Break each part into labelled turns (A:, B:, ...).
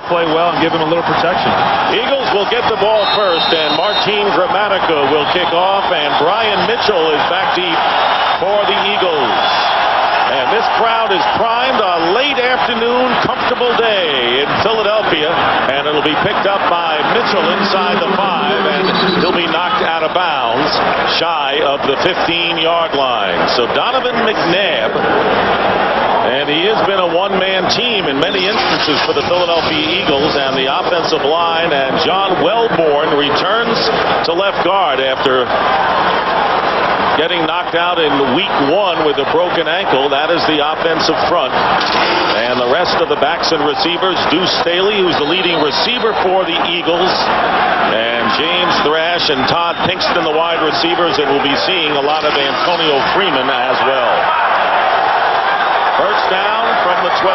A: play well and give him a little protection.
B: Eagles will get the ball first, and Martin Gramatica will kick off, and Brian Mitchell is back deep for the Eagles. And this crowd is primed. A late afternoon, comfortable day in Philadelphia, and it'll be picked up by Mitchell inside the 5, and he'll be knocked out of bounds shy of the 15-yard line. So Donovan McNabb, and he has been a one-man team in many instances for the Philadelphia Eagles, and the offensive line, and John Welborn returns to left guard after getting knocked out in week 1 with a broken ankle. That is the offensive front. And the rest of the backs and receivers, Deuce Staley, who's the leading receiver for the Eagles, and James Thrash and Todd Pinkston, the wide receivers, and we'll be seeing a lot of Antonio Freeman as well. First down from the 12.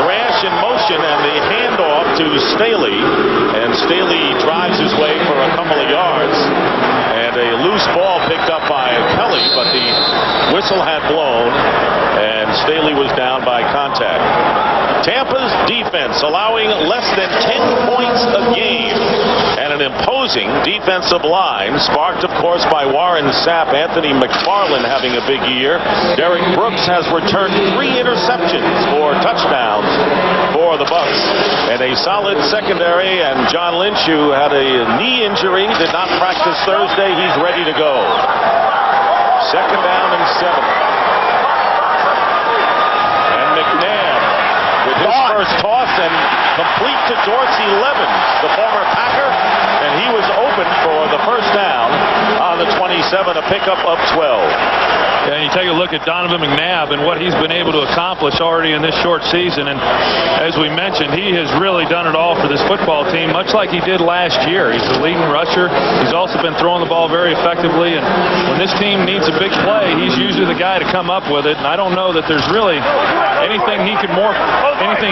B: Thrash in motion, and the handoff to Staley, and Staley drives his way for a couple of yards, and a loose ball picked up by Kelly, but the whistle had blown, and Staley was down by contact. Tampa's defense allowing less than 10 points a game, and an imposing defensive line, sparked of course by Warren Sapp. Anthony McFarland having a big year. Derek Brooks has returned 3 interceptions for touchdowns for the Bucs, and a solid secondary. And John Lynch, who had a knee injury, did not practice Thursday. He's ready to go. Second down and 7. And McNabb with his first toss and complete to Dorsey Levens, the former Packer, and he was open for the first down on the 27, a pickup of 12.
A: And you take a look at Donovan McNabb and what he's been able to accomplish already in this short season. And as we mentioned, he has really done it all for this football team, much like he did last year. He's the leading rusher. He's also been throwing the ball very effectively. And when this team needs a big play, he's usually the guy to come up with it. And I don't know that there's really anything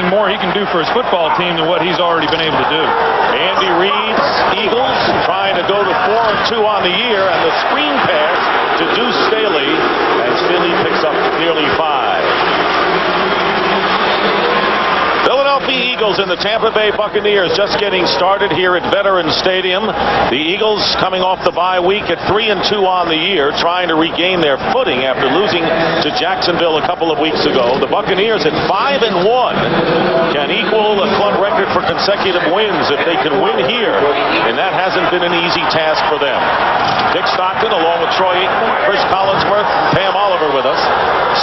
A: more he can do for his football team than what he's already been able to do.
B: Andy Reid's Eagles trying to go to 4-2 on the year, and the screen pass to Deuce Staley, and Staley picks up nearly 5. Philadelphia Eagles and the Tampa Bay Buccaneers just getting started here at Veterans Stadium. The Eagles coming off the bye week at 3-2 on the year, trying to regain their footing after losing to Jacksonville a couple of weeks ago. The Buccaneers at 5-1 can equal the club record for consecutive wins if they can win here, and that hasn't been an easy task for them. Dick Stockton along with Troy Aikman, Chris Collinsworth, Pam Oliver with us.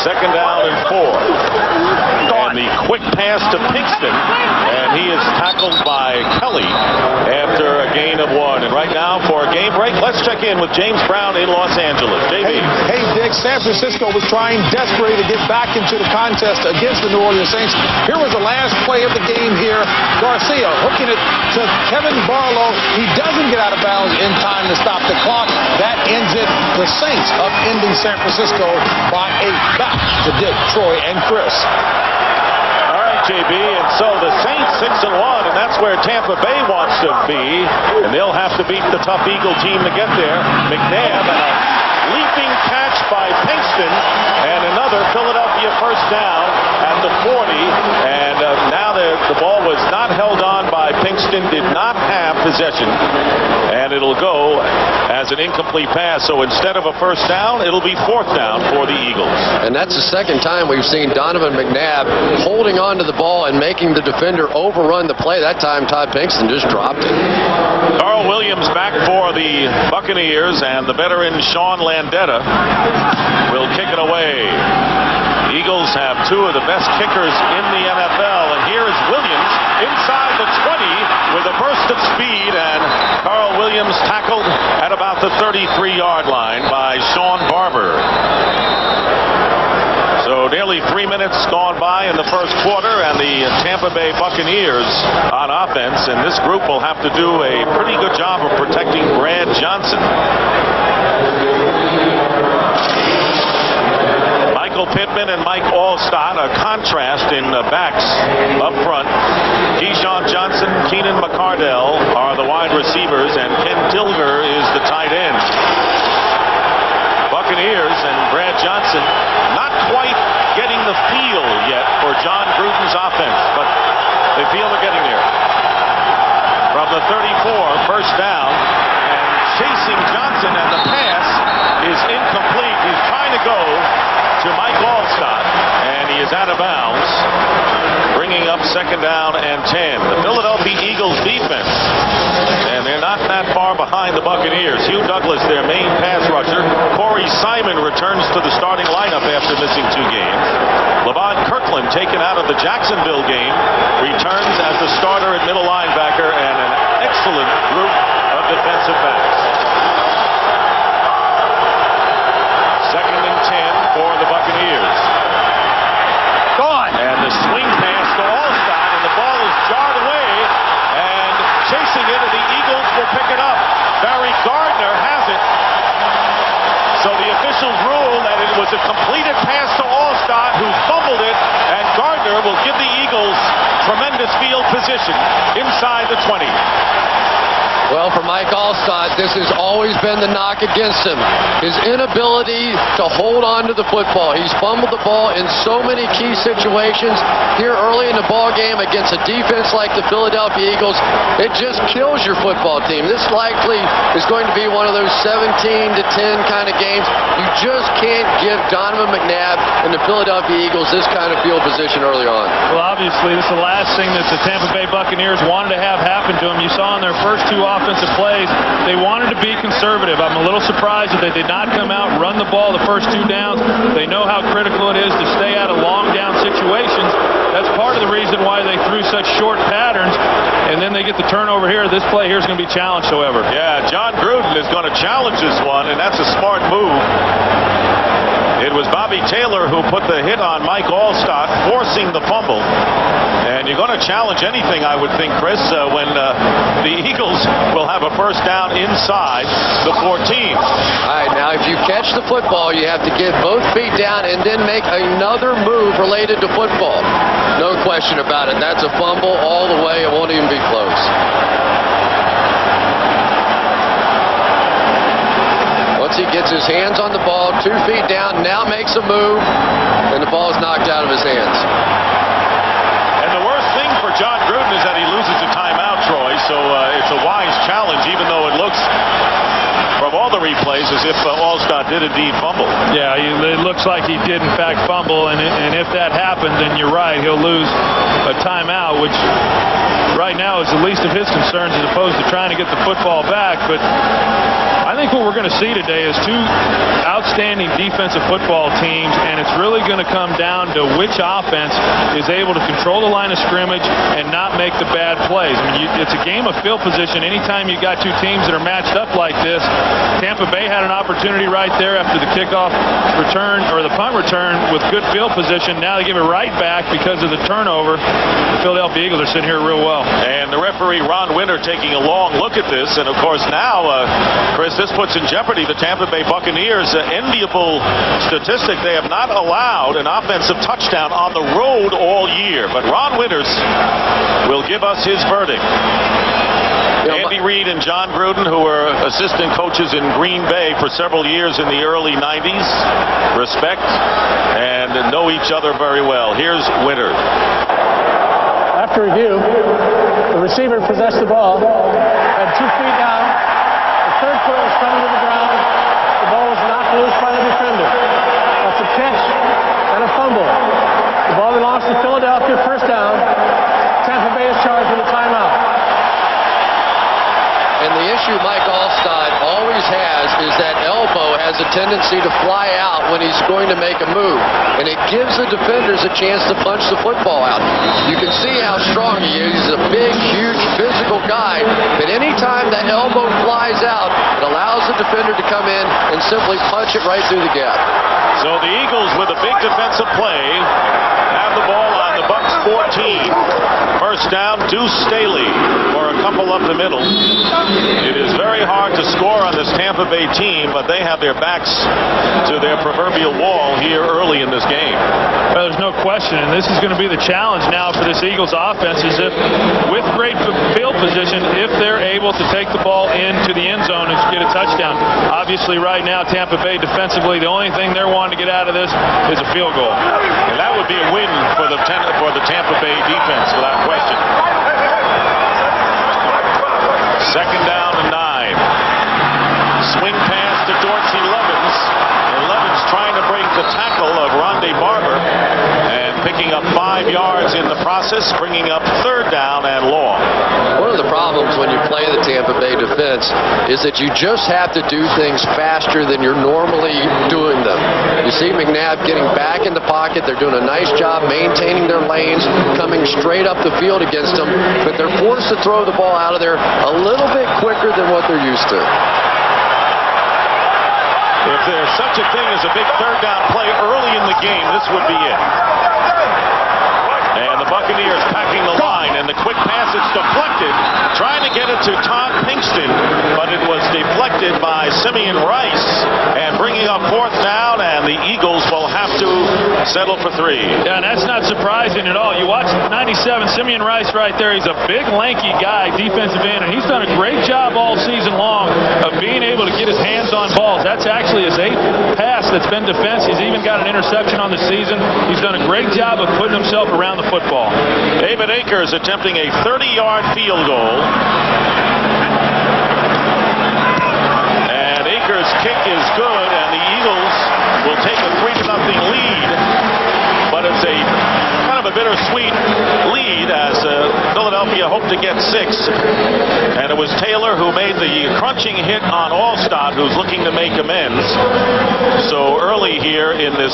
B: Second down and 4. And the quick pass to Pinkston, and he is tackled by Kelly after a gain of 1. And right now, for a game break, let's check in with James Brown in Los Angeles. JB.
C: Hey, Dick, San Francisco was trying desperately to get back into the contest against the New Orleans Saints. Here was the last play of the game here. Garcia hooking it to Kevin Barlow. He doesn't get out of bounds in time to stop the clock. That ends it. The Saints upending San Francisco by 8. Back to Dick, Troy, and Chris.
B: JB, and so the Saints 6-1, and that's where Tampa Bay wants to be, and they'll have to beat the tough Eagle team to get there. McNabb, and a leaping catch by Pinkston, and another Philadelphia first down at the 40, and now the ball was not held on by Pinkston, did not have possession, and it'll go as an incomplete pass. So instead of a first down, it'll be 4th down for the Eagles.
D: And that's the second time we've seen Donovan McNabb holding on to the ball and making the defender overrun the play. That time Todd Pinkston just dropped it.
B: Carl Williams back for the Buccaneers, and the veteran Sean Landetta will kick it away. Eagles have 2 of the best kickers in the NFL, and here is Williams inside the 20 with a burst of speed, and Carl Williams tackled at about the 33-yard line by Sean Barber. So nearly 3 minutes gone by in the first quarter, and the Tampa Bay Buccaneers on offense, and this group will have to do a pretty good job of protecting Brad Johnson. Michael Pittman and Mike Alstott, a contrast in backs up front. Keyshawn Johnson, Keenan McCardell are the wide receivers, and Ken Tilger is the tight end. Buccaneers and Brad Johnson not quite getting the feel yet for John Gruden's offense, but They feel they're getting there. From the 34, first down, and chasing Johnson, and the pass is incomplete. He's trying to go to Mike Allstott, and he is out of bounds, bringing up second down and 10. The Philadelphia Eagles defense, and they're not that far behind the Buccaneers. Hugh Douglas, their main pass rusher. Corey Simon returns to the starting lineup after missing 2 games. Levon Kirkland, taken out of the Jacksonville game, returns as the starter at middle linebacker, and an excellent group of defensive backs. Second and 10 for the Buccaneers. Gone. And the swing pass to Allstott, and the ball is jarred away, and chasing it, and the Eagles will pick it up. Barry Gardner has it. So the officials rule that it was a completed pass to Allstott, who fumbled it, and Gardner will give the Eagles tremendous field position inside the 20.
D: Well, for Mike Allstott, this has always been the knock against him. His inability to hold on to the football. He's fumbled the ball in so many key situations here early in the ball game against a defense like the Philadelphia Eagles. It just kills your football team. This likely is going to be one of those 17-10 kind of games. You just can't give Donovan McNabb and the Philadelphia Eagles this kind of field position early on.
A: Well, obviously, this is the last thing that the Tampa Bay Buccaneers wanted to have happen to them. You saw in their first 2 offensive plays, they wanted to be conservative. I'm a little surprised that they did not come out and run the ball the first 2 downs. They know how critical it is to stay out of long down situations. That's part of the reason why they threw such short patterns, and then they get the turnover here. This play here is going to be challenged, however.
B: Yeah, John Gruden is going to challenge this one, and that's a smart move. It was Bobby Taylor who put the hit on Mike Allstott, forcing the fumble. And you're going to challenge anything, I would think, Chris, when the Eagles will have a first down inside the 14.
D: All right, now if you catch the football, you have to get both feet down and then make another move related to football. No question about it. That's a fumble all the way. It won't even be close. Once he gets his hands on the ball, 2 feet down, now makes a move, and the ball is knocked out of his hands.
B: And the worst thing for John Gruden is that he loses a timeout, Troy, so it's a wise challenge, even though it looks, from all the replays, as if Allstott did indeed fumble.
A: Yeah, it looks like he did, in fact, fumble, and if that happened, then you're right, he'll lose a timeout, which right now is the least of his concerns as opposed to trying to get the football back. But I think what we're going to see today is 2 outstanding defensive football teams, and it's really going to come down to which offense is able to control the line of scrimmage and not make the bad plays. I mean, it's a game of field position. Anytime you got 2 teams that are matched up like this, Tampa Bay had an opportunity right there after the kickoff return, or the punt return, with good field position. Now they give it right back because of the turnover. The Philadelphia Eagles are sitting here real well.
B: And the referee, Ron Winter, taking a long look at this. And, of course, now, Chris, this puts in jeopardy the Tampa Bay Buccaneers' enviable statistic. They have not allowed an offensive touchdown on the road all year. But Ron Winters will give us his verdict. Andy Reid and John Gruden, who were assistant coaches in Green Bay for several years in the early 90s, respect and know each other very well. Here's Winter.
E: After review, the receiver possessed the ball, had 2 feet down, the third foot was coming to the ground, the ball was knocked loose by the defender. That's a catch and a fumble. The ball belongs to Philadelphia, first down. Tampa Bay is charged with a timeout.
D: And the issue Mike Allstott always has is that elbow has a tendency to fly out when he's going to make a move. And it gives the defenders a chance to punch the football out. You can see how strong he is. He's a big, huge, physical guy. But anytime that elbow flies out, it allows the defender to come in and simply punch it right through the gap.
B: So the Eagles, with a big defensive play, have the ball on the Bucs 14. First down, Deuce Staley for a couple up the middle. It is very hard to score on this Tampa Bay team, but they have their backs to their proverbial wall here early in this game.
A: Well, there's no question, and this is going to be the challenge now for this Eagles offense, is if, with great field position, if they're able to take the ball into the end zone and get a touchdown. Obviously, right now, Tampa Bay defensively, the only thing they're wanting to get out of this is a field goal.
B: And that would be a win for the Tampa Bay defense, without question. process, bringing up 3rd down and long.
D: One of the problems when you play the Tampa Bay defense is that you just have to do things faster than you're normally doing them. You see McNabb getting back in the pocket. They're doing a nice job maintaining their lanes, coming straight up the field against them, but they're forced to throw the ball out of there a little bit quicker than what they're used to.
B: If there's such a thing as a big 3rd down play early in the game, this would be it. And the Buccaneers packing the line, and the quick pass, it's deflected, trying to get it to Todd Pinkston, but it was deflected by Simeon Rice, and bringing up 4th down, and the Eagles will have to settle for 3.
A: Yeah, and that's not surprising at all. You watch 97, Simeon Rice right there. He's a big, lanky guy, defensive end, and he's done a great job all season long of being able to get his hands on balls. That's actually his 8th pass that's been defense. He's even got an interception on the season. He's done a great job of putting himself around the football.
B: David Akers attempting a 30-yard field goal. And Akers' kick is good, and the Eagles will take a 3-0 lead. But it's a kind of a bittersweet lead as Philadelphia hoped to get 6. And it was Taylor who made the crunching hit on Allstott, who's looking to make amends. So early here in this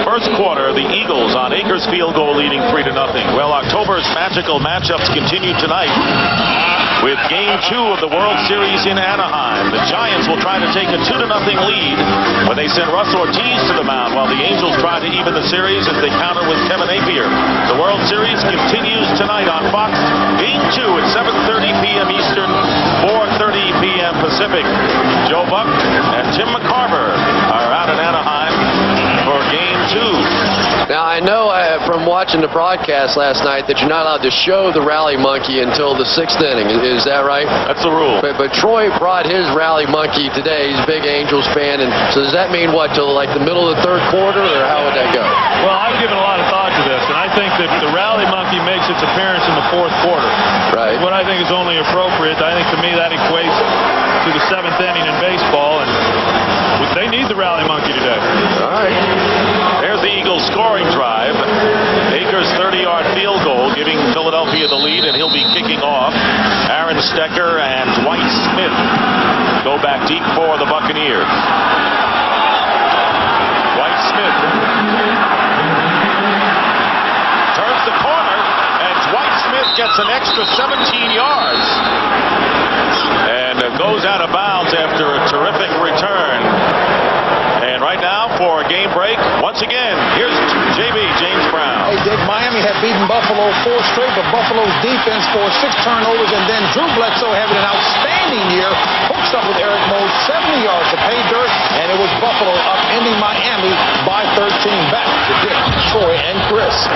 B: first quarter, the Eagles on Akers' field goal leading 3-0. Well, October's magical matchups continue tonight with Game 2 of the World Series in Anaheim. The Giants will try to take a 2-0 lead when they send Russ Ortiz to the mound, while the Angels try to even the series as they counter with Kevin Napier. The World Series continues tonight on Fox. Game 2 at 7:30 p.m. Eastern, 4:30 p.m. Pacific. Joe Buck and Tim McCarver are out in Anaheim for Game 2.
D: Now, I know from watching the broadcast last night that you're not allowed to show the rally monkey until the 6th inning. Is that right?
B: That's the rule.
D: But Troy brought his rally monkey today. He's a big Angels fan. And so does that mean what, till like the middle of the 3rd quarter, or how would that go?
A: Well, I've given a lot of thought to this, and I think that the rally monkey makes its appearance in the 4th quarter.
D: Right.
A: What I think is only appropriate. I think to me that equates to the 7th inning in baseball, and they need the rally monkey today.
D: All right.
B: There's the Eagles scoring drive. Akers' 30-yard field goal giving Philadelphia the lead, and he'll be kicking off. Aaron Stecker and Dwight Smith go back deep for the Buccaneers. Dwight Smith turns the corner, and Dwight Smith gets an extra 17 yards and goes out of bounds after a terrific return. And right now for a game break, once again, here's JB, James Brown.
C: Hey, Dick, Miami had beaten Buffalo 4 straight, but Buffalo's defense forced 6 turnovers, and then Drew Bledsoe having an outstanding year, hooks up with Eric Moe, 70 yards to pay dirt, and it was Buffalo upending Miami by 13. Back to Dick, Troy, and Chris.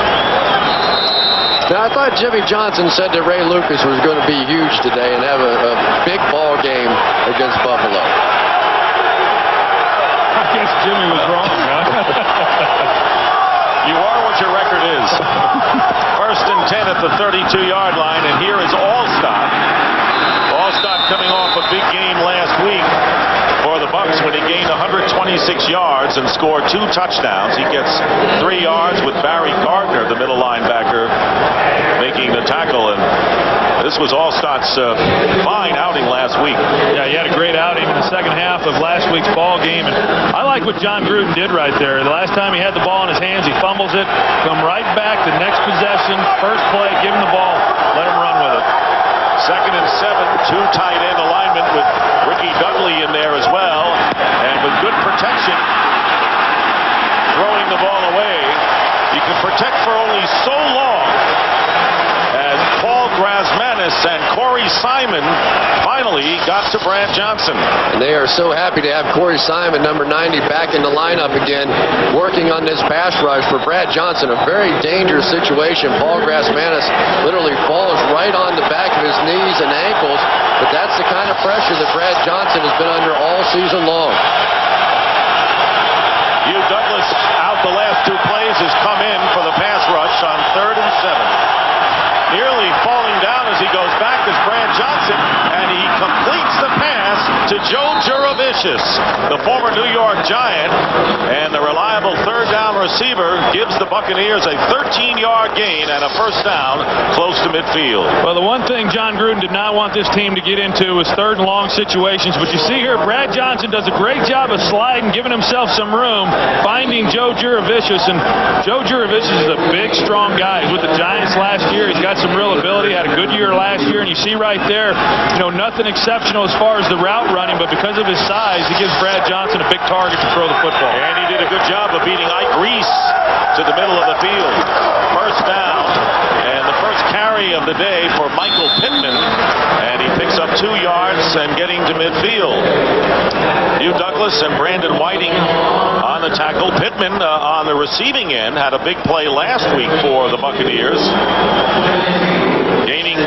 D: Now, I thought Jimmy Johnson said that Ray Lucas was going to be huge today and have a big ball game against Buffalo.
A: I guess Jimmy was wrong, huh?
B: You are what your record is. 1st and 10 at the 32-yard line, and here is Allstott. Allstott coming off a big game last week for the Bucs when he gained 126 yards and scored 2 touchdowns. He gets 3 yards with Barry Gardner, the middle linebacker, making the tackle. And this was Allstott's fine outing last week.
A: Yeah, he had a great outing in the second half of last week's ball game. And I like what John Gruden did right there. The last time he had the ball in his hands, he fumbles it, come right back the next possession, first play, give him the ball, let him run with it.
B: 2nd and 7, 2 tight end alignment with Ricky Dudley in there as well. And with good protection, throwing the ball away. You can protect for only so long as Paul Grasmanis and Corey Simon finally got to Brad Johnson.
D: And they are so happy to have Corey Simon, number 90, back in the lineup again, working on this pass rush for Brad Johnson. A very dangerous situation. Paul Grasmanis literally falls right on the back of his knees and ankles, but that's the kind of pressure that Brad Johnson has been under all season long.
B: Hugh Douglas out the last 2 plays has come in for the pass rush on 3rd and 7. Nearly falling down as he goes back is Brad Johnson, and he completes the pass to Joe Jurevich. Vicious, the former New York Giant, and the reliable third down receiver gives the Buccaneers a 13-yard gain and a first down close to midfield.
A: Well, the one thing John Gruden did not want this team to get into was third and long situations, but you see here Brad Johnson does a great job of sliding, giving himself some room, finding Joe Juravicius, and Joe Juravicius is a big, strong guy. He's with the Giants last year. He's got some real ability, had a good year last year, and you see right there, nothing exceptional as far as the route running, but because of his size, he gives Brad Johnson a big target to throw the football.
B: And he did a good job of beating Ike Reese to the middle of the field. First down, and the first carry of the day for Michael Pittman, and he picks up 2 yards and getting to midfield. Hugh Douglas and Brandon Whiting on the tackle. Pittman on the receiving end had a big play last week for the Buccaneers, gaining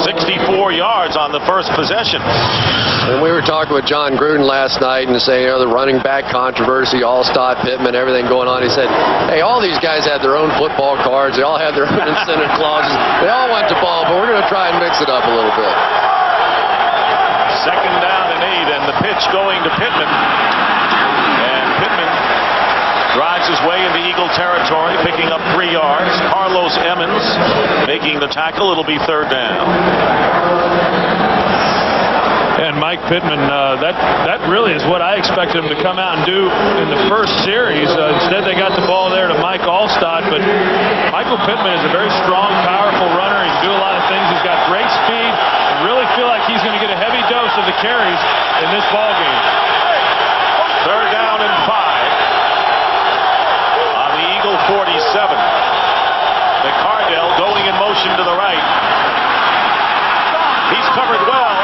B: 64 yards on the first possession.
D: And we were talking with John Gruden last night and saying, the running back controversy, All-Star, Pittman, everything going on. He said, hey, all these guys had their own football cards. They all had their own incentive clauses. They all went to ball, but we're going to try and mix it up a little bit.
B: Second down and 8, and the pitch going to Pittman. And Pittman drives his way into Eagle territory, picking up 3 yards. Carlos Emmons making the tackle. It'll be third down.
A: And Mike Pittman, that really is what I expected him to come out and do in the first series. Instead, they got the ball there to Mike Allstott, but Michael Pittman is a very strong, powerful runner. He can do a lot of things. He's got great speed. I really feel like he's going to get a heavy dose of the carries in this ball game.
B: Third down and 5 on the Eagle 47. McCardell going in motion to the right. He's covered well.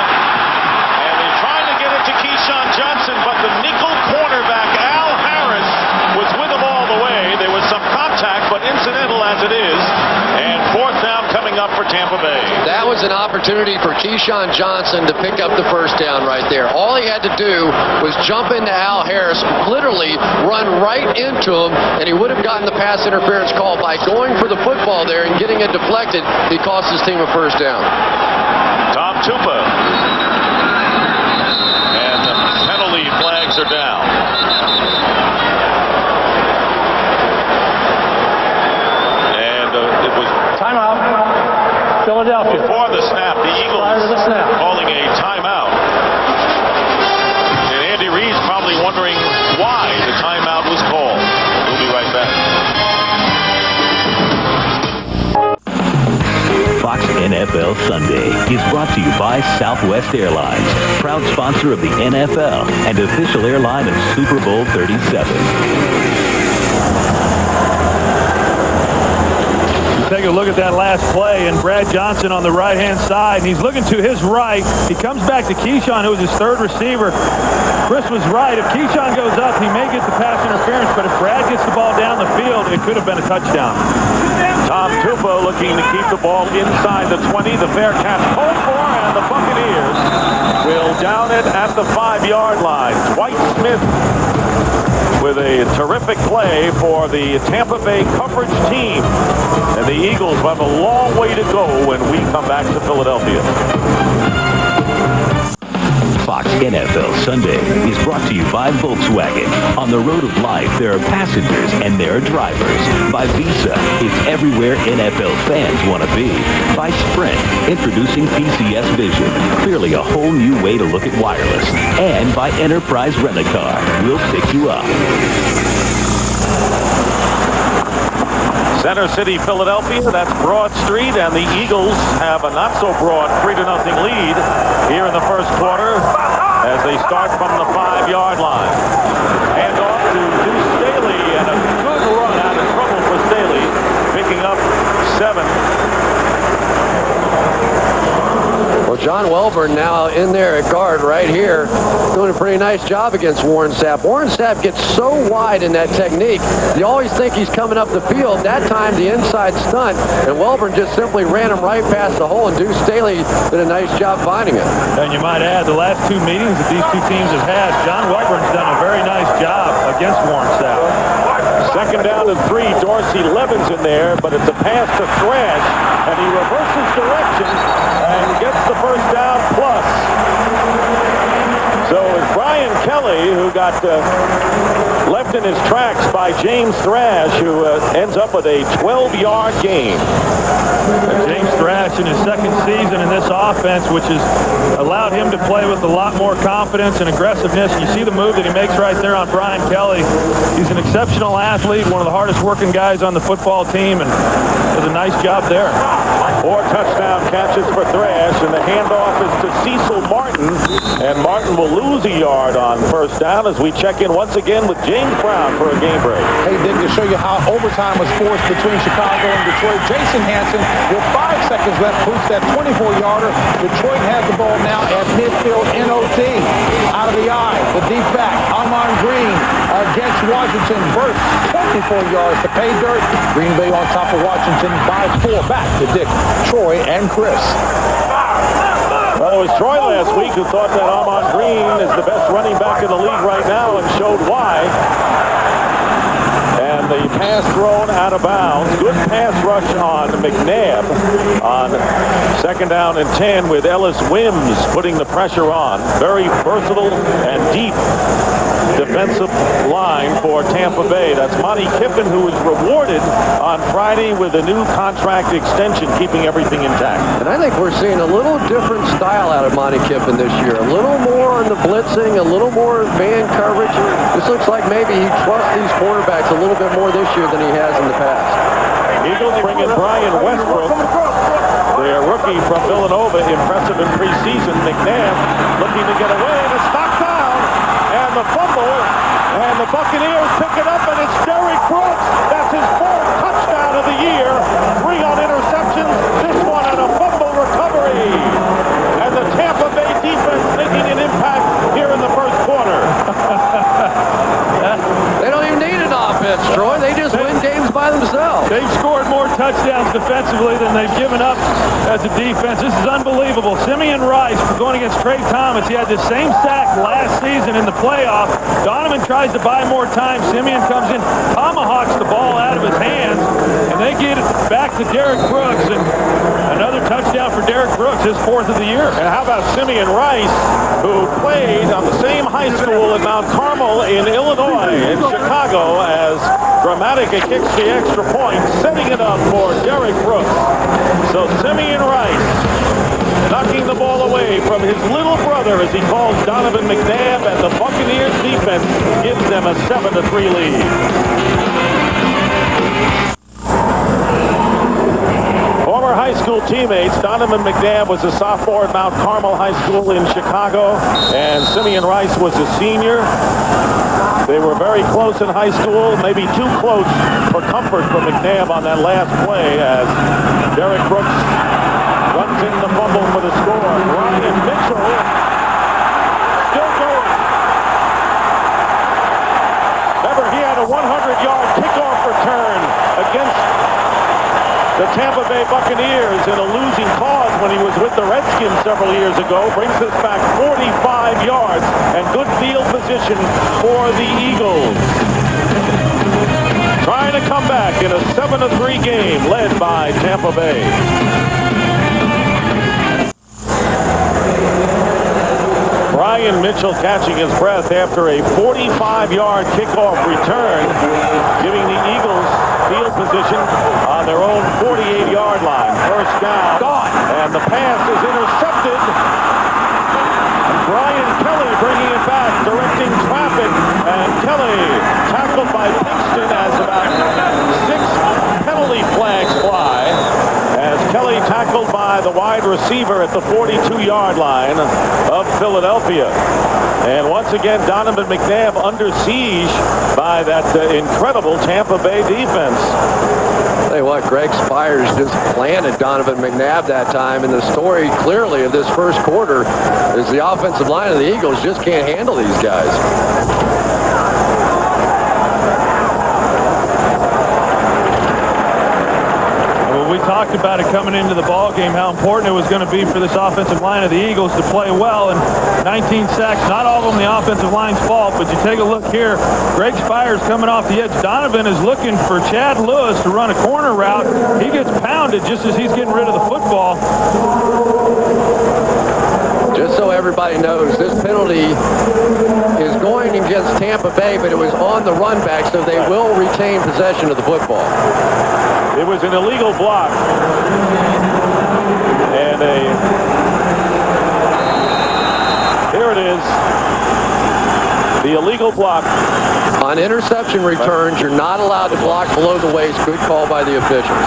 B: And they're trying to get it to Keyshawn Johnson, but the nickel cornerback, Al Harris, was with him all the way. There was some contact, but incidental as it is. And fourth down coming up for Tampa Bay.
D: That was an opportunity for Keyshawn Johnson to pick up the first down right there. All he had to do was jump into Al Harris, literally run right into him, and he would have gotten the pass interference call. By going for the football there and getting it deflected, he cost his team a first down.
B: Tom Tupa. And the penalty flags are down. And it was
E: Timeout. Philadelphia.
B: before the snap. The Eagles
E: Prior to the snap.
B: calling a timeout. And Andy Reid's probably wondering why the timeout was called. We'll be right back.
F: Fox NFL Sunday is brought to you by Southwest Airlines, proud sponsor of the NFL and official airline of Super Bowl 37.
A: Take a look at that last play, and Brad Johnson on the right-hand side, and he's looking to his right. He comes back to Keyshawn, who was his third receiver. Chris was right. If Keyshawn goes up, he may get the pass interference, but if Brad gets the ball down the field, it could have been a touchdown.
B: Tom Tupa looking to keep the ball inside the 20. The fair catch called for, and the Buccaneers will down it at the 5-yard line. Dwight Smith with a terrific play for the Tampa Bay coverage team. And the Eagles have a long way to go when we come back to Philadelphia.
F: Fox NFL Sunday is brought to you by Volkswagen. On the road of life, there are passengers and there are drivers. By Visa, it's everywhere NFL fans want to be. By Sprint, introducing PCS Vision, clearly a whole new way to look at wireless. And by Enterprise Rent-A-Car, we'll pick you up.
B: Center City, Philadelphia, that's Broad Street, and the Eagles have a not-so-broad 3-0 lead here in the first quarter as they start from the 5-yard line. Hand off to Deuce Staley, and a good run out of trouble for Staley, picking up 7.
D: Well, John Welborn now in there at guard right here, doing a pretty nice job against Warren Sapp. Warren Sapp gets so wide in that technique, you always think he's coming up the field. That time, the inside stunt, and Welborn just simply ran him right past the hole, and Deuce Staley did a nice job finding it.
A: And you might add, the last 2 meetings that these two teams have had, John Welborn's done a very nice job against Warren Sapp.
B: Second down and 3, Dorsey Levens in there, but it's a pass to Thrash, and he reverses direction and gets the first down plus. So got left in his tracks by James Thrash, who ends up with a 12-yard gain.
A: James Thrash in his second season in this offense, which has allowed him to play with a lot more confidence and aggressiveness. You see the move that he makes right there on Brian Kelly. He's an exceptional athlete, one of the hardest working guys on the football team, and does a nice job there.
B: 4 touchdown catches for Thrash, and the handoff is to Cecil Martin, and Martin will lose a yard on first down as we check in once again with James Brown for a game break.
C: Hey, Dick, to show you how overtime was forced between Chicago and Detroit, Jason Hansen, with 5 seconds left, boosts that 24-yarder. Detroit has the ball now at midfield NOT. Out of the eye, the deep back, Amon Green against Washington. Burst 24 yards to pay dirt. Green Bay on top of Washington by 4. Back to Dick, Troy, and Chris.
B: Well, it was Troy last week who thought that Amon Green is the best running back in the league right now and showed why. And the pass thrown out of bounds. Good pass rush on McNabb on 2nd down and 10 with Ellis Wims putting the pressure on. Very versatile and deep defensive line for Tampa Bay. That's Monty Kiffin, who was rewarded on Friday with a new contract extension, keeping everything intact.
D: And I think we're seeing a little different style out of Monty Kiffin this year. A little more on the blitzing, a little more man coverage. This looks like maybe he trusts these quarterbacks a little bit more this year than he has in the past.
B: Eagles bring in Brian Westbrook, their rookie from Villanova, impressive in preseason. McNabb looking to get away, and it's knocked down. And the fumble, and the Buccaneers pick it up, and it's Derek Brooks. That's his 4th touchdown of the year. 3 on interceptions, this one on a fumble recovery. And the Tampa Bay defense making an impact here in the first quarter.
D: They don't even need an offense, Troy. They just win games by themselves.
A: They've scored more touchdowns defensively than they've given up as a defense. This is unbelievable. Simeon Rice going against Trey Thomas. He had the same sack last season in the playoff. Donovan tries to buy more time. Simeon comes in, tomahawks the ball out of his hands, and they get it back to Derek Brooks. And another touchdown for Derek Brooks, his 4th of the year.
B: And how about Simeon Rice, who played on the same high school at Mount Carmel in Illinois, in Chicago, as Gramatica kicks the extra point, setting it up for Derek Brooks. So Simeon Rice knocking the ball away from his little brother, as he calls Donovan McNabb, and the Buccaneers defense gives them a 7-3 lead. Former high school teammates, Donovan McNabb was a sophomore at Mount Carmel High School in Chicago, and Simeon Rice was a senior. They were very close in high school, maybe too close for comfort for McNabb on that last play, as Derek Brooks runs in the fumble for the score. Brian Mitchell still going. Remember, he had a 100-yard kickoff return against the Tampa Bay Buccaneers in a losing cause when he was with the Redskins several years ago. Brings us back 45 yards and good field position for the Eagles. Trying to come back in a 7-3 game led by Tampa Bay. Brian Mitchell catching his breath after a 45-yard kickoff return, giving the Eagles field position on their own 48-yard line. First down. Gone. And the pass is intercepted. Brian Kelly bringing it back, directing traffic. And Kelly tackled by Pinkston as about 6 penalty flags fly. As Kelly tackled by the wide receiver at the 42-yard line of Philadelphia. And once again, Donovan McNabb under siege by that incredible Tampa Bay defense.
D: Tell you what, Greg Spires just planted Donovan McNabb that time, and the story clearly of this first quarter is the offensive line of the Eagles just can't handle these guys.
A: We talked about it coming into the ball game, how important it was going to be for this offensive line of the Eagles to play well, and 19 sacks, not all of them the offensive line's fault, but you take a look here, Greg Spires coming off the edge. Donovan is looking for Chad Lewis to run a corner route. He gets pounded just as he's getting rid of the football.
D: Just so everybody knows, this penalty is going against Tampa Bay, but it was on the run back, so they will retain possession of the football.
B: It was an illegal block. And here it is. The illegal block.
D: On interception returns, you're not allowed to block below the waist. Good call by the officials.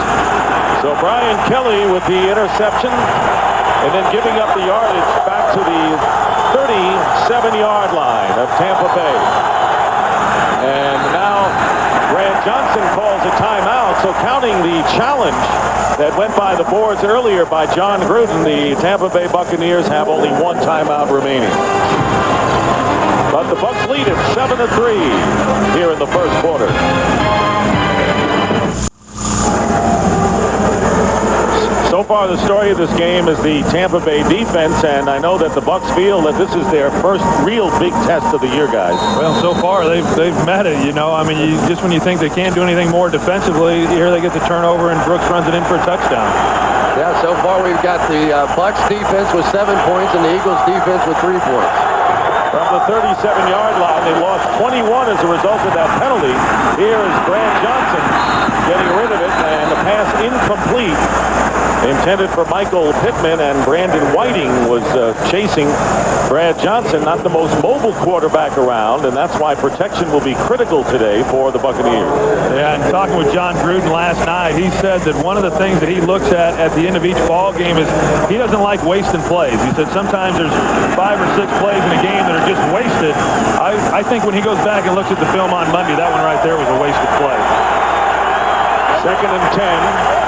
B: So Brian Kelly with the interception, and then giving up the yardage back to the 37-yard line of Tampa Bay. And now Grant Johnson calls a timeout, so counting the challenge that went by the boards earlier by John Gruden, the Tampa Bay Buccaneers have only one timeout remaining. But the Bucs lead it 7-3 here in the first quarter. So far, the story of this game is the Tampa Bay defense, and I know that the Bucs feel that this is their first real big test of the year, guys.
A: Well, so far they've met it. You know, I mean, just when you think they can't do anything more defensively, here they get the turnover and Brooks runs it in for a touchdown.
D: Yeah, so far we've got the Bucs defense with 7 points and the Eagles defense with 3 points.
B: From the 37-yard line, they lost 21 as a result of that penalty. Here is Grant Johnson getting rid of it, and the pass incomplete. Intended for Michael Pittman, and Brandon Whiting was chasing Brad Johnson, not the most mobile quarterback around, and that's why protection will be critical today for the Buccaneers.
A: Yeah, and talking with John Gruden last night, he said that one of the things that he looks at the end of each ball game is he doesn't like wasting plays. He said sometimes there's 5 or 6 plays in a game that are just wasted. I think when he goes back and looks at the film on Monday, that one right there was a wasted play.
B: 2nd and 10.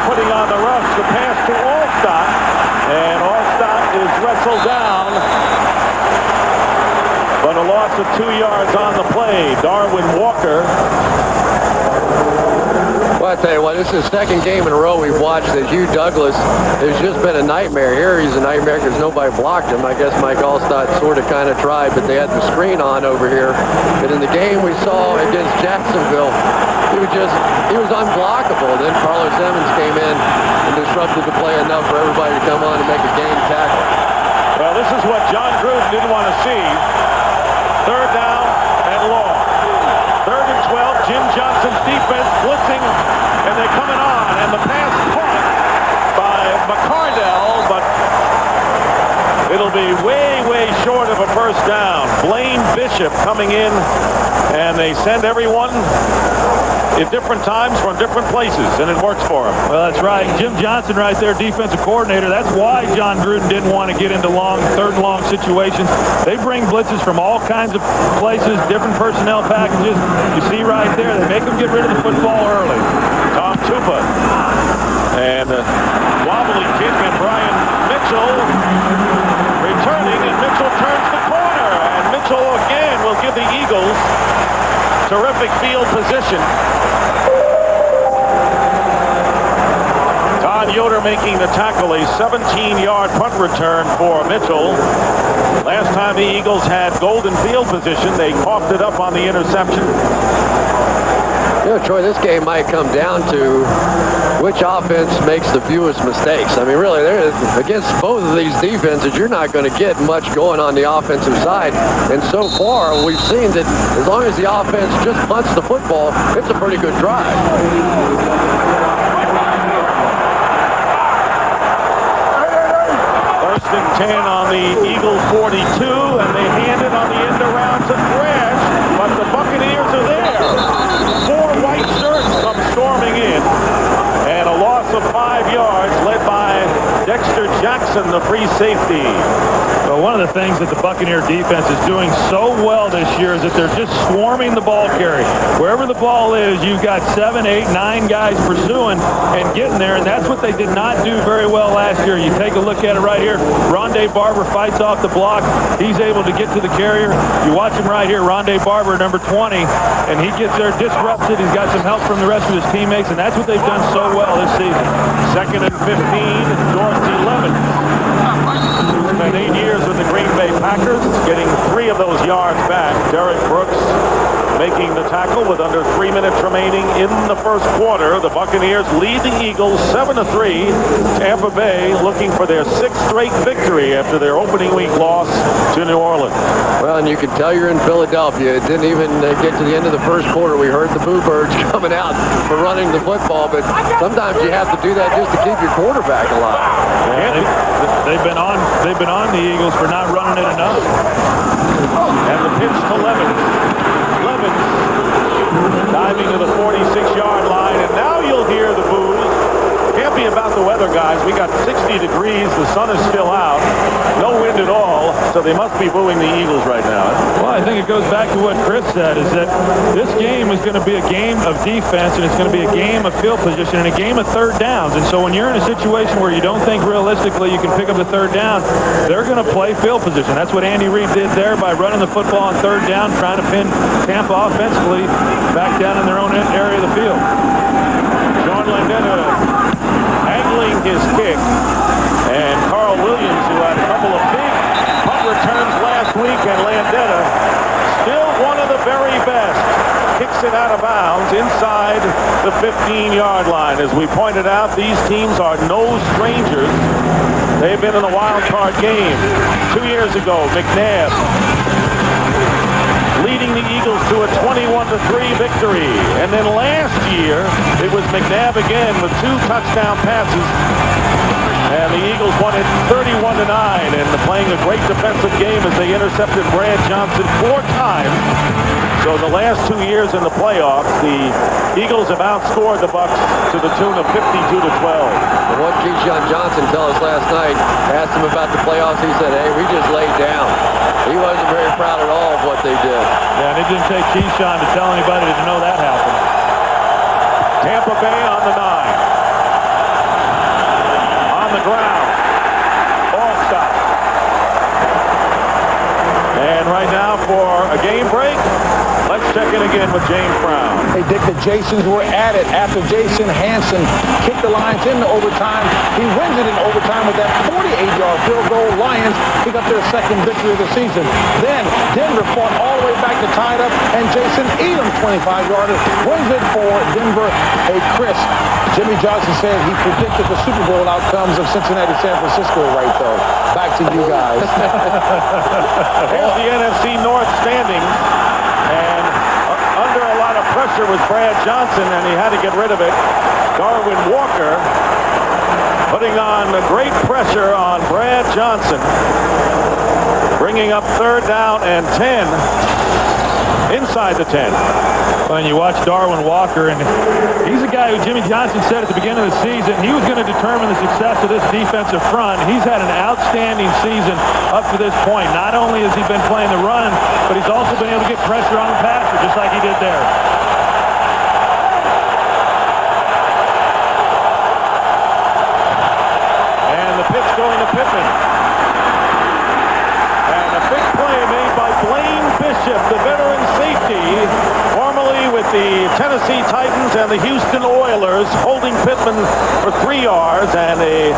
B: Putting on the rush, the pass to Allstott, and Allstott is wrestled down, but a loss of 2 yards on the play. Darwin Walker.
D: Well, I tell you what, this is the 2nd game in a row we've watched that Hugh Douglas has just been a nightmare. Here he's a nightmare because nobody blocked him. I guess Mike Allstott sort of kind of tried, but they had the screen on over here. But in the game we saw against Jacksonville, he was unblockable. Then Carlos Emmons came in and disrupted the play enough for everybody to come on and make a game tackle.
B: Well, this is what John Gruden didn't want to see. 3rd down and long. 3rd and 12. Jim Johnson's defense blitzing, and they're coming on, and the pass caught by McCardell, but it'll be way short of a first down. Blaine Bishop coming in, and they send everyone at different times from different places, and it works for him.
A: Well, that's right. Jim Johnson right there, defensive coordinator. That's why John Gruden didn't want to get into 3rd and long situations. They bring blitzes from all kinds of places, different personnel packages. You see right there, they make them get rid of the football early.
B: Tom Tupa and wobbly kick, and Brian Mitchell returning, and Mitchell turns the corner, and Mitchell again will give the Eagles terrific field position. Todd Yoder making the tackle, a 17-yard punt return for Mitchell. Last time the Eagles had golden field position, they coughed it up on the interception.
D: You know, Troy, this game might come down to which offense makes the fewest mistakes. I mean, really, against both of these defenses, you're not going to get much going on the offensive side. And so far, we've seen that as long as the offense just punts the football, it's a pretty good drive.
B: 1st and 10 on the Eagles 42, and they hand it on the end around to Thrash, but the Buccaneers are there. 4 white shirts come storming in, and a loss of 5 yards led by Dexter Jackson, the free safety.
A: Well, one of the things that the Buccaneer defense is doing so well this year is that they're just swarming the ball carry. Wherever the ball is, you've got 7, 8, 9 guys pursuing and getting there, and that's what they did not do very well last year. You take a look at it right here. Rondé Barber fights off the block. He's able to get to the carrier. You watch him right here, Rondé Barber, number 20, and he gets there disrupted. He's got some help from the rest of his teammates, and that's what they've done so well this season.
B: 2nd and 15, Dorsey Levin. Spent 8 years with the Green Bay Packers, getting 3 of those yards back. Derek Brooks making the tackle with under 3 minutes remaining in the first quarter. The Buccaneers lead the Eagles 7-3. Tampa Bay looking for their 6th straight victory after their opening week loss to New Orleans.
D: Well, and you can tell you're in Philadelphia. It didn't even get to the end of the first quarter. We heard the boo birds coming out for running the football, but sometimes you have to do that just to keep your quarterback alive.
A: Yeah, they've been on the Eagles for not running it enough.
B: And the pitch to Levens. Levens diving to the 46-yard line, and now you'll hear the boos. Can't be about the weather, guys. We got 60 degrees. The sun is still out. No wind at all, so they must be booing the Eagles right now.
A: Well, I think it goes back to what Chris said, is that this game is going to be a game of defense, and it's going to be a game of field position and a game of third downs. And so when you're in a situation where you don't think realistically you can pick up the third down, they're going to play field position. That's what Andy Reid did there by running the football on third down, trying to pin Tampa offensively back down in their own area of the field.
B: John Landeta angling his kick, and Carl Williams, who had a couple of big punt returns last week, and Landeta, still one of the very best, kicks it out of bounds inside the 15-yard line. As we pointed out, these teams are no strangers. They've been in a wild card game. 2 years ago, McNabb leading the Eagles to a 21-3 victory. And then last year, it was McNabb again with 2 touchdown passes. And the Eagles won it 31-9, and playing a great defensive game as they intercepted Brad Johnson 4 times. So the last 2 years in the playoffs, the Eagles have outscored the Bucs to the tune of 52-12.
D: And what Keyshawn Johnson told us last night, asked him about the playoffs, he said, hey, we just laid down. He wasn't very proud at all of what they did.
A: Yeah, and it didn't take Keyshawn to tell anybody to know that happened.
B: Tampa Bay on the 9. On the ground. Ball stop. And right now for a game break, let's check in again with James Brown.
C: Hey, Dick, the Jasons were at it after Jason Hanson kicked the Lions into overtime. He wins it in overtime with that 48-yard field goal. Lions pick up their 2nd victory of the season. Then Denver fought all the way back to tie it up, and Jason Elam's 25-yarder wins it for Denver. Hey, Chris, Jimmy Johnson said he predicted the Super Bowl outcomes of Cincinnati, San Francisco right, though. Back to you guys.
B: Here's the NFC North standings, and under a lot of pressure was Brad Johnson, and he had to get rid of it. Darwin Walker putting on great pressure on Brad Johnson, bringing up 3rd down and 10 inside the 10.
A: When you watch Darwin Walker, and he's a guy who Jimmy Johnson said at the beginning of the season he was going to determine the success of this defensive front. He's had an outstanding season up to this point. Not only has he been playing the run, but he's also been able to get pressure on the passer, just like he did there.
B: And the pitch going to Pittman. And a big play made by Blaine Bishop, the veteran safety, formerly with the Tennessee Titans and the Houston Oilers, holding Pittman for 3 yards, and a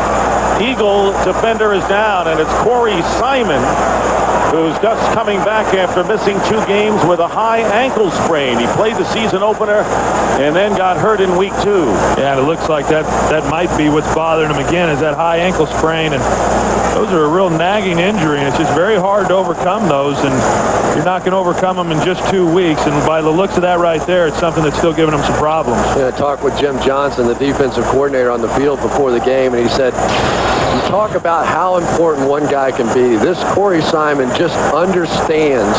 B: Eagle defender is down, and it's Corey Simon, who's just coming back after missing 2 games with a high ankle sprain. He played the season opener and then got hurt in week 2.
A: Yeah, and it looks like that might be what's bothering him again, is that high ankle sprain, and those are a real nagging injury, and it's just very hard to overcome those, and you're not going to overcome them in just 2 weeks, and by the looks of that right there, it's something that's still giving him some problems.
D: Yeah, I talked with Jim Johnson, the defensive coordinator, on the field before the game, and he said, you talk about how important one guy can be. This Corey Simon just understands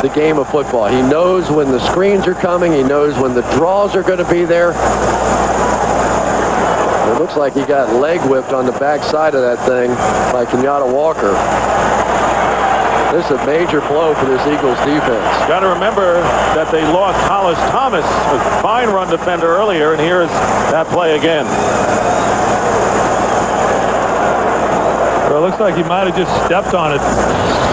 D: the game of football. He knows when the screens are coming. He knows when the draws are going to be there. It looks like he got leg whipped on the backside of that thing by Kenyatta Walker. This is a major blow for this Eagles defense.
B: Got to remember that they lost Hollis Thomas, a fine run defender earlier, and here's that play again.
A: Well, it looks like he might have just stepped on it.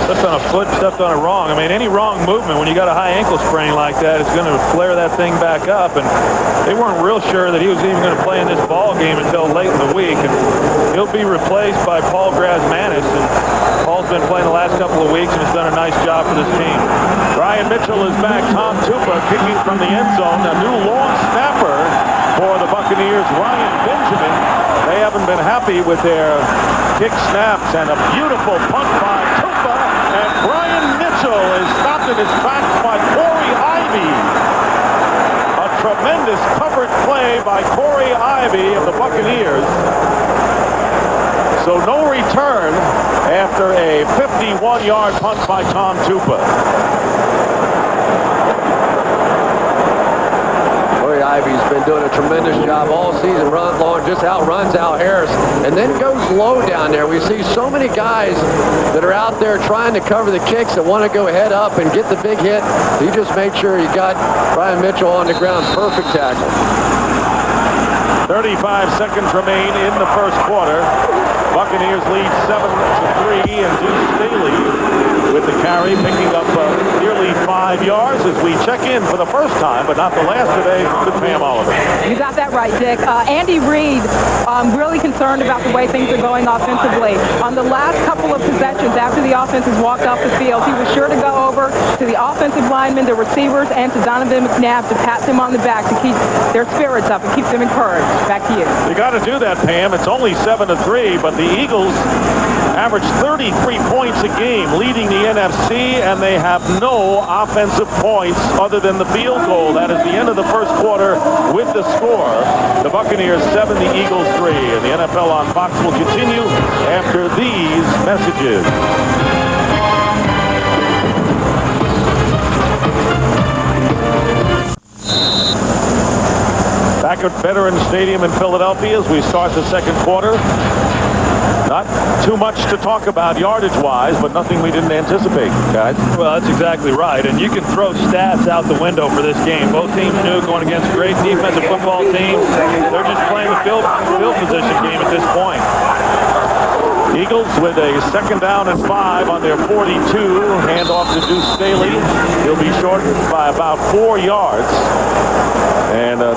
A: slipped on a foot, stepped on it wrong. I mean, any wrong movement when you got a high ankle sprain like that is going to flare that thing back up. And they weren't real sure that he was even going to play in this ball game until late in the week. And he'll be replaced by Paul Grasmanis. And Paul's been playing the last couple of weeks and has done a nice job for this team.
B: Brian Mitchell is back. Tom Tupa kicking from the end zone. A new long snapper for the Buccaneers, Ryan Benjamin. They haven't been happy with their kick snaps, and a beautiful punt by Tupa, and Brian Mitchell is stopped in his tracks by Corey Ivy. A tremendous covered play by Corey Ivy of the Buccaneers. So no return after a 51-yard punt by Tom Tupa.
D: Ivy's been doing a tremendous job all season, run long, just outruns Al Harris, and then goes low down there. We see so many guys that are out there trying to cover the kicks that want to go head up and get the big hit. He just made sure he got Brian Mitchell on the ground. Perfect tackle.
B: 35 seconds remain in the first quarter. Buccaneers lead 7-3, and Deuce Staley with the carry, picking up nearly 5 yards as we check in for the first time, but not the last today, with Pam Oliver.
G: You got that right, Dick. Andy Reid, really concerned about the way things are going offensively. On the last couple of possessions after the offense has walked off the field, he was sure to go over to the offensive linemen, the receivers, and to Donovan McNabb to pat them on the back to keep their spirits up and keep them encouraged. Back to you.
B: You got to do that, Pam. It's only 7-3, but the Eagles average 33 points a game, leading the NFC, and they have no offensive points other than the field goal. That is the end of the first quarter with the score. The Buccaneers 7, the Eagles 3. And the NFL on Fox will continue after these messages. Back at Veterans Stadium in Philadelphia as we start the second quarter. Not too much to talk about yardage-wise, but nothing we didn't anticipate, guys.
A: Well, that's exactly right. And you can throw stats out the window for this game. Both teams knew going against great defensive football teams. They're just playing the field position game at this point. Eagles with a 2nd down and 5 on their 42. Hand off to Deuce Staley. He'll be shortened by about 4 yards. And the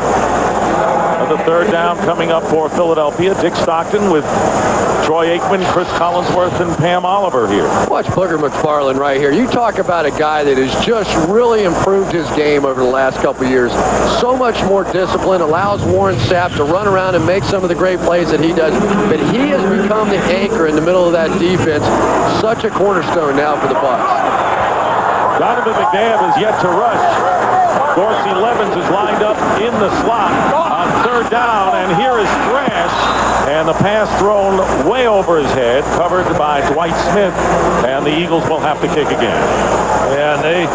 A: 3rd down coming up for Philadelphia. Dick Stockton with Troy Aikman, Chris Collinsworth, and Pam Oliver here.
D: Watch Booger McFarland right here. You talk about a guy that has just really improved his game over the last couple of years. So much more discipline, allows Warren Sapp to run around and make some of the great plays that he does. But he has become the anchor in the middle of that defense. Such a cornerstone now for the Bucs.
B: Donovan McNabb is yet to rush. Dorsey Levens is lined up in the slot on 3rd down, and here is Thrash, and the pass thrown way over his head, covered by Dwight Smith, and the Eagles will have to kick again.
A: Yeah, and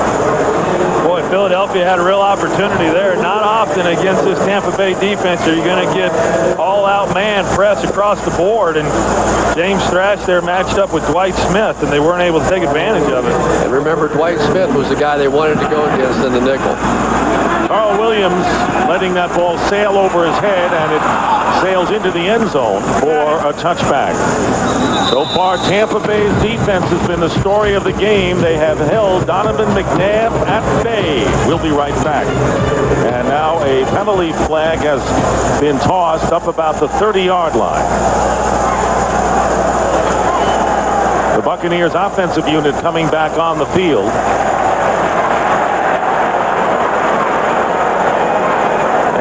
A: Philadelphia had a real opportunity there. Not often against this Tampa Bay defense are you going to get all-out man press across the board, and James Thrash there matched up with Dwight Smith, and they weren't able to take advantage of it.
D: And remember, Dwight Smith was the guy they wanted to go against in the nickel.
B: Carl Williams letting that ball sail over his head, and it sails into the end zone for a touchback. So far, Tampa Bay's defense has been the story of the game. They have held Donovan McNabb at bay. We'll be right back. And now a penalty flag has been tossed up about the 30-yard line. The Buccaneers offensive unit coming back on the field.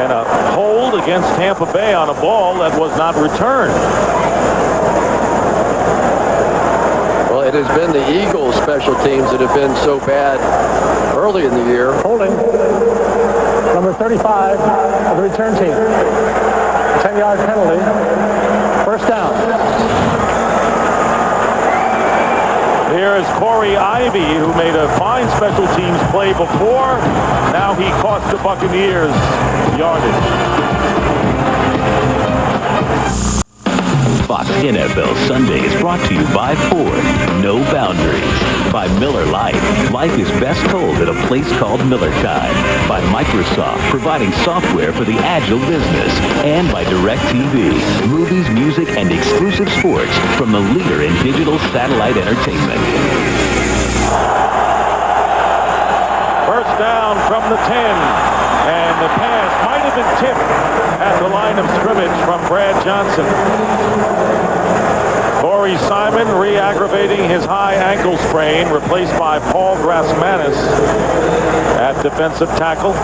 B: And a hold against Tampa Bay on a ball that was not returned.
D: Well, it has been the Eagles special teams that have been so bad early in the year.
E: Holding number 35 of the return team. 10-yard penalty. 1st down.
B: Here is Corey Ivy, who made a fine special teams play before. Now he cost the Buccaneers yardage.
F: Fox NFL Sunday is brought to you by Ford, No Boundaries. By Miller Lite, life is best told at a place called Miller Time. By Microsoft, providing software for the agile business. And by DirecTV, movies, music, and exclusive sports from the leader in digital satellite entertainment.
B: down from the 10. And the pass might have been tipped at the line of scrimmage from Brad Johnson. Corey Simon re-aggravating his high ankle sprain, replaced by Paul Grasmanis at defensive tackle.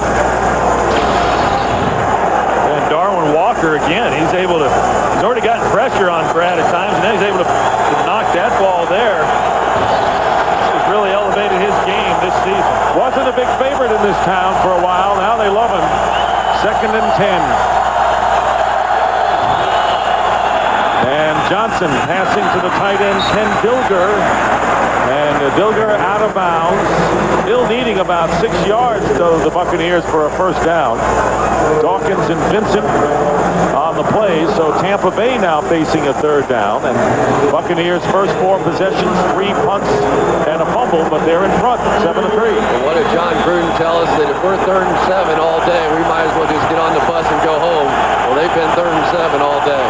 A: And Darwin Walker again, he's already gotten pressure on Brad at times, and then he's able to knock that ball there. He's really elevated his game this season.
B: Wasn't a big favorite in this town for a while. Now they love him. 2nd and 10. And Johnson passing to the tight end, Ken Dilger. And Dilger out of bounds. Still needing about 6 yards, though, the Buccaneers for a first down. Dawkins and Vincent on the play. So Tampa Bay now facing a 3rd down. And Buccaneers' first 4 possessions, 3 punts and a fumble, but they're in front, 7-3.
D: And what did John Gruden tell us? That if we're 3rd and 7 all day, we might as well just get on the bus and go home. Well, they've been 3rd and 7 all day.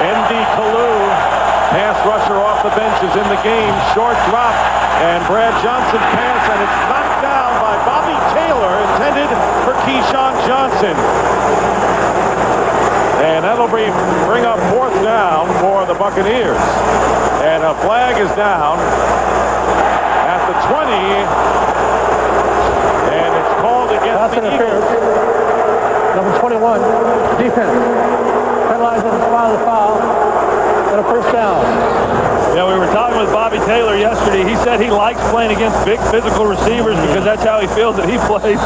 B: Andy Kalu, pass rusher off the bench, is in the game. Short drop, and Brad Johnson pass, and it's knocked down by Bobby Taylor, intended for Keyshawn Johnson. And that'll bring up 4th down for the Buccaneers. And a flag is down at the 20, and it's called against the Eagles.
E: Number 21, defense. Penalized on the spot of the foul, and a first down.
A: Yeah, we were talking with Bobby Taylor yesterday. He said he likes playing against big physical receivers because that's how he feels that he plays.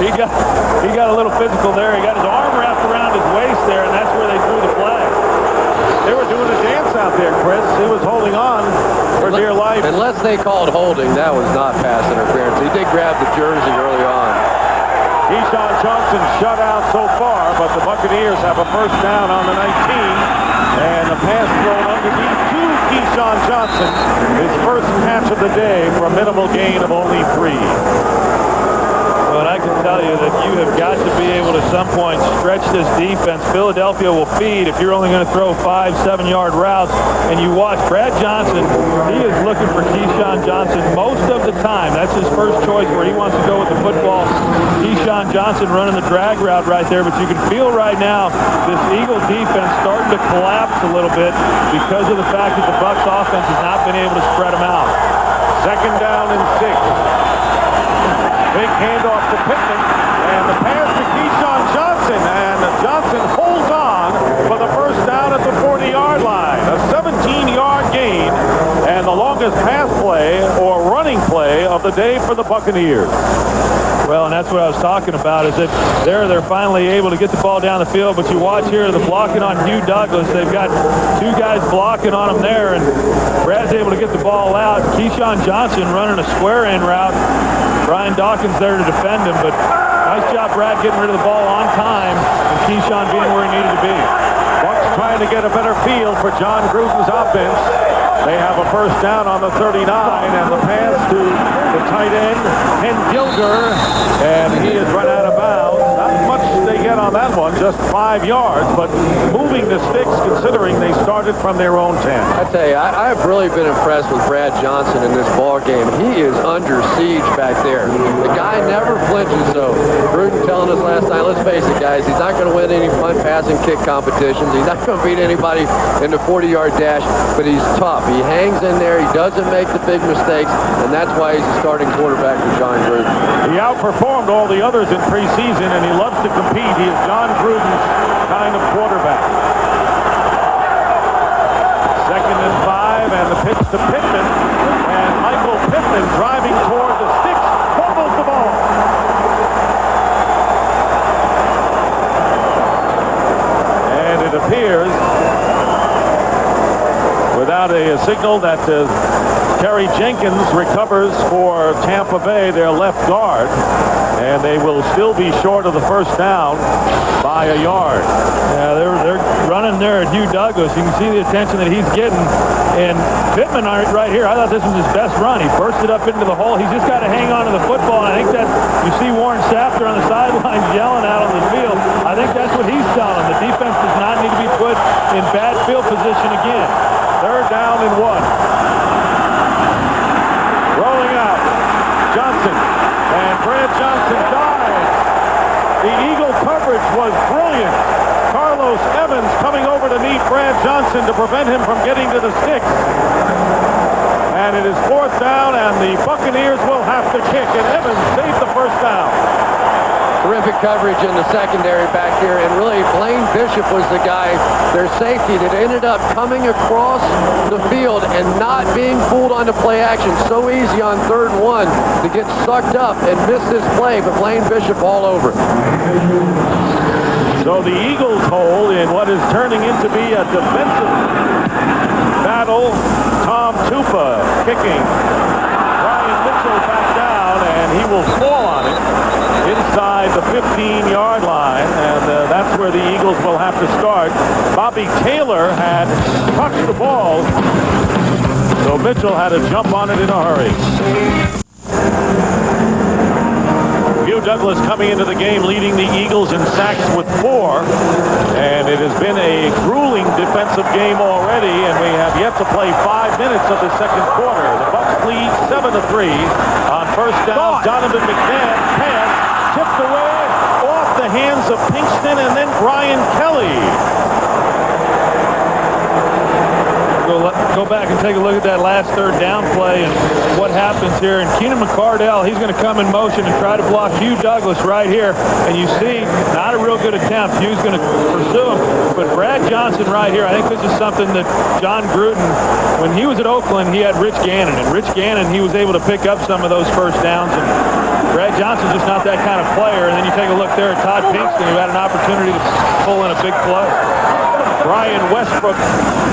A: He got a little physical there. He got his arm wrapped around his waist there, and that's where they threw the flag.
B: They were doing a dance out there, Chris. He was holding on for dear life.
D: Unless they called holding, that was not pass interference. He did grab the jersey early on.
B: Keyshawn Johnson shut out so far, but the Buccaneers have a first down on the 19, and a pass thrown underneath to Keyshawn Johnson, his first catch of the day for a minimal gain of only 3.
A: Well, I can tell you that you have got to be able to, at some point, stretch this defense. Philadelphia will feed if you're only going to throw 5-7-yard routes. And you watch Brad Johnson, he is looking for Keyshawn Johnson most of the time. That's his first choice where he wants to go with the football. Keyshawn Johnson running the drag route right there. But you can feel right now this Eagle defense starting to collapse a little bit because of the fact that the Bucs offense has not been able to spread them out.
B: 2nd down and 6. Big handoff to Pittman, and the pass to Keyshawn Johnson, and Johnson holds on for the first down at the 40-yard line. A 17-yard gain, and the longest pass play or running play of the day for the Buccaneers.
A: Well, and that's what I was talking about, is that they're finally able to get the ball down the field, but you watch here the blocking on Hugh Douglas. They've got 2 guys blocking on him there, and Brad's able to get the ball out. Keyshawn Johnson running a square end route. Brian Dawkins there to defend him, but nice job, Brad, getting rid of the ball on time, and Keyshawn being where he needed to be.
B: Bucs trying to get a better feel for John Gruden's offense. They have a first down on the 39, and the pass to the tight end, Ken Dilger, and he has run out of bounds. Not much they get on that one, just 5 yards, but moving the sticks considering they started from their own 10.
D: I tell you, I've really been impressed with Brad Johnson in this ball game. He is under siege back there. The guy never flinches, though. Gruden telling us last night, let's face it, guys, he's not going to win any punt, pass, and kick competitions. He's not going to beat anybody in the 40-yard dash, but he's tough. He hangs in there. He doesn't make the big mistakes, and that's why he's the starting quarterback for John Gruden.
B: He outperformed all the others in preseason, and he loves to compete. He is John Gruden's kind of quarterback. 2nd and 5, and the pitch to Pittman, and Michael Pittman driving toward the sticks, fumbles the ball. And it appears, without a signal, that Kerry Jenkins recovers for Tampa Bay, their left guard, and they will still be short of the first down by a yard.
A: Yeah, they're running there at Hugh Douglas. You can see the attention that he's getting. And Pittman right here, I thought this was his best run. He bursted up into the hole. He's just got to hang on to the football. And I think that you see Warren Safter on the sidelines yelling out on the field. I think that's what he's telling them. The defense does not need to be put in bad field position again.
B: 3rd down and 1. Rolling out. Brad Johnson dives. The Eagle coverage was brilliant. Carlos Evans coming over to meet Brad Johnson to prevent him from getting to the sticks. And it is 4th down, and the Buccaneers will have to kick, and Evans saved the first down.
D: Terrific coverage in the secondary back here, and really Blaine Bishop was the guy, their safety, that ended up coming across the field and not being fooled onto play action. So easy on 3rd and 1 to get sucked up and miss this play, but Blaine Bishop all over it.
B: So the Eagles hold in what is turning into be a defensive battle. Tom Tupa kicking. Brian Mitchell back down, and he will fall on it inside the 15-yard line, and that's where the Eagles will have to start. Bobby Taylor had touched the ball, so Mitchell had to jump on it in a hurry. Hugh Douglas coming into the game leading the Eagles in sacks with 4, and it has been a grueling defensive game already, and we have yet to play 5 minutes of the second quarter. The Bucs lead 7-3 on first down. Donovan McNabb pass tipped away off the hands of Pinkston and then Brian Kelly.
A: Go back and take a look at that last 3rd down play and what happens here. And Keenan McCardell, he's going to come in motion and try to block Hugh Douglas right here. And you see, not a real good attempt. Hugh's going to pursue him. But Brad Johnson right here, I think this is something that John Gruden, when he was at Oakland, he had Rich Gannon. And Rich Gannon, he was able to pick up some of those first downs. And Brad Johnson's just not that kind of player. And then you take a look there at Todd Pinkston, who had an opportunity to pull in a big play.
B: Brian Westbrook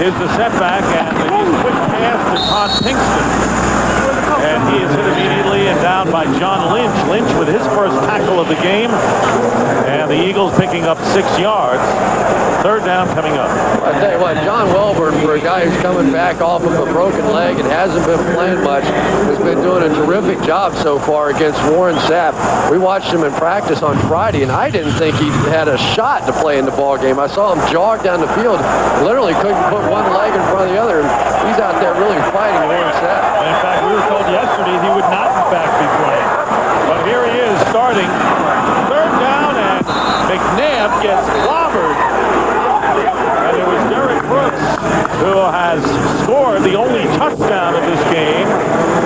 B: is the setback, and the quick pass to Todd Pinkston. And he is hit immediately and down by John Lynch. Lynch with his first tackle of the game. And the Eagles picking up 6 yards. 3rd down coming up.
D: I tell you what, John Welborn, for a guy who's coming back off of a broken leg and hasn't been playing much, has been doing a terrific job so far against Warren Sapp. We watched him in practice on Friday, and I didn't think he had a shot to play in the ball game. I saw him jog down the field, literally couldn't put one leg in front of the other, and he's out there really fighting Warren Sapp.
A: In fact, we were told yesterday he would not, in fact, be playing.
B: But here he is starting. 3rd down, and McNabb gets clobbered. And it was Derek Brooks who has scored the only touchdown of this game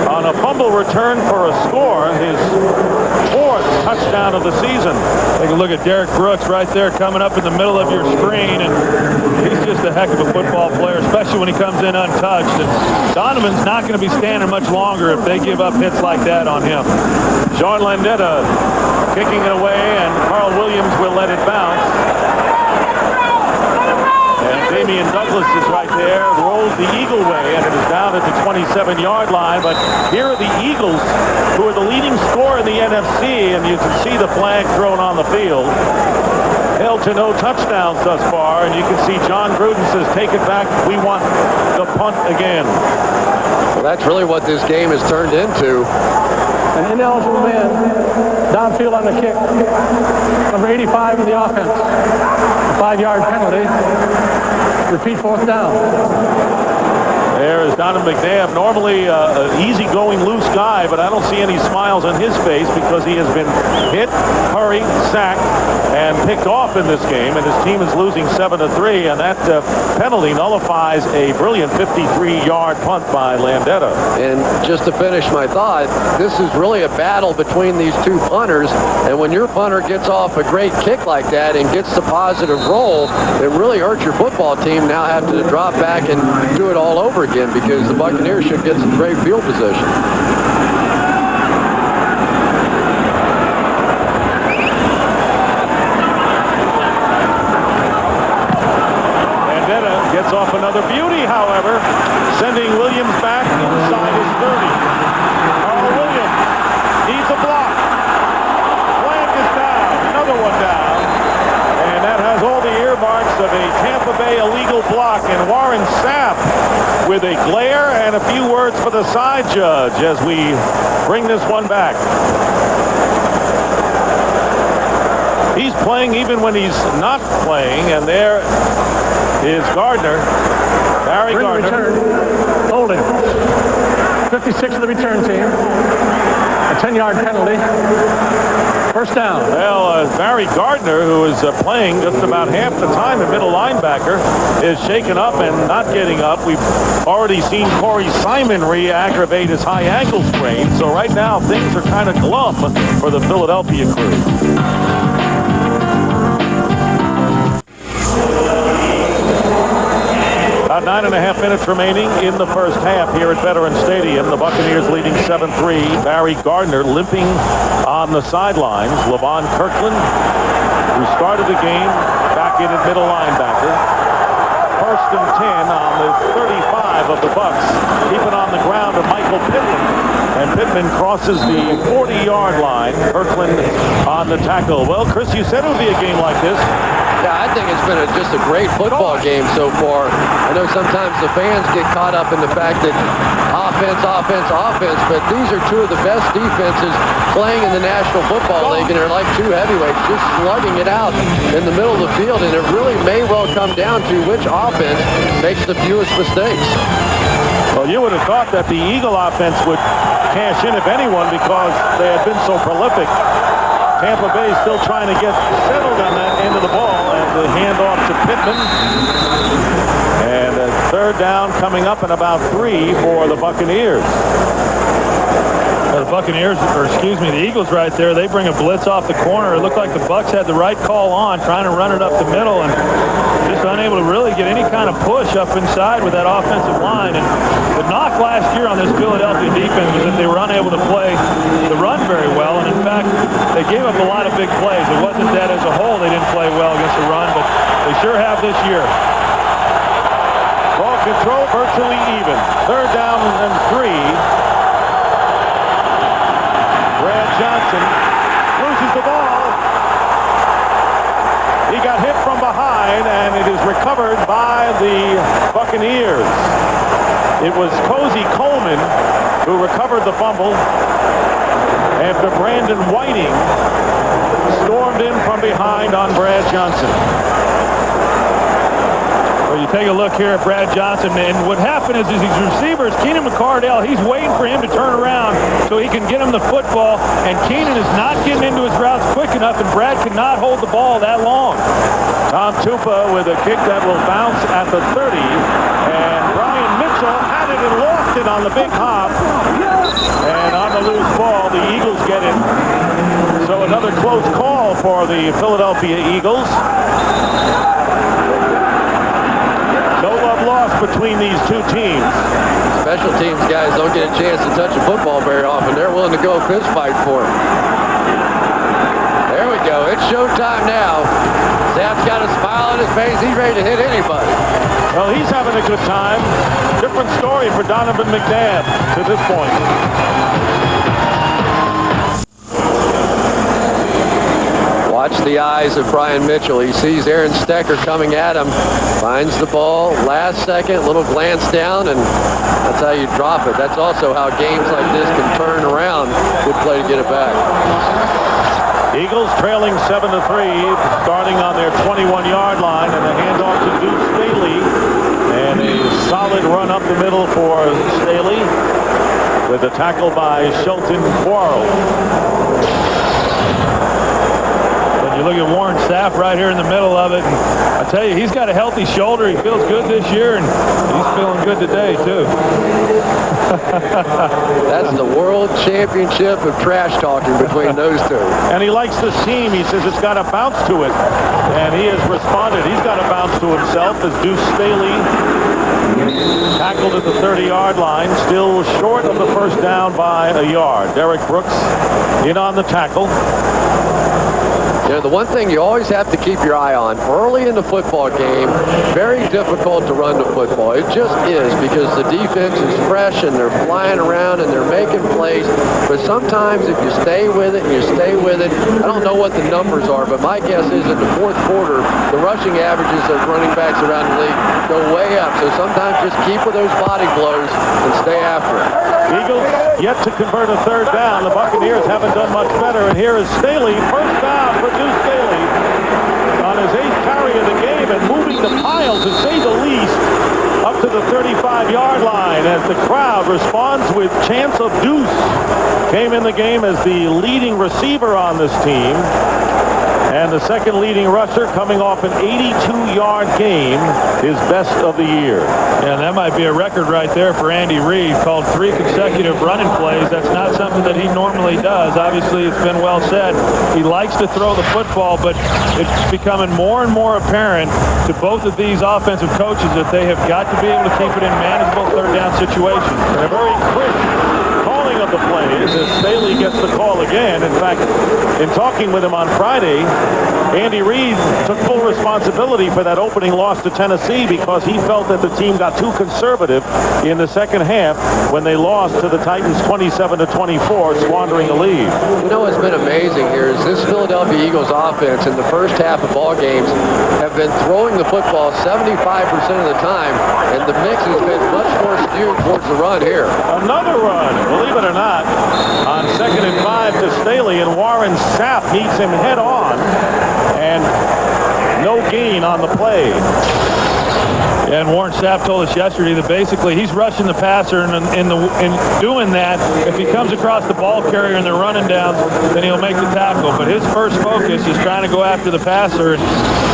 B: on a fumble return for a score, his 4th touchdown of the season.
A: Take a look at Derek Brooks right there coming up in the middle of your screen, and he's just a heck of a football player, especially when he comes in untouched. And Donovan's not going to be standing much longer if they give up hits like that on him.
B: John Landetta kicking it away, and Carl Williams will let it bounce. And Damian Douglas is right there, rolls the Eagle way, and it is down at the 27-yard line. But here are the Eagles, who are the leading scorer in the NFC, and you can see the flag thrown on the field. Held to no touchdowns thus far, and you can see John Gruden says, take it back, we want the punt again.
D: Well, that's really what this game has turned into.
E: An ineligible man downfield on the kick. Number 85 in the offense. A 5-yard penalty. Repeat 4th down.
B: There is Donovan McNabb, normally an easy-going, loose guy, but I don't see any smiles on his face because he has been hit, hurried, sacked, and picked off in this game, and his team is losing 7-3, and that penalty nullifies a brilliant 53-yard punt by Landetta.
D: And just to finish my thought, this is really a battle between these two punters, and when your punter gets off a great kick like that and gets the positive roll, it really hurts your football team now having to drop back and do it all over again, because the Buccaneers should get some great field position.
B: Landetta gets off another beauty, however, sending Williams back inside his 30. Carl Williams needs a block. Flag is down, another one down. And that has all the earmarks of a Tampa Bay illegal block, and Warren Sapp with a glare and a few words for the side judge as we bring this one back. He's playing even when he's not playing, and there is Gardner, Barry Gardner.
E: Return. Holding. 56 of the return team. A 10-yard penalty. First down.
B: Well, Barry Gardner, who is playing just about half the time at middle linebacker, is shaken up and not getting up. We've already seen Corey Simon re-aggravate his high ankle sprain. So right now, things are kind of glum for the Philadelphia crew. About 9.5 minutes remaining in the first half here at Veterans Stadium. The Buccaneers leading 7-3. Barry Gardner limping on the sidelines. Levon Kirkland, who started the game, back in at middle linebacker. First and 10 on the 35 of the Bucs. Keep it on the ground to Michael Pittman. And Pittman crosses the 40-yard line. Kirkland on the tackle. Well, Chris, you said it would be a game like this.
D: Yeah, I think it's been just a great football game so far. I know sometimes the fans get caught up in the fact that offense, but these are two of the best defenses playing in the National Football League, and they're like two heavyweights just slugging it out in the middle of the field, and it really may well come down to which offense makes the fewest mistakes.
B: Well, you would have thought that the Eagle offense would cash in, if anyone, because they had been so prolific. Tampa Bay still trying to get settled on that end of the ball, and the handoff to Pittman. And a third down coming up in about 3 for the Buccaneers.
A: The Buccaneers, the Eagles right there, they bring a blitz off the corner. It looked like the Bucs had the right call on, trying to run it up the middle, and just unable to really get any kind of push up inside with that offensive line. And the knock last year on this Philadelphia defense was that they were unable to play the run very well, and in fact, they gave up a lot of big plays. It wasn't that as a whole they didn't play well against the run, but they sure have this year.
B: Ball control virtually even. Third down and 3. Brad Johnson loses the ball. He got hit from behind, and it is recovered by the Buccaneers. It was Cozy Coleman who recovered the fumble after Brandon Whiting stormed in from behind on Brad Johnson.
A: Well, you take a look here at Brad Johnson, and what happened is these receivers, Keenan McCardell, he's waiting for him to turn around so he can get him the football, and Keenan is not getting into his routes quick enough, and Brad cannot hold the ball that long.
B: Tom Tupa with a kick that will bounce at the 30, and Brian Mitchell had it and lost it on the big hop, and on the loose ball, the Eagles get it. So another close call for the Philadelphia Eagles. No love lost between these two teams.
D: Special teams guys don't get a chance to touch a football very often. They're willing to go a fist fight for it. There we go. It's showtime now. Zap's got a smile on his face. He's ready to hit anybody.
B: Well, he's having a good time. Different story for Donovan McNabb to this point.
D: Watch the eyes of Brian Mitchell. He sees Aaron Stecker coming at him. Finds the ball. Last second, little glance down, and that's how you drop it. That's also how games like this can turn around. Good play to get it back.
B: Eagles trailing 7-3, starting on their 21-yard line, and a handoff to Deuce Staley. And a solid run up the middle for Staley with a tackle by Shelton Quarles.
A: You look at Warren Sapp right here in the middle of it. And I tell you, he's got a healthy shoulder. He feels good this year, and he's feeling good today, too.
D: That's the world championship of trash talking between those two.
B: And he likes this team. He says it's got a bounce to it. And he has responded. He's got a bounce to himself as Deuce Staley tackled at the 30-yard line, still short of the first down by a yard. Derek Brooks in on the tackle.
D: You know, the one thing you always have to keep your eye on, early in the football game, very difficult to run the football. It just is, because the defense is fresh and they're flying around and they're making plays. But sometimes if you stay with it and you stay with it, I don't know what the numbers are, but my guess is in the fourth quarter, the rushing averages of running backs around the league go way up. So sometimes just keep with those body blows and stay after it.
B: Eagles yet to convert a third down. The Buccaneers haven't done much better. And here is Staley, first down for Deuce Staley on on his 8th carry of the game and moving the pile, to say the least, up to the 35-yard line as the crowd responds with chants of deuce. Came in the game as the leading receiver on this team. And the second leading rusher coming off an 82-yard game, his best of the year.
A: And that might be a record right there for Andy Reid. Called 3 consecutive running plays. That's not something that he normally does. Obviously, it's been well said. He likes to throw the football, but it's becoming more and more apparent to both of these offensive coaches that they have got to be able to keep it in manageable third down situations.
B: And a very quick calling of the plays as Staley gets the call again. In fact, in talking with him on Friday, Andy Reid took full responsibility for that opening loss to Tennessee because he felt that the team got too conservative in the second half when they lost to the Titans 27-24, squandering a lead.
D: You know what's been amazing here is this Philadelphia Eagles offense in the first half of ball games have been throwing the football 75% of the time, and the mix has been much more skewed towards the run here.
B: Another run, believe it or not, on 2nd and 5 to Staley, and Warren Sapp meets him head on, and no gain on the play.
A: And Warren Sapp told us yesterday that basically he's rushing the passer, and in doing that, if he comes across the ball carrier and they're running down, then he'll make the tackle. But his first focus is trying to go after the passer. And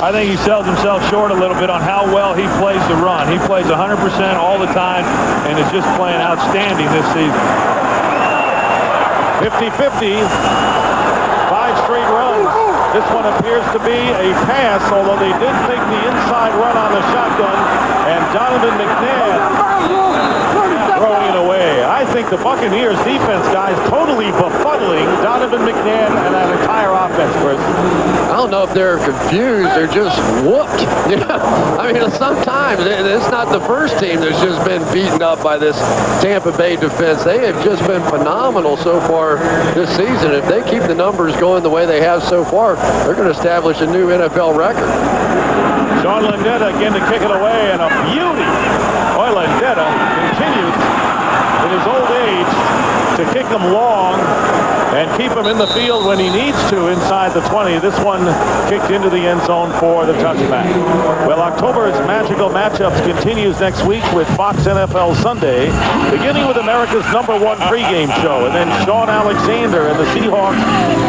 A: I think he sells himself short a little bit on how well he plays the run. He plays 100% all the time and is just playing outstanding this season.
B: 50-50, 5 straight runs. This one appears to be a pass, although they did take the inside run on the shotgun, and Donovan McNabb throwing it away. I think the Buccaneers defense, guys, totally befuddling Donovan McNabb and that entire offense, Chris.
D: I don't know if they're confused. They're just whooped. I mean, sometimes it's not the first team that's just been beaten up by this Tampa Bay defense. They have just been phenomenal so far this season. If they keep the numbers going the way they have so far, they're going to establish a new NFL record.
B: Sean Landeta again to kick it away, and a beauty. Boy, Landeta continues in his old age to kick them long and keep him in the field when he needs to inside the 20. This one kicked into the end zone for the touchback. Well, October's magical matchups continues next week with Fox NFL Sunday, beginning with America's #1 pregame show, and then Sean Alexander and the Seahawks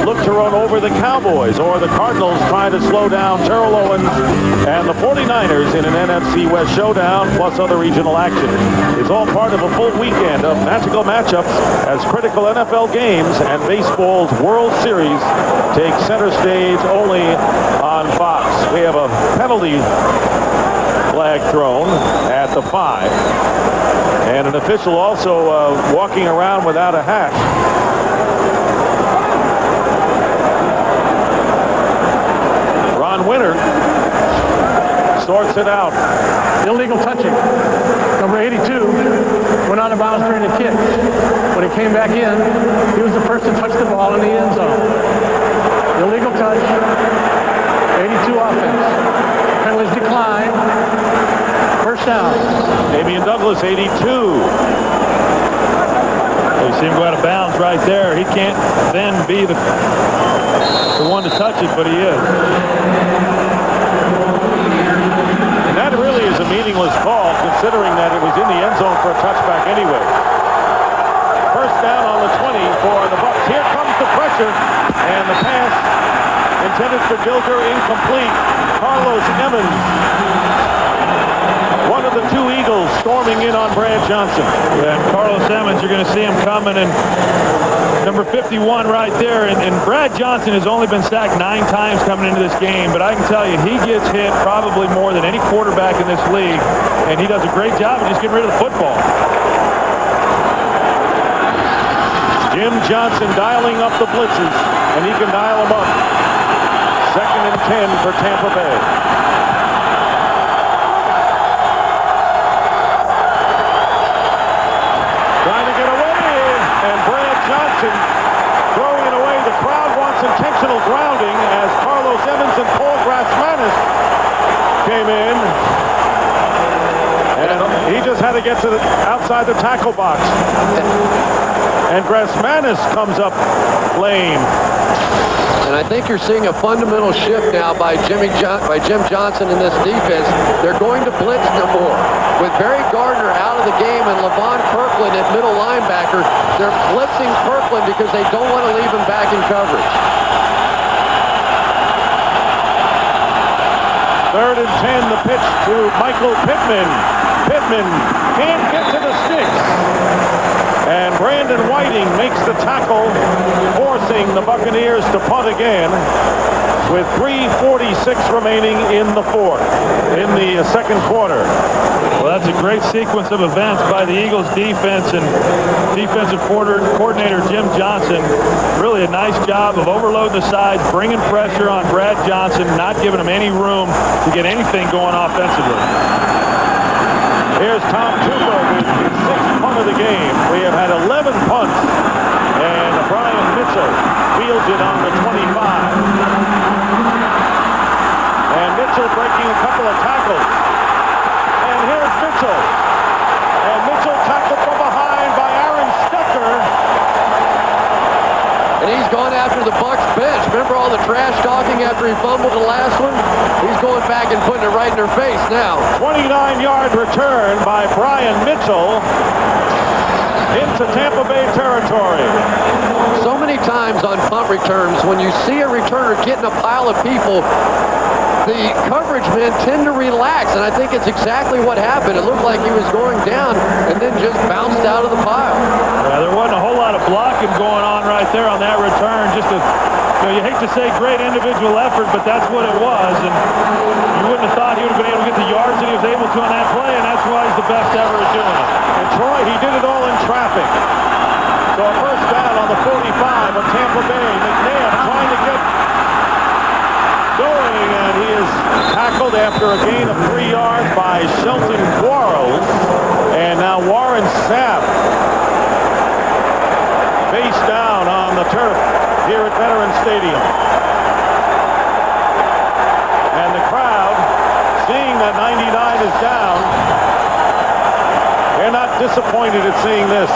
B: look to run over the Cowboys, or the Cardinals try to slow down Terrell Owens and the 49ers in an NFC West showdown, plus other regional action. It's all part of a full weekend of magical matchups as critical NFL games and baseball's World Series take center stage only on Fox. We have a penalty flag thrown at the 5. And an official also walking around without a hat. Ron Winter sorts it out.
E: Illegal touching. Number 82 went out of bounds during the kick. When he came back in, he was the first to touch the ball in the end zone. Illegal touch. 82 offense. Penalties decline. First down.
B: Damian Douglas, 82.
A: You see him go out of bounds right there. He can't then be the one to touch it, but he is.
B: And that really is a meaningless call, considering that it was in the end zone for a touchback anyway. First down on the 20 for the Bucs. Here comes the pressure, and the pass intended for Gilger, incomplete. Carlos Emmons, one of the 2 Eagles, storming in on Brad Johnson.
A: And Carlos Emmons, you're going to see him coming, and number 51 right there. And Brad Johnson has only been sacked 9 times coming into this game, but I can tell you he gets hit probably more than any quarterback in this league, and he does a great job of just getting rid of the football.
B: Jim Johnson dialing up the blitzes, and he can dial them up. 2nd and 10 for Tampa Bay. Trying to get away, and Brad Johnson throwing it away. The crowd wants intentional grounding as Carlos Emmons and Paul Grassmanis came in. And he just had to get to the outside the tackle box. And Grassmanis comes up lame.
D: And And I think you're seeing a fundamental shift now by Jim Johnson in this defense. They're going to blitz no more. With Barry Gardner out of the game and Levon Kirkland at middle linebacker, they're blitzing Kirkland because they don't want to leave him back in coverage.
B: 3rd and 10, the pitch to Michael Pittman. Pittman can't get to the sticks. And Brandon Whiting makes the tackle, forcing the Buccaneers to punt again with 3:46 remaining in the second quarter.
A: Well, that's a great sequence of events by the Eagles defense and defensive coordinator Jim Johnson. Really a nice job of overloading the sides, bringing pressure on Brad Johnson, not giving him any room to get anything going offensively.
B: Here's Tom Tupa with his 6th punt of the game. We have had 11 punts, and Brian Mitchell fields it on the 25. And Mitchell breaking a couple of tackles. And here's Mitchell. And Mitchell tackled from behind by Aaron Stecker.
D: And he's gone after the Bucs bench. Remember all the trash talking after he fumbled the last one? He's going back and putting it right in their face now.
B: 29-yard return by Brian Mitchell into Tampa Bay territory.
D: So many times on punt returns, when you see a returner getting a pile of people, the coverage men tend to relax, and I think it's exactly what happened. It looked like he was going down and then just bounced out of the pile.
A: Yeah, there wasn't a whole lot of blocking going on right there on that return. Just you hate to say great individual effort, but that's what it was. And you wouldn't have thought he would have been able to get the yards that he was able to on that play, and that's why he's the best ever at doing it.
B: And Troy, he did it all in traffic. So a first down on the 45 of Tampa Bay. McNabb trying to get going, and he is tackled after a gain of 3 yards by Shelton Quarles. And now Warren Sapp face down on the turf here at Veterans Stadium. And the crowd, seeing that 99 is down, they're not disappointed at seeing this.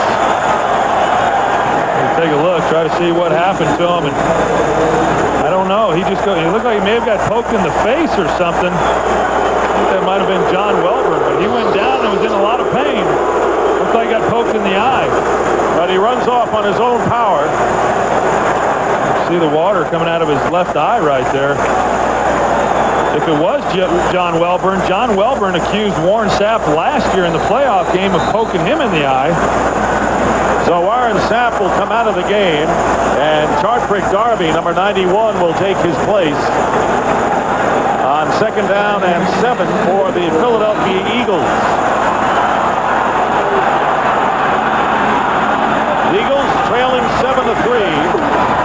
A: Take a look, try to see what happened to him, and I don't know. It looked like he may have got poked in the face or something. I think that might have been John Welburn, but he went down and was in a lot of pain. Looked like he got poked in the eye.
B: But he runs off on his own power.
A: See the water coming out of his left eye right there. If it was John Welburn accused Warren Sapp last year in the playoff game of poking him in the eye.
B: So Warren Sapp will come out of the game, and Chartbrick Darby, number 91, will take his place on 2nd down and 7 for the Philadelphia Eagles. The Eagles trailing 7-3,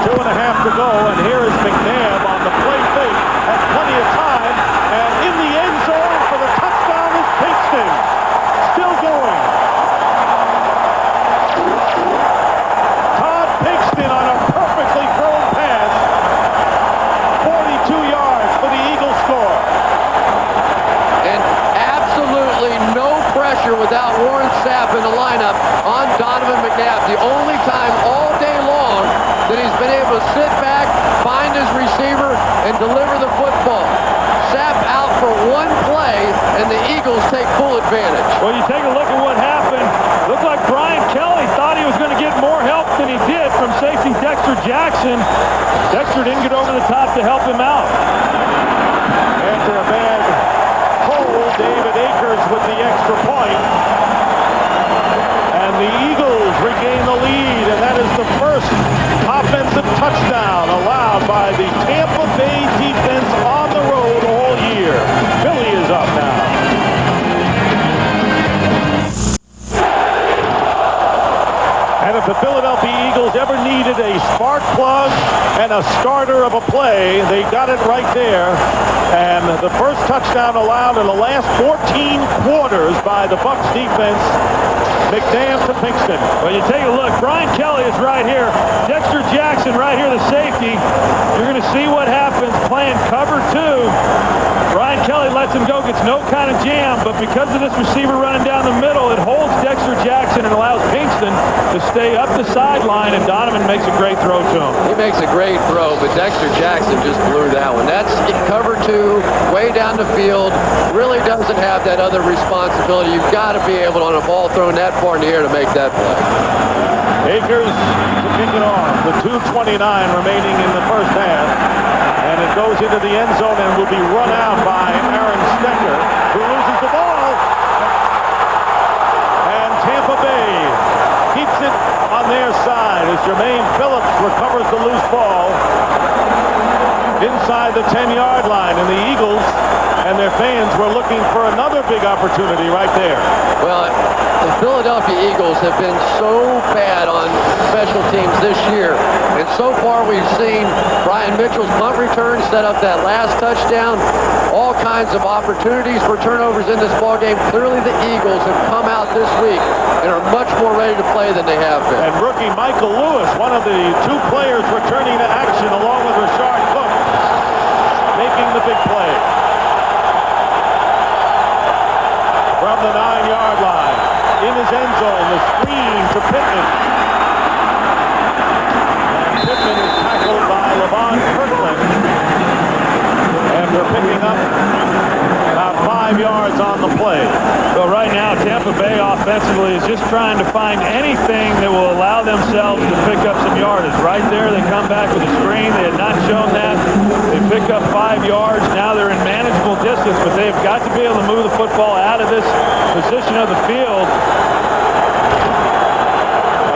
B: 2.5 to go, and here is McNabb on the play fake, has plenty of time, and in the end zone for the touchdown is Pinkston, still going. Pinkston on a perfectly thrown pass. 42 yards for the Eagles score.
D: And absolutely no pressure without Warren Sapp in the lineup on Donovan McNabb. The only time all day long that he's been able to sit back, find his receiver, and deliver the football. Sapp out for one play, and the Eagles take full advantage.
A: Well, you take a look at what happened. Looked like Brian Kelly thought he was going to get more help than he did from safety Dexter Jackson. Dexter didn't get over the top to help him out.
B: After a bad hole, David Akers with the extra point. And the Eagles regain the lead, and that is the first offensive touchdown allowed by the Tampa Bay defense on the road all year. Philly is up now. And if the Philadelphia Eagles ever needed a spark plug and a starter of a play, they got it right there. And the first touchdown allowed in the last 14 quarters by the Bucs defense, McNabb to Pinkston.
A: Well, you take a look. Brian Kelly is right here. Dexter Jackson right here, the safety. You're going to see what happens playing cover 2. Brian Kelly lets him go it's no kind of jam, but because of this receiver running down the middle, it holds Dexter Jackson and allows Pinkston to stay up the sideline, and Donovan makes a great throw to him.
D: He makes a great throw, but Dexter Jackson just blew that one. That's cover 2, way down the field, really doesn't have that other responsibility. You've got to be able to, on a ball thrown that far in the air, to make that play.
B: Akers to kick it off. The 2:29 remaining in the first half. And it goes into the end zone and will be run out by Aaron Stecker, who loses the ball. And Tampa Bay keeps it on their side as Jermaine Phillips recovers the loose ball inside the 10-yard line. And the Eagles and their fans were looking for another big opportunity right there.
D: Well, the Philadelphia Eagles have been so bad on special teams this year. And so far we've seen Brian Mitchell's punt return set up that last touchdown. All kinds of opportunities for turnovers in this ballgame. Clearly the Eagles have come out this week and are much more ready to play than they have been.
B: And rookie Michael Lewis, one of the 2 players returning to action along with Rashard Cook, making the big play. From the 9-yard line, in his end zone, the screen to Pittman. And Pittman is tackled by LeVon Kirkland. And they're picking up about 5 yards on the play.
A: So right now, Tampa Bay offensively is just trying to find anything that will allow themselves to pick up some yardage. Right there, they come back with a screen. They had not shown that. They pick up 5 yards. Now they're in manageable distance, but they've got to be able to move the football out of this position of the field.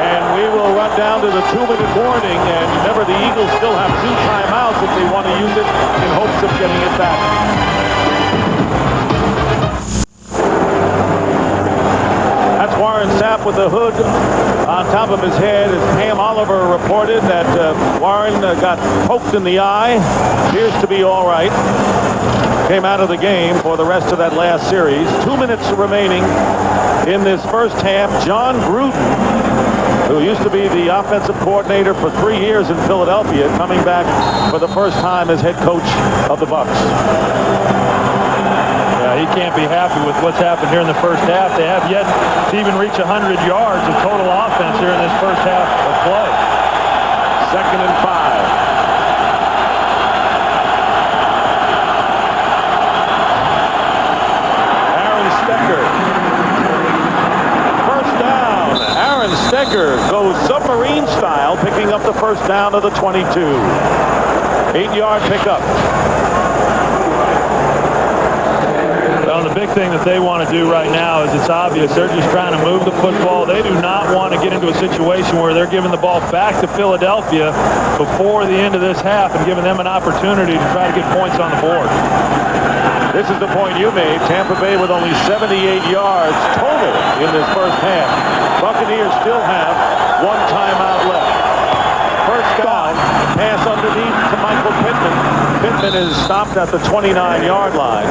B: And we will run down to the 2-minute warning. And remember, the Eagles still have 2 timeouts if they want to use it in hopes of getting it back. Warren Sapp with the hood on top of his head. As Pam Oliver reported that Warren got poked in the eye. Appears to be all right. Came out of the game for the rest of that last series. 2 minutes remaining in this first half. John Gruden, who used to be the offensive coordinator for 3 years in Philadelphia, coming back for the first time as head coach of the Bucs.
A: He can't be happy with what's happened here in the first half. They have yet to even reach 100 yards of total offense here in this first half of play.
B: 2nd and 5. Aaron Stecker. First down. Aaron Stecker goes submarine style, picking up the first down of the 22. 8-yard pickup.
A: Well, the big thing that they want to do right now is it's obvious they're just trying to move the football. They do not want to get into a situation where they're giving the ball back to Philadelphia before the end of this half and giving them an opportunity to try to get points on the board.
B: This is the point you made. Tampa Bay with only 78 yards total in this first half. Buccaneers still have 1 timeout left. First down, pass underneath to Michael Pittman. Pittman is stopped at the 29-yard line.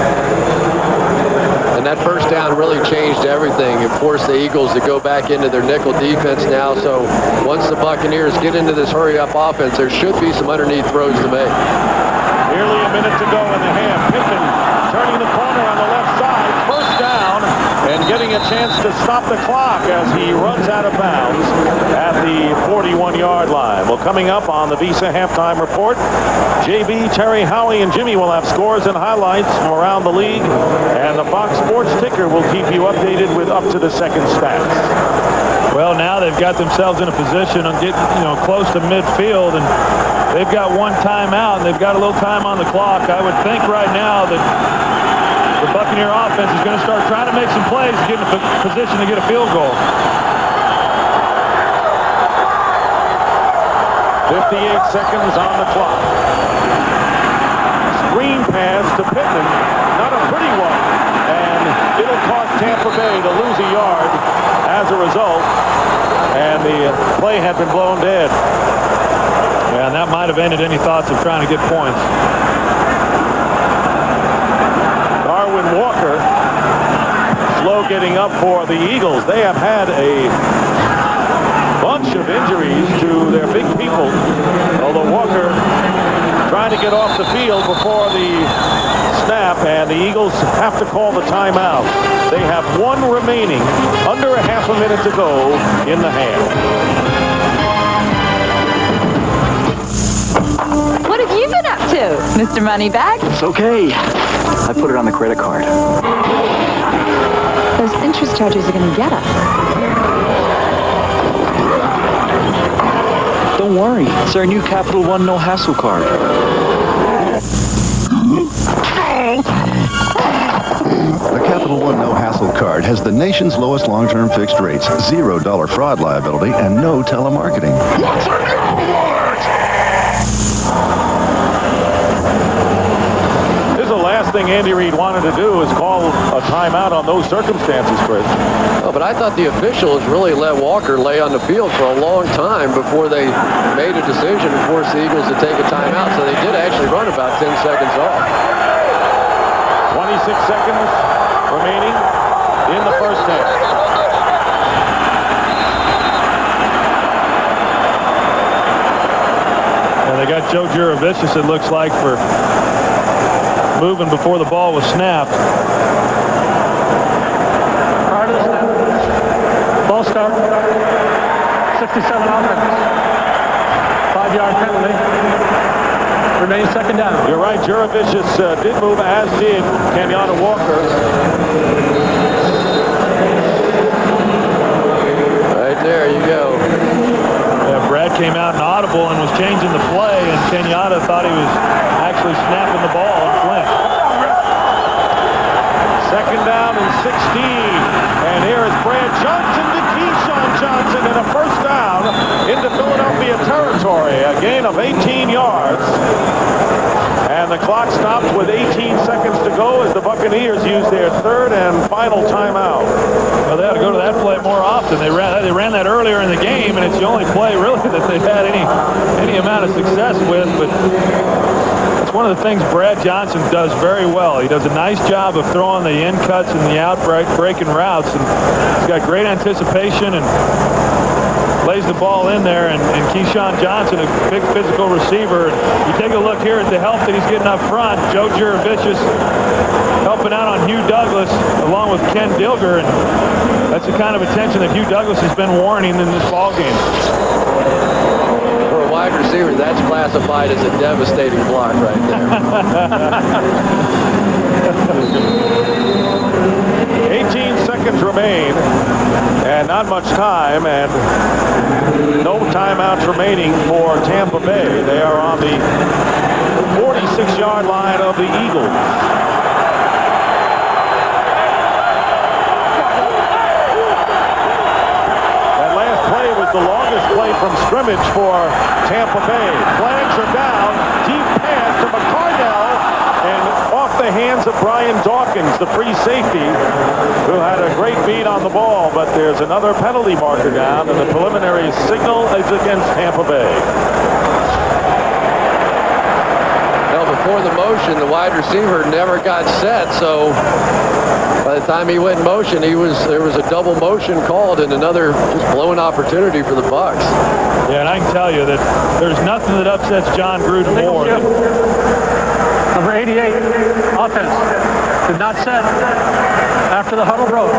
D: And that first down really changed everything. It forced the Eagles to go back into their nickel defense now. So once the Buccaneers get into this hurry-up offense, there should be some underneath throws to make.
B: Nearly a minute to go in the half. Pittman turning the corner on the left side. First down and getting a chance to stop the clock as he runs out of bounds at the 41-yard line. Well, coming up on the Visa Halftime Report, JB, Terry, Howie, and Jimmy will have scores and highlights from around the league, and the Fox Sports Ticker will keep you updated with up-to-the-second stats.
A: Well, now they've got themselves in a position on getting, close to midfield, and they've got 1 timeout, and they've got a little time on the clock. I would think right now that the Buccaneer offense is going to start trying to make some plays to get in a position to get a field goal.
B: 58 seconds on the clock. Screen pass to Pittman. Not a pretty one. And it'll cost Tampa Bay to lose a yard as a result. And the play had been blown dead.
A: Yeah, and that might have ended any thoughts of trying to get points.
B: Darwin Walker slow getting up for the Eagles. They have had a bunch of injuries to their big people, although Walker trying to get off the field before the snap, and the Eagles have to call the timeout. They have one remaining, under a half a minute to go in the half.
H: What have you been up to, Mr. Moneybag?
I: It's okay. I put it on the credit card.
H: Those interest charges are going to get us.
I: Don't worry. It's our new Capital One No Hassle card.
J: The Capital One No Hassle card has the nation's lowest long-term fixed rates, $0 fraud liability, and no telemarketing. What's a
B: The last thing Andy Reid wanted to do is call a timeout on those circumstances, Chris.
D: Oh, but I thought the officials really let Walker lay on the field for a long time before they made a decision to force the Eagles to take a timeout. So they did actually run about 10 seconds off.
B: 26 seconds remaining in the first half.
A: And they got Joe Juravicius, it looks like, for moving before the ball was snapped.
E: Prior to the snap, ball start, 67 offense, 5-yard penalty, remains second down.
B: You're right, Juravicius did move, as did Kenyatta Walker.
D: Right there you go.
A: Yeah, Brad came out inaudible and was changing the play, and Kenyatta thought he was actually snapping the ball and flinched.
B: Second down and 16. And here is Brad Johnson to Keyshawn Johnson, and a first down into Philadelphia territory. A gain of 18 yards. And the clock stops with 18 seconds to go as the Buccaneers use their third and final timeout.
A: Well, they ought to go to that play more often. They ran that earlier in the game, and it's the only play really that they've had any amount of success with. But it's one of the things Brad Johnson does very well. He does a nice job of throwing the in cuts and the out breaking routes, and he's got great anticipation and lays the ball in there, and Keyshawn Johnson, a big physical receiver. You take a look here at the help that he's getting up front. Joe Juravicius helping out on Hugh Douglas along with Ken Dilger, and that's the kind of attention that Hugh Douglas has been warning in this ball game.
D: For a wide receiver, that's classified as a devastating block right there.
B: 18 seconds remain, and not much time, and no timeouts remaining for Tampa Bay. They are on the 46-yard line of the Eagles. That last play was the longest play from scrimmage for Tampa Bay. Flags are down, deep pass to McCardell, and off the hands of Brian Dawkins, the free safety, who had a great beat on the ball, but there's another penalty marker down, and the preliminary signal is against Tampa Bay.
D: Well, before the motion, the wide receiver never got set, so by the time he went in motion, there was a double motion called and another just blown opportunity for the Bucs.
A: Yeah, and I can tell you that there's nothing that upsets John Gruden more.
E: Number 88, offense, did not set after the huddle broke,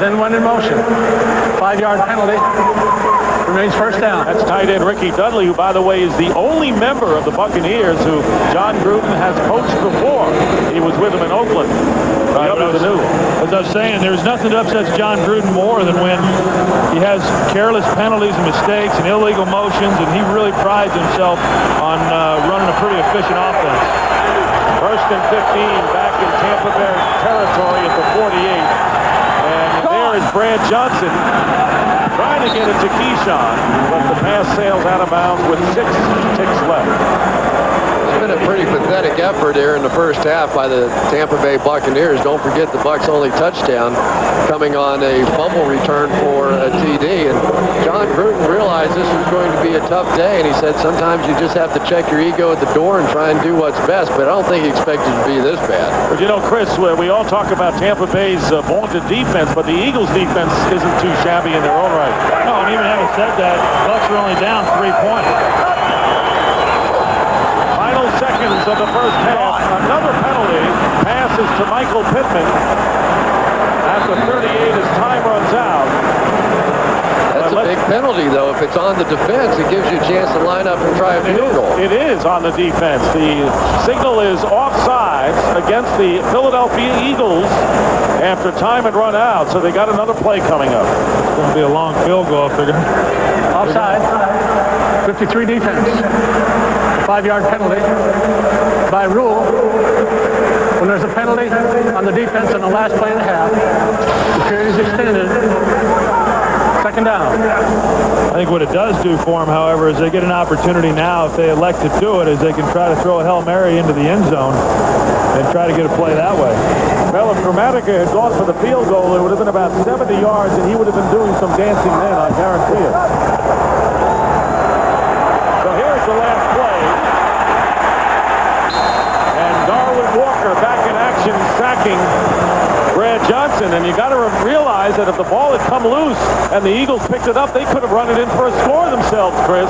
E: then went in motion. 5-yard penalty, remains first down.
B: That's tight end Ricky Dudley, who, by the way, is the only member of the Buccaneers who John Gruden has coached before. He was with him in Oakland.
A: Right, as I was saying, there's nothing that upsets John Gruden more than when he has careless penalties and mistakes and illegal motions, and he really prides himself on running a pretty efficient offense.
B: First and 15 back in Tampa Bay territory at the 48. And there is Brad Johnson trying to get it to Keyshawn, but the pass sails out of bounds with 6 ticks left.
D: It's been a pretty pathetic effort here in the first half by the Tampa Bay Buccaneers. Don't forget the Bucs' only touchdown coming on a fumble return for a TD. And John Gruden realized this was going to be a tough day, and he said sometimes you just have to check your ego at the door and try and do what's best, but I don't think he expected it to be this bad.
B: But you know, Chris, we all talk about Tampa Bay's vaunted defense, but the Eagles' defense isn't too shabby in their own right.
A: No, and even having said that, Bucs are only down 3 points.
B: Seconds of the first half. Another penalty passes to Michael Pittman at the 38 as time runs out.
D: That's a big penalty, though. If it's on the defense, it gives you a chance to line up and try a field goal.
B: It is on the defense. The signal is offsides against the Philadelphia Eagles after time had run out, so they got another play coming up.
A: It's going to be a long field goal if they're going to...
E: Offside. 53 defense. 5-yard penalty. By rule, when there's a penalty on the defense on the last play of the half, the period is extended. Second down.
A: I think what it does do for them, however, is they get an opportunity now, if they elect to do it, is they can try to throw a Hail Mary into the end zone and try to get a play that way.
B: Well, if Gramatica had gone for the field goal, it would have been about 70 yards, and he would have been doing some dancing then, I guarantee it. So here's the last play. And Darwin Walker back in action, sacking Brad Johnson, and you got to realize that if the ball had come loose and the Eagles picked it up, they could have run it in for a score themselves, Chris.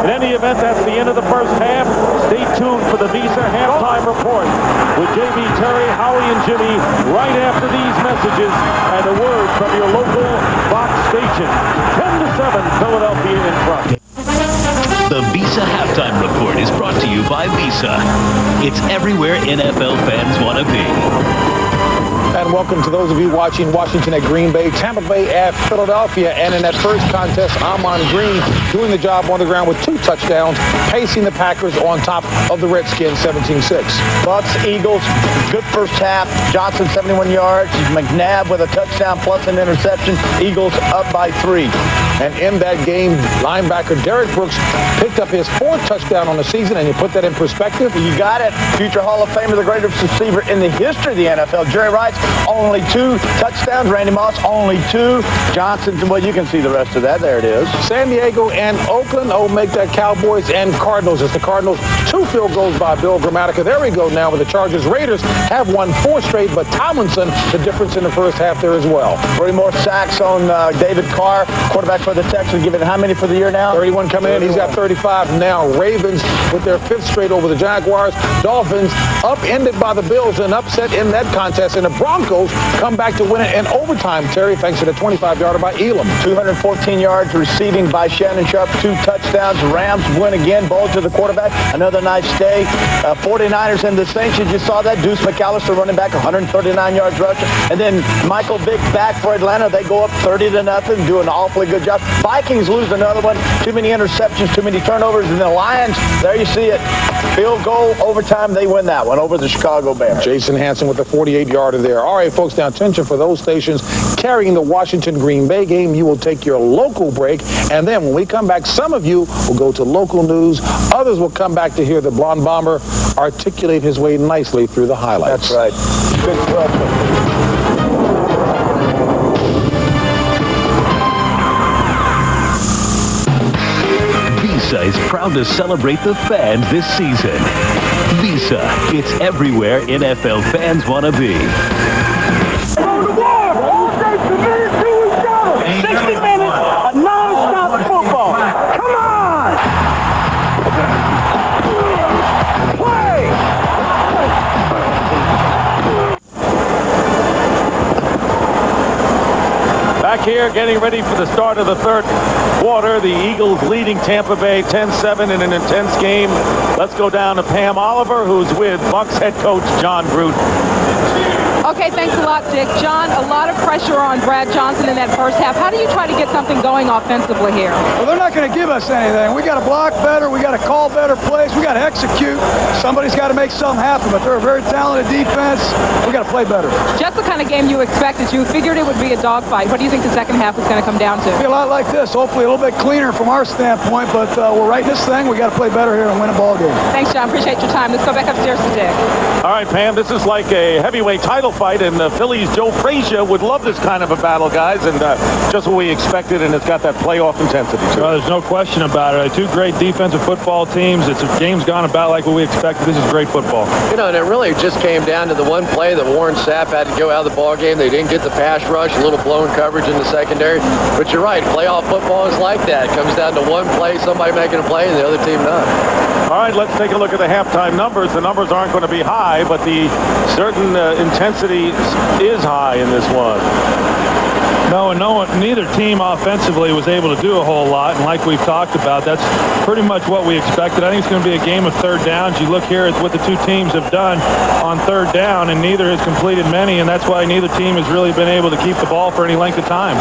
B: In any event, that's the end of the first half. Stay tuned for the Visa halftime report with J.B. Terry, Howie, and Jimmy right after these messages and a word from your local Fox station. 10-7, Philadelphia in front.
F: The Visa Halftime Report is brought to you by Visa. It's everywhere NFL fans want to be.
C: And welcome to those of you watching Washington at Green Bay, Tampa Bay at Philadelphia. And in that first contest, Amon Green doing the job on the ground with 2 touchdowns, pacing the Packers on top of the Redskins 17-6.
K: Bucks, Eagles, good first half. Johnson 71 yards. McNabb with a touchdown plus an interception. Eagles up by 3.
C: And in that game, linebacker Derek Brooks picked up his 4th touchdown on the season, and you put that in perspective.
K: You got it. Future Hall of Famer, the greatest receiver in the history of the NFL. Jerry Rice, only 2 touchdowns. Randy Moss, only 2. Johnson, well, you can see the rest of that. There it is.
C: San Diego and Oakland, make that Cowboys and Cardinals. It's the Cardinals, 2 field goals by Bill Gramatica. There we go now with the Chargers. Raiders have won 4 straight, but Tomlinson, the difference in the first half there as well.
K: 3 more sacks on David Carr, quarterback for the Texans, giving how many for the year now?
C: 31 coming in. He's got 35 now. Ravens with their 5th straight over the Jaguars. Dolphins upended by the Bills, an upset in that contest. And the Broncos come back to win it in overtime, Terry, thanks to the 25-yarder by Elam.
K: 214 yards receiving by Shannon Sharp. 2 touchdowns. Rams win again. Ball to the quarterback. Another nice day. 49ers and the Saints. You just saw that. Deuce McAllister running back, 139 yards rushing. And then Michael Vick back for Atlanta. They go up 30-0. Do an awfully good job. Vikings lose another one. Too many interceptions, too many turnovers. And the Lions, there you see it. Field goal, overtime, they win that one over the Chicago Bears.
C: Jason Hansen with the 48-yarder there. All right, folks, now attention for those stations carrying the Washington-Green Bay game. You will take your local break. And then when we come back, some of you will go to local news. Others will come back to hear the Blonde Bomber articulate his way nicely through the highlights.
K: That's right. Good question.
F: Visa is proud to celebrate the fans this season. Visa, it's everywhere NFL fans want to be.
E: 60 minutes of non-stop football. Come on! Play!
B: Back here, getting ready for the start of the third quarter. The Eagles leading Tampa Bay 10-7 in an intense game. Let's go down to Pam Oliver, who's with Bucs head coach John Gruden.
G: Okay, thanks a lot, Dick. John, a lot of pressure on Brad Johnson in that first half. How do you try to get something going offensively here?
L: Well, they're not going to give us anything. We got to block better. We got to call better plays. We got to execute. Somebody's got to make something happen, but they're a very talented defense. We got to play better.
G: Just the kind of game you expected. You figured it would be a dogfight. What do you think the second half is going to come down to?
L: It'll be a lot like this. Hopefully a little bit cleaner from our standpoint, but we're right in this thing. We got to play better here and win a ball game.
G: Thanks, John. Appreciate your time. Let's go back upstairs to Dick.
B: All right, Pam, this is like a heavyweight title fight, and the Phillies' Joe Frazier would love this kind of a battle, guys, and just what we expected, and it's got that playoff intensity, too.
A: Well, there's no question about it. 2 great defensive football teams. It's a game's gone about like what we expected. This is great football.
D: You know, and it really just came down to the one play that Warren Sapp had to go out of the ball game. They didn't get the pass rush, a little blown coverage in the secondary. But you're right, playoff football is like that. It comes down to one play, somebody making a play, and the other team not.
B: All right, let's take a look at the halftime numbers. The numbers aren't going to be high, but the certain intensity is high in this one.
A: Neither team offensively was able to do a whole lot, and like we've talked about, that's pretty much what we expected. I think it's going to be a game of third downs. You look here at what the two teams have done on third down, and neither has completed many, and that's why neither team has really been able to keep the ball for any length of time.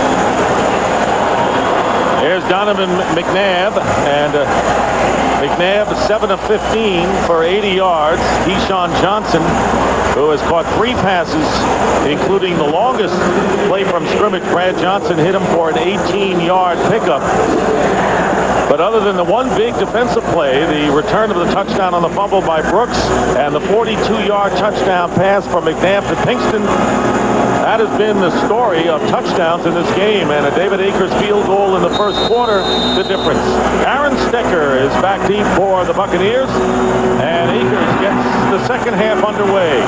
B: Here's Donovan McNabb, and McNabb 7 of 15 for 80 yards. Keyshawn Johnson, who has caught 3 passes, including the longest play from scrimmage. Brad Johnson hit him for an 18-yard pickup. But other than the one big defensive play, the return of the touchdown on the fumble by Brooks, and the 42-yard touchdown pass from McNabb to Pinkston, that has been the story of touchdowns in this game, and a David Akers field goal in the first quarter, the difference. Aaron Stecker is back deep for the Buccaneers, and Akers gets the second half underway.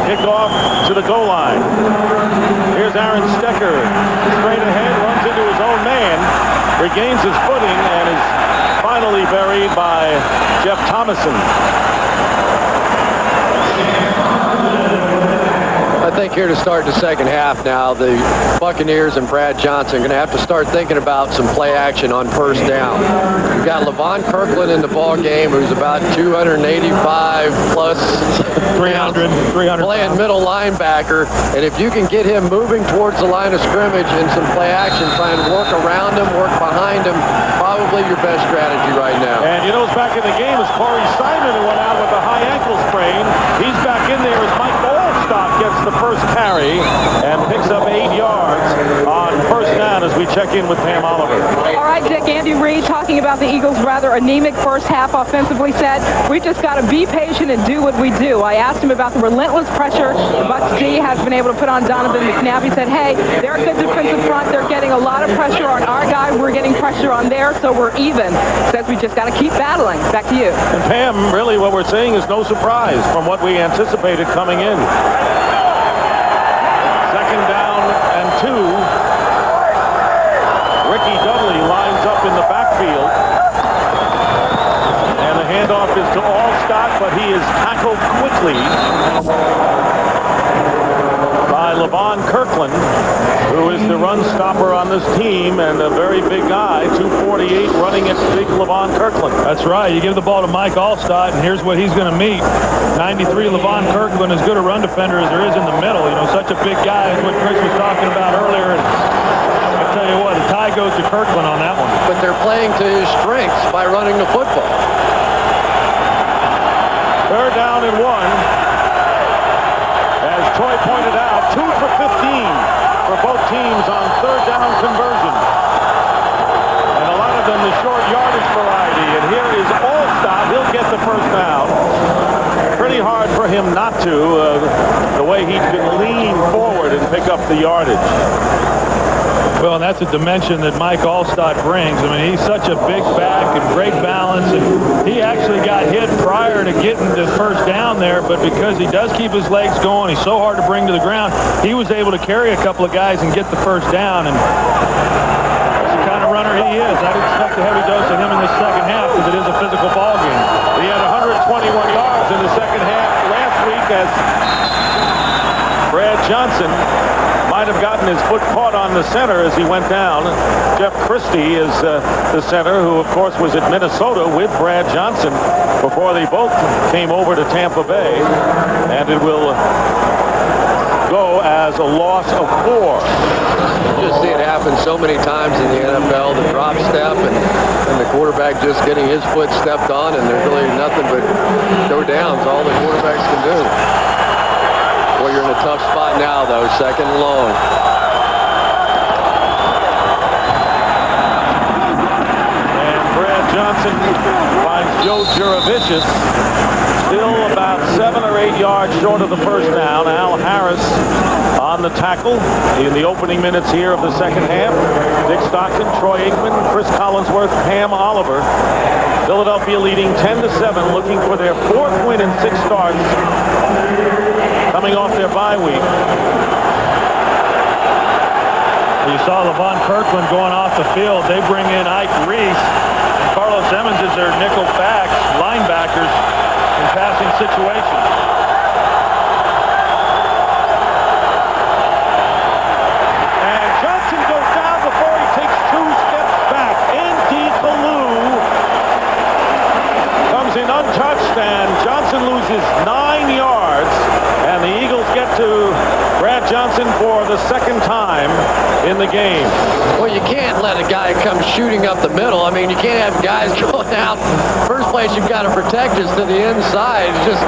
B: Kicked off to the goal line. Here's Aaron Stecker, straight ahead, runs into his own man, regains his footing, and is finally buried by Jeff Thomason.
D: I think here to start the second half now, the Buccaneers and Brad Johnson are going to have to start thinking about some play action on first down. You've got Levon Kirkland in the ball game, who's about 285 plus
A: 300
D: playing middle linebacker, and if you can get him moving towards the line of scrimmage in some play action, trying to work around him, work behind him, probably your best strategy right now.
B: And you know who's back in the game is Corey Simon, who went out with a high ankle sprain. He's back in there as Mike Allstott gets the first carry and picks up 8 yards on first down as we check in with Pam Oliver.
G: All right, Dick, Andy Reid talking about the Eagles' rather anemic first half offensively said, we've just got to be patient and do what we do. I asked him about the relentless pressure the Bucs D has been able to put on Donovan McNabb. He said, hey, they're a good defensive front. They're getting a lot of pressure on our guy. We're getting pressure on theirs, so we're even. Says we just got to keep battling. Back to you.
B: And Pam, really what we're seeing is no surprise from what we anticipated coming in. Second down and 2. Ricky Dudley lines up in the backfield. And the handoff is to Allstott, but he is tackled quickly by Levon Kirkland, who is the run stopper on this team, and a very big guy, 248, running at big Levon Kirkland.
A: That's right. You give the ball to Mike Allstott, and here's what he's going to meet. 93 Levon Kirkland, as good a run defender as there is in the middle. You know, such a big guy is what Chris was talking about earlier. And I tell you what, the tie goes to Kirkland on that one.
D: But they're playing to his strengths by running the football.
B: Third down and 1. As Troy pointed out, 2 for 15 for both teams on third down conversion. And a lot of them the short yardage variety. And here is Allstott. He'll get the first down. Pretty hard for him not to, the way he can lean forward and pick up the yardage.
A: Well, and that's a dimension that Mike Allstott brings. I mean, he's such a big back and great balance, and he actually got hit prior to getting the first down there, but because he does keep his legs going, he's so hard to bring to the ground, he was able to carry a couple of guys and get the first down, and that's the kind of runner he is. I'd expect a heavy dose of him in the second half because it is a physical ball game.
B: He had 121 yards in the second half last week as Brad Johnson might have gotten his foot caught on the center as he went down. Jeff Christie is the center, who of course was at Minnesota with Brad Johnson before they both came over to Tampa Bay, and it will go as a loss of 4.
D: You just see it happen so many times in the NFL, the drop step and the quarterback just getting his foot stepped on, and there's really nothing but go downs, all the quarterbacks can do. Well, you're in a tough spot now, though, second and long.
B: And Brad Johnson finds Joe Juravicius still about 7 or 8 yards short of the first down. Al Harris on the tackle in the opening minutes here of the second half. Dick Stockton, Troy Aikman, Chris Collinsworth, Pam Oliver. Philadelphia leading 10-7, looking for their 4th win in 6 starts, coming off their bye week.
A: You saw Levon Kirkland going off the field. They bring in Ike Reese. Carlos Simmons is their nickel backs, linebackers in passing situations.
B: And Johnson goes down before he takes 2 steps back. Andy Kalu comes in untouched, and Johnson loses 9 yards. And the Eagles get to Brad Johnson for the second time in the game.
D: Well, you can't let a guy come shooting up the middle. I mean, you can't have guys going out. First place you've got to protect is to the inside. It's just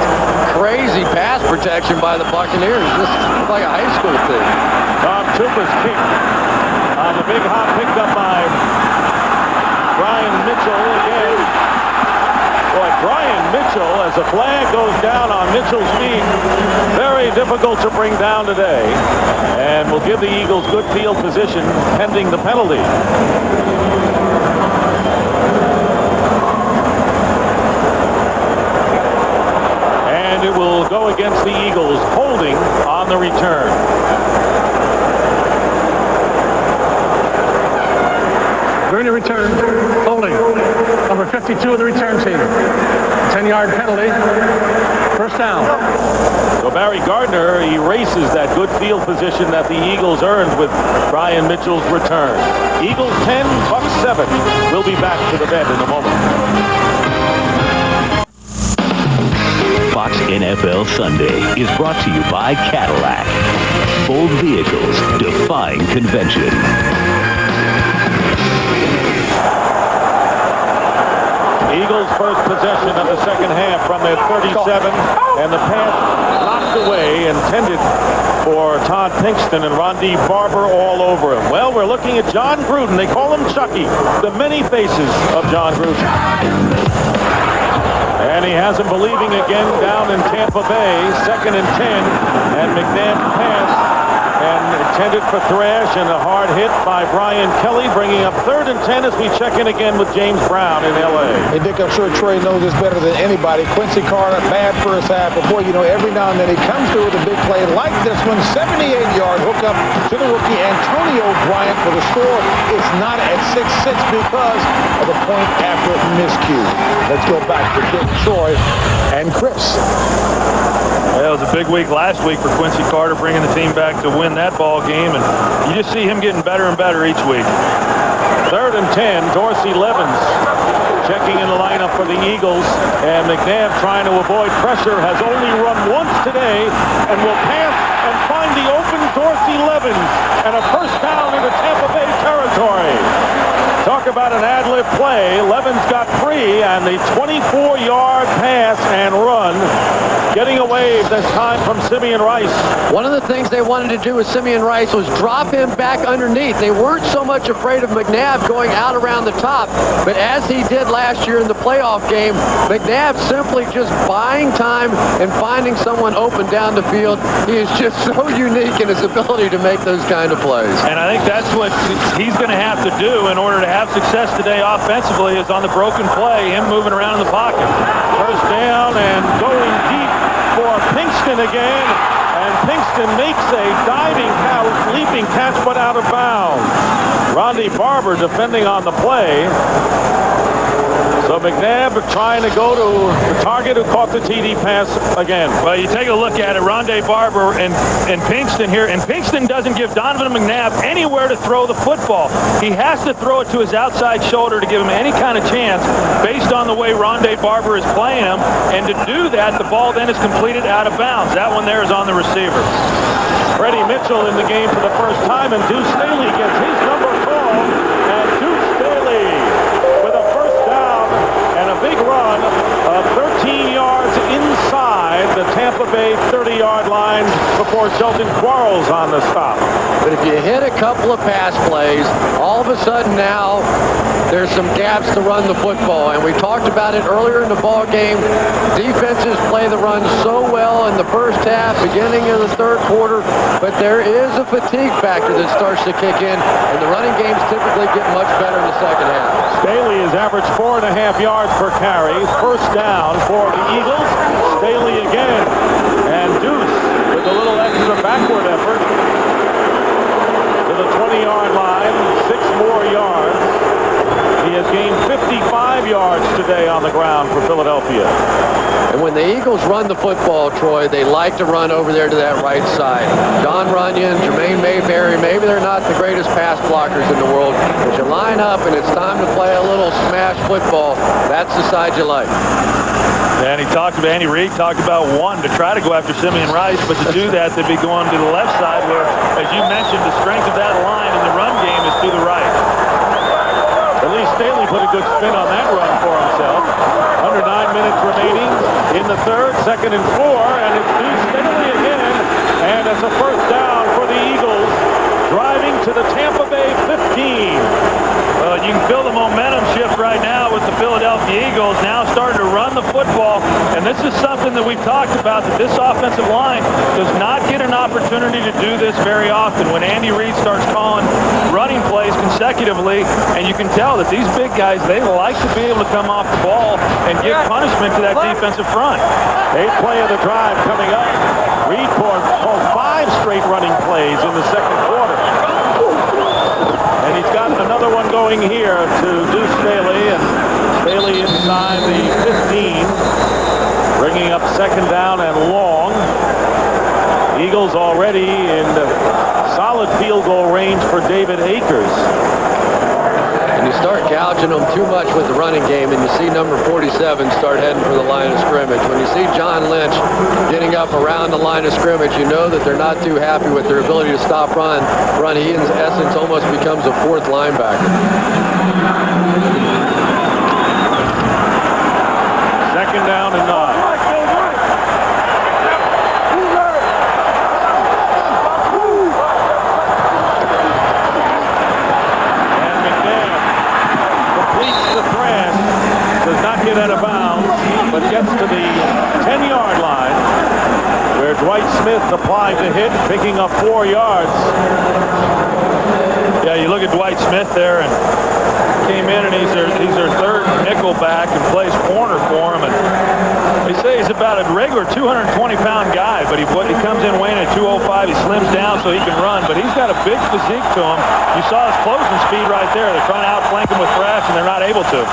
D: crazy pass protection by the Buccaneers. Just like a high school team.
B: Tom Tupa's kick on the big hop picked up by Brian Mitchell again. Boy, Brian Mitchell, as a flag goes down on Mitchell's feet, very difficult to bring down today, and will give the Eagles good field position pending the penalty. And it will go against the Eagles, holding on the return.
E: During the return, holding. Number 52 of the return team. 10-yard penalty. First down.
B: So Barry Gardner erases that good field position that the Eagles earned with Brian Mitchell's return. Eagles 10, Bucs 7. We'll be back to the bed in a moment.
F: Fox NFL Sunday is brought to you by Cadillac. Bold vehicles defying convention.
B: Eagles first possession of the second half from their 37, and the pass knocked away, intended for Todd Pinkston, and Rondé Barber all over him. Well, we're looking at John Gruden. They call him Chucky, the many faces of John Gruden. And he has him believing again down in Tampa Bay, 2nd and 10, and McNabb pass. And intended for Thrash, and a hard hit by Brian Kelly, bringing up 3rd and 10 as we check in again with James Brown in L.A.
C: Hey, Dick, I'm sure Trey knows this better than anybody. Quincy Carter, bad first half, but boy, you know, every now and then he comes through with a big play like this one. 78-yard hookup to the rookie Antonio Bryant for the score. It's not at 6-6 because of the point after miscue. Let's go back to Dick, Troy, and Chris.
A: Yeah, it was a big week last week for Quincy Carter, bringing the team back to win that ball game, and you just see him getting better and better each week.
B: 3rd and 10, Dorsey Levens checking in the lineup for the Eagles, and McNabb trying to avoid pressure, has only run once today, and will pass and find the open Dorsey Levens, and a first down into Tampa Bay territory. Talk about an ad-lib play. Levens got free, and the 24-yard pass and run, getting a wave this time from Simeon Rice.
D: One of the things they wanted to do with Simeon Rice was drop him back underneath. They weren't so much afraid of McNabb going out around the top, but as he did last year in the playoff game, McNabb simply just buying time and finding someone open down the field. He is just so unique in his ability to make those kind of plays.
A: And I think that's what he's going to have to do in order to have success today offensively, is on the broken play, him moving around in the pocket.
B: First down and going deep for Pinkston again, and Pinkston makes a diving leaping catch, but out of bounds. Rondé Barber defending on the play. So McNabb trying to go to the target who caught the TD pass again.
A: Well, you take a look at it, Rondé Barber and Pinkston here, and Pinkston doesn't give Donovan McNabb anywhere to throw the football. He has to throw it to his outside shoulder to give him any kind of chance based on the way Rondé Barber is playing him, and to do that, the ball then is completed out of bounds. That one there is on the receiver.
B: Freddie Mitchell in the game for the first time, and Deuce Staley gets his number called, and Deuce Staley with a first down and a big run of 13 yards inside the Tampa Bay 30-yard line before Shelton Quarles on the stop.
D: But if you hit a couple of pass plays, all of a sudden now there's some gaps to run the football, and we talked about it earlier in the ball game. Defenses play the run so well in the first half, beginning of the third quarter, but there is a fatigue factor that starts to kick in, and the running games typically get much better in the second half.
B: Staley has averaged 4.5 yards per carry. First down for the Eagles. Staley again, and Deuce with a little extra backward effort to the 20-yard line, 6 more yards. He has gained 55 yards today on the ground for Philadelphia.
D: And when the Eagles run the football, Troy, they like to run over there to that right side. John Runyon, Jermaine Mayberry, maybe they're not the greatest pass blockers in the world, but you line up and it's time to play a little smash football. That's the side you like.
A: And Andy Reid talked about one to try to go after Simeon Rice, but to do that, they'd be going to the left side where, as you mentioned, the strength of that line in the run game is to the right.
B: Lee Staley put a good spin on that run for himself. Under 9 minutes remaining in the third, 2nd and 4, and it's Lee Staley again, and it's a first down for the Eagles, driving to the Tampa Bay 15.
A: You can feel the momentum shift right now with the Philadelphia Eagles now starting to run the football, and this is something that we've talked about, that this offensive line does not get an opportunity to do this very often. When Andy Reid starts calling running plays consecutively, and you can tell that these big guys, they like to be able to come off the ball and give punishment to that defensive front.
B: 8th play of the drive coming up. Reid called 5 straight running plays in the second quarter. And he's got another one going here to Deuce Staley, and Staley inside the 15, bringing up 2nd down and long. Eagles already in solid field goal range for David Akers.
D: And you start gouging them too much with the running game, and you see number 47 start heading for the line of scrimmage. When you see John Lynch getting up around the line of scrimmage, you know that they're not too happy with their ability to stop run. He, in essence, almost becomes a 4th linebacker.
B: 2nd down and 9. Get out of bounds, but gets to the 10-yard line where Dwight Smith applied the hit, picking up 4 yards.
A: Yeah, you look at Dwight Smith there, and came in, and he's their 3rd nickel back and plays corner for him. And they say he's about a regular 220-pound guy, but he comes in weighing at 205. He slims down so he can run, but he's got a big physique to him. You saw his closing speed right there. They're trying to outflank him with thrash, and they're not able to.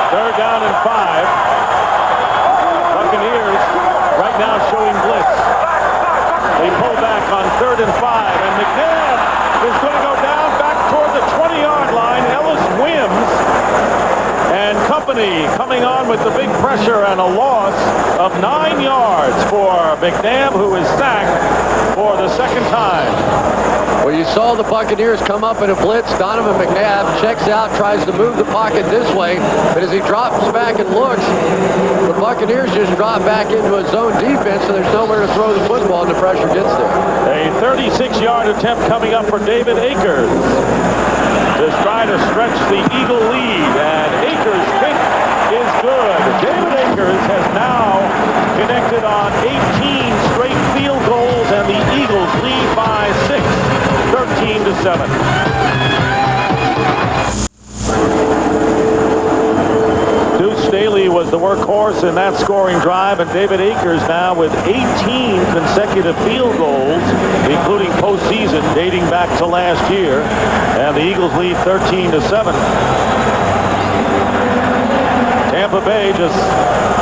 B: 3rd down and 5. Buccaneers right now showing blitz. They pull back on 3rd and 5, and McNabb is going to go down back toward the 20-yard line. Ellis Wims and company coming on with the big pressure, and a loss of 9 yards for McNabb, who is sacked for the 2nd time.
D: Well, you saw the Buccaneers come up in a blitz. Donovan McNabb checks out, tries to move the pocket this way, but as he drops back and looks, the Buccaneers just drop back into a zone defense, so there's nowhere to throw the football, and the pressure gets there.
B: A 36-yard attempt coming up for David Akers to try to stretch the Eagle lead, and Akers' kick is good. David Akers has now connected on 18 straight field goals, and the Eagles lead by 6, 13-7. Deuce Staley was the workhorse in that scoring drive, and David Akers now with 18 consecutive field goals, including postseason dating back to last year, and the Eagles lead 13-7. Tampa Bay just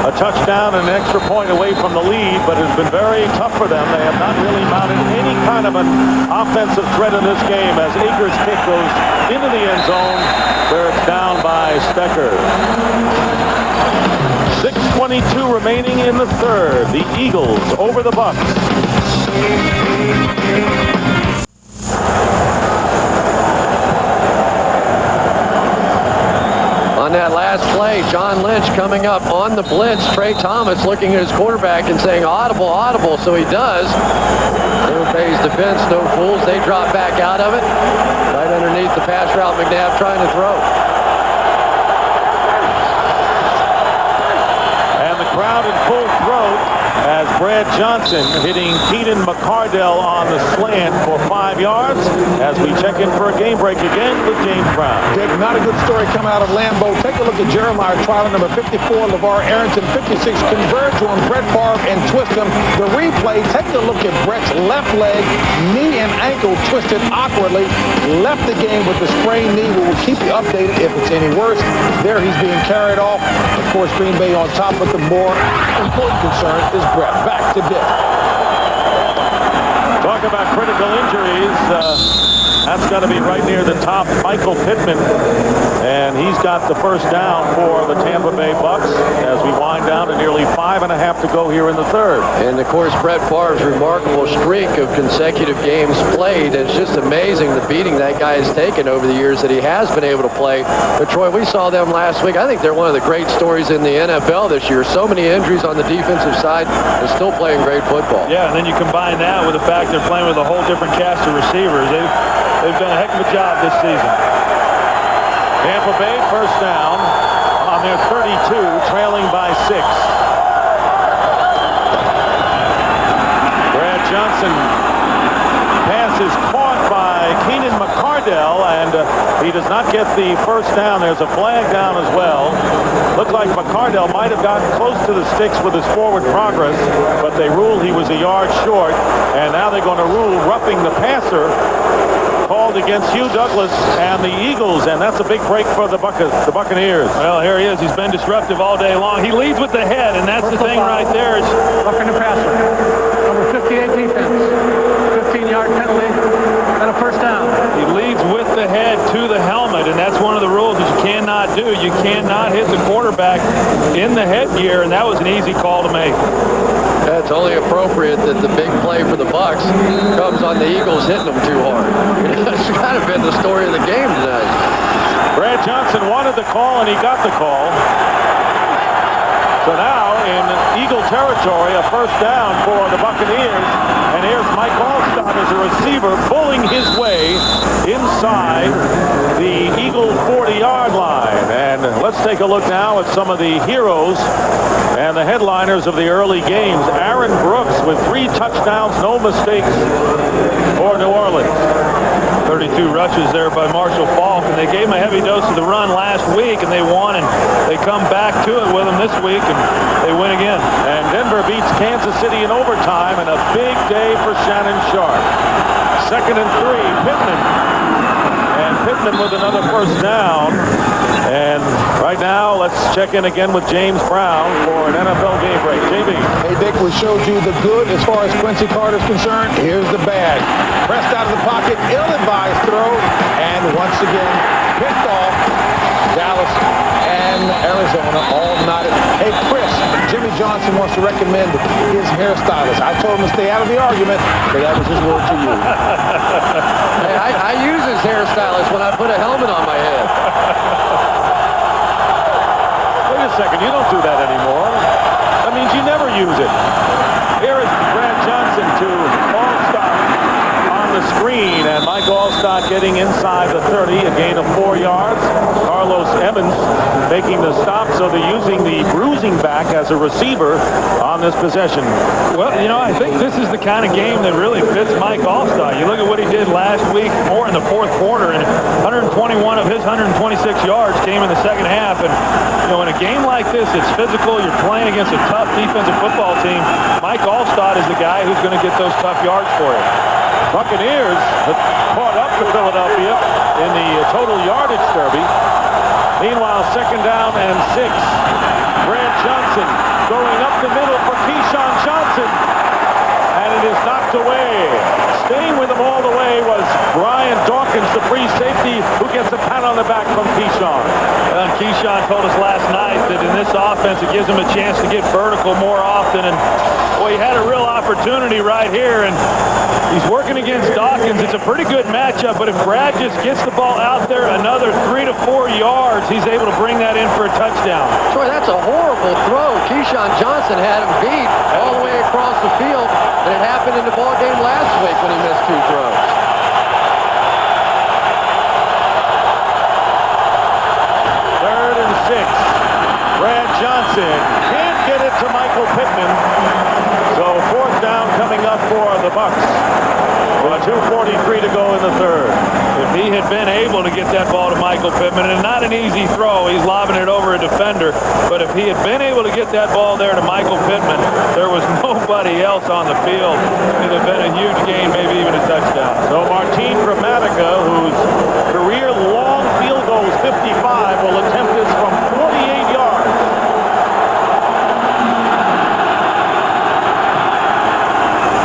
B: a touchdown and an extra point away from the lead, but it's been very tough for them. They have not really mounted any kind of an offensive threat in this game, as Akers' kick goes into the end zone where it's down by Stecker. 6:22 remaining in the third. The Eagles over the Bucs.
D: On that last play, John Lynch coming up on the blitz. Trey Thomas looking at his quarterback and saying, audible, audible, so he does. Tampa Bay's defense, no fools. They drop back out of it. Right underneath the pass route, McNabb trying to throw.
B: And the crowd in full throat as Brad Johnson hitting Keenan McCardell on the slant for 5 yards as we check in for a game break again with James Brown.
C: Dick, not a good story coming out of Lambeau. Take a look at Jeremiah Trotter, number 54, LeVar Arrington, 56, converge on Brett Favre and twist him. The replay, take a look at Brett's left leg, knee and ankle twisted awkwardly, left the game with the sprained knee. We will keep you updated if it's any worse. There he's being carried off. Of course, Green Bay on top, but the more important concern is Brett. Back to Dick.
B: Talk about critical injuries. That's got to be right near the top. Michael Pittman, and he's got the first down for the Tampa Bay Bucks as we wind down to nearly 5.5 to go here in the third.
D: And, of course, Brett Favre's remarkable streak of consecutive games played. It's just amazing the beating that guy has taken over the years that he has been able to play. But, Troy, we saw them last week. I think they're one of the great stories in the NFL this year. So many injuries on the defensive side and still playing great football.
A: Yeah, and then you combine that with the fact they're playing with a whole different cast of receivers. They've done a heck of a job this season.
B: Tampa Bay first down on their 32, trailing by 6. Brad Johnson pass is caught by Keenan McCardell, and he does not get the first down. There's a flag down as well. Looked like McCardell might have gotten close to the sticks with his forward progress, but they ruled he was a yard short, and now they're going to rule roughing the passer called against Hugh Douglas and the Eagles, and that's a big break for the Buccaneers.
A: Well, here he is. He's been disruptive all day long. He leads with the head, and that's the thing right there.
E: Roughing the passer. Number 58 defense. 15-yard penalty and a first down.
A: He leads with the head to the helmet, and that's one of the rules that you cannot do. You cannot hit the quarterback in the headgear, and that was an easy call to make.
D: Yeah, it's only appropriate that the big play for the Bucs comes on the Eagles hitting them too hard. That's kind of been the story of the game tonight.
B: Brad Johnson wanted the call, and he got the call. So now in Eagle territory, a first down for the Buccaneers. And here's Mike Allstott as a receiver pulling his way inside the Eagle 40-yard line. And let's take a look now at some of the heroes and the headliners of the early games. Aaron Brooks with 3 touchdowns, no mistakes for New Orleans.
A: 32 rushes there by Marshall Faulk, and they gave him a heavy dose of the run last week, and they won, and they come back to it with him this week, and they win again.
B: And Denver beats Kansas City in overtime, and a big day for Shannon Sharp. 2nd and 3, Pittman. And Pittman with another first down. And right now, let's check in again with James Brown for an NFL game break. JB.
C: Hey, Dick, we showed you the good as far as Quincy Carter's concerned. Here's the bad. Pressed out of the pocket, ill-advised throw, and once again, picked off. Dallas and Arizona all nodded. Hey, Chris, Jimmy Johnson wants to recommend his hairstylist. I told him to stay out of the argument, but that was his word to you.
D: Hey, I use his hairstylist when I put a helmet on my head.
B: Wait a second, you don't do that anymore. That means you never use it. Here is Brad Johnson to Allstott on the screen, and Mike Allstott getting inside the 30, a gain of 4 yards. Carlos Evans making the stop, so they're using the bruising back as a receiver on this possession.
A: Well, you know, I think this is the kind of game that really fits Mike Allstott. You look at what he did last week, more in the 4th quarter, and 121 of his 126 yards came in the second half. And, you know, in a game like this, it's physical. You're playing against a tough defensive football team. Mike Allstott is the guy who's going to get those tough yards for you.
B: Buccaneers have caught up to Philadelphia in the total yardage derby. Meanwhile, 2nd down and 6. Brad Johnson going up the middle for Keyshawn Johnson. And it is knocked away. Staying with him all the way was Brian Dawkins, the free safety, who gets a pat on the back from Keyshawn.
A: And Keyshawn told us last night that in this offense, it gives him a chance to get vertical more often. And, boy, he had a real opportunity right here. And he's working against Dawkins. It's a pretty good matchup, but if Brad just gets the ball out there another 3 to 4 yards, he's able to bring that in for a touchdown.
D: Troy, that's a horrible throw. Keyshawn Johnson had him beat all the way across the field, and it happened in the ball game last week when he missed 2 throws.
B: Third and 6. Brad Johnson can't get it to Michael Pittman. So 4th the Bucs. With 2:43 to go in the third.
A: If he had been able to get that ball to Michael Pittman, and not an easy throw, he's lobbing it over a defender, but if he had been able to get that ball there to Michael Pittman, there was nobody else on the field. It would have been a huge gain, maybe even a touchdown.
B: So Martin Gramatica, whose career long field goal is 55, will attempt this from 48 yards.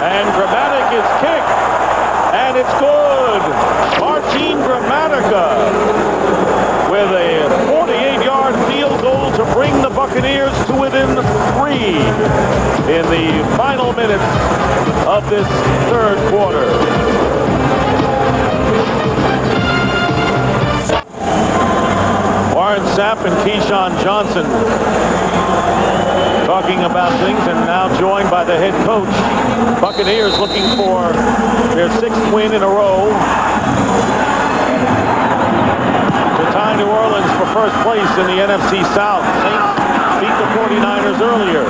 B: And Gramatica is kicked, and it's good. Martin Gramatica with a 48-yard field goal to bring the Buccaneers to within 3 in the final minutes of this third quarter. Warren Sapp and Keyshawn Johnson talking about things, and now joined by the head coach. Buccaneers looking for their 6th win in a row to tie New Orleans for first place in the NFC South. Saints beat the 49ers earlier.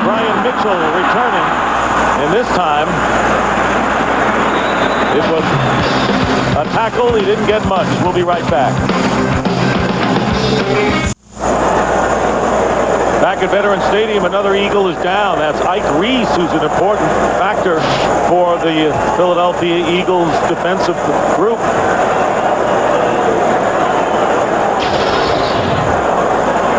B: Brian Mitchell returning, and this time it was a tackle. He didn't get much. We'll be right back. Back at Veterans Stadium, another Eagle is down. That's Ike Reese, who's an important factor for the Philadelphia Eagles defensive group.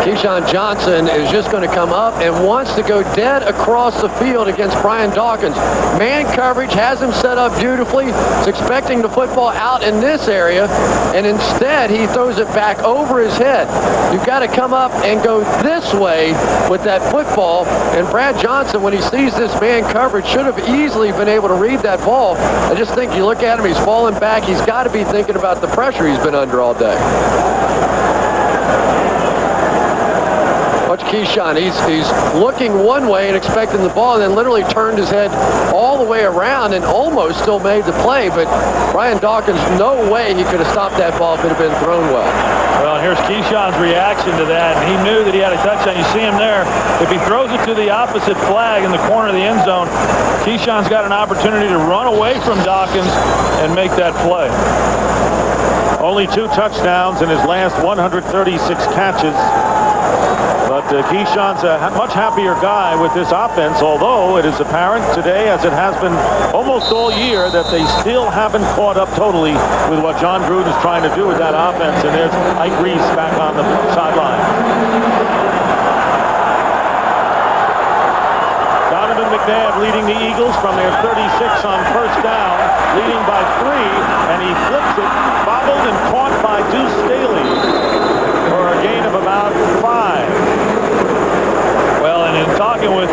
D: Keyshawn Johnson is just going to come up and wants to go dead across the field against Brian Dawkins. Man coverage has him set up beautifully. He's expecting the football out in this area, and instead he throws it back over his head. You've got to come up and go this way with that football, and Brad Johnson, when he sees this man coverage, should have easily been able to read that ball. I just think you look at him, he's falling back. He's got to be thinking about the pressure he's been under all day. Watch Keyshawn. He's looking one way and expecting the ball, and then literally turned his head all the way around and almost still made the play. But Brian Dawkins, no way he could have stopped that ball if it had been thrown well.
A: Well, here's Keyshawn's reaction to that, and he knew that he had a touchdown. You see him there. If he throws it to the opposite flag in the corner of the end zone, Keyshawn's got an opportunity to run away from Dawkins and make that play.
B: Only 2 touchdowns in his last 136 catches. But Keyshawn's a much happier guy with this offense, although it is apparent today, as it has been almost all year, that they still haven't caught up totally with what John Gruden is trying to do with that offense. And there's Ike Reese back on the sideline. Donovan McNabb leading the Eagles from their 36 on first down, leading by 3, and he flips it, bobbled and caught by Deuce Staley for a gain of about 5.
A: Well, and in talking with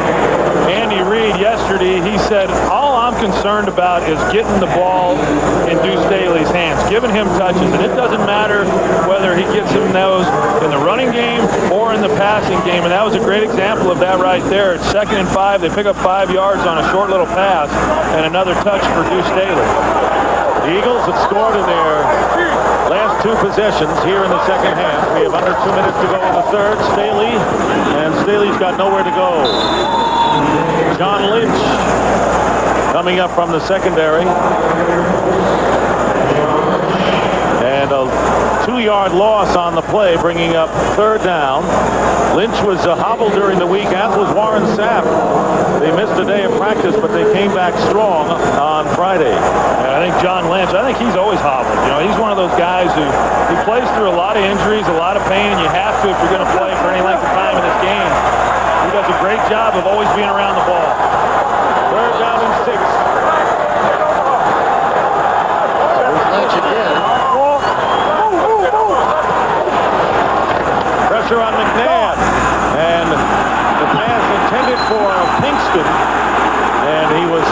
A: Andy Reid yesterday, he said, all I'm concerned about is getting the ball in Deuce Staley's hands, giving him touches, and it doesn't matter whether he gets him those in the running game or in the passing game, and that was a great example of that right there. It's 2nd and 5. They pick up 5 yards on a short little pass, and another touch for Deuce Staley.
B: The Eagles have scored in their last 2 possessions here in the second half. We have under 2 minutes to go in the third. Staley, and Staley's got nowhere to go. John Lynch coming up from the secondary. And a 2-yard loss on the play, bringing up 3rd down. Lynch was hobbled during the week, as was Warren Sapp. They missed a day of practice, but they came back strong on Friday.
A: I think John Lynch, I think he's always hobbled. You know, he's one of those guys who he plays through a lot of injuries, a lot of pain, and you have to if you're going to play for any length of time in this game. He does a great job of always being around the ball.
B: 3rd down and 6.
D: There's Lynch again.
B: Pressure on McNabb, and the pass intended for Pinkston, and he was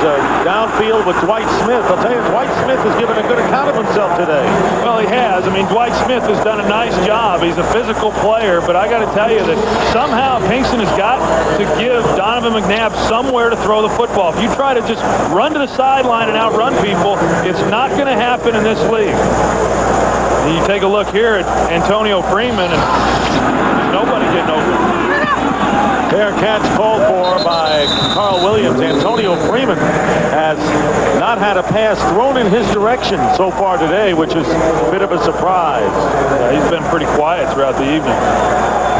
B: downfield with Dwight Smith. I'll tell you, Dwight Smith has given a good account of himself today.
A: Well, he has. I mean, Dwight Smith has done a nice job. He's a physical player, but I got to tell you that somehow Pinkston has got to give Donovan McNabb somewhere to throw the football. If you try to just run to the sideline and outrun people, it's not going to happen in this league. And you take a look here at Antonio Freeman, and there's nobody getting open.
B: Fair catch called for by Carl Williams. Antonio Freeman has not had a pass thrown in his direction so far today, which is a bit of a surprise.
A: He's been pretty quiet throughout the evening.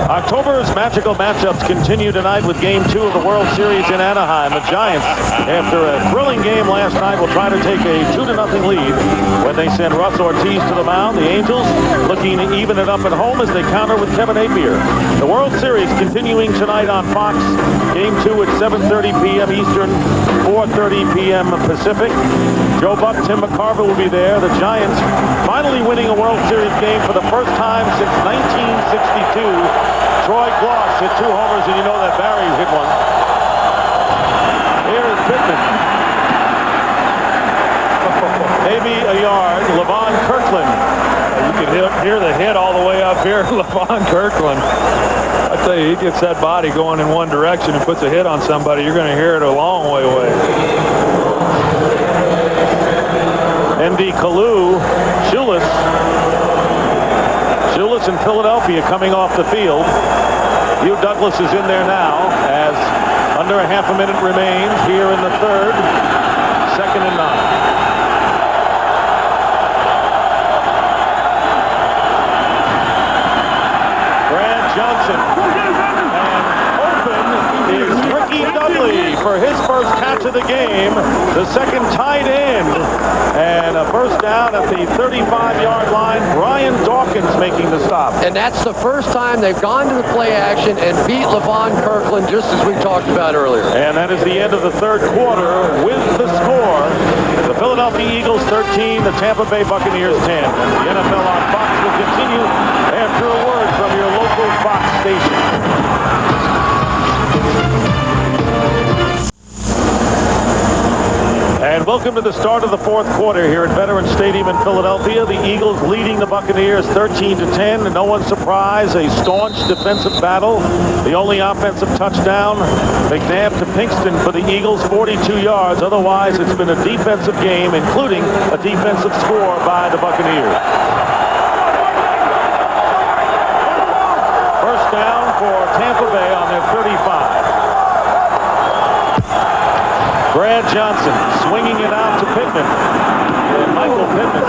B: October's magical matchups continue tonight with Game 2 of the World Series in Anaheim. The Giants, after a thrilling game last night, will try to take a 2-0 lead when they send Russ Ortiz to the mound. The Angels looking to even it up at home as they counter with Kevin Apier. The World Series continuing tonight on Fox. Game 2 at 7:30 p.m. Eastern, 4:30 p.m. Pacific. Joe Buck, Tim McCarver will be there. The Giants finally winning a World Series game for the first time since 1962. Troy Glaus hit 2 homers, and you know that Barry hit one. Here is Pittman. Maybe a yard. Levon Kirkland.
A: You can hear the hit all the way up here. Levon Kirkland. I tell you, he gets that body going in one direction and puts a hit on somebody, you're going to hear it a long way away.
B: N.D. Kalu, Schulis in Philadelphia coming off the field. Hugh Douglas is in there now as under a half a minute remains here in the third. 2nd and 9. Brad Johnson. And open is Ricky Dudley for his first catch of the game. The second tight end. And a first down at the 35-yard line. Brian Dawkins making the stop.
D: And that's the first time they've gone to the play action and beat Levon Kirkland, just as we talked about earlier.
B: And that is the end of the third quarter with the score. The Philadelphia Eagles 13, the Tampa Bay Buccaneers 10. And the NFL on Fox will continue after a word from your local Fox station. And welcome to the start of the fourth quarter here at Veterans Stadium in Philadelphia. The Eagles leading the Buccaneers 13-10. No one's surprised. A staunch defensive battle. The only offensive touchdown, McNabb to Pinkston for the Eagles, 42 yards. Otherwise, it's been a defensive game, including a defensive score by the Buccaneers. First down for Tampa Bay on their 35. Brad Johnson swinging it out to Pittman. And Michael Pittman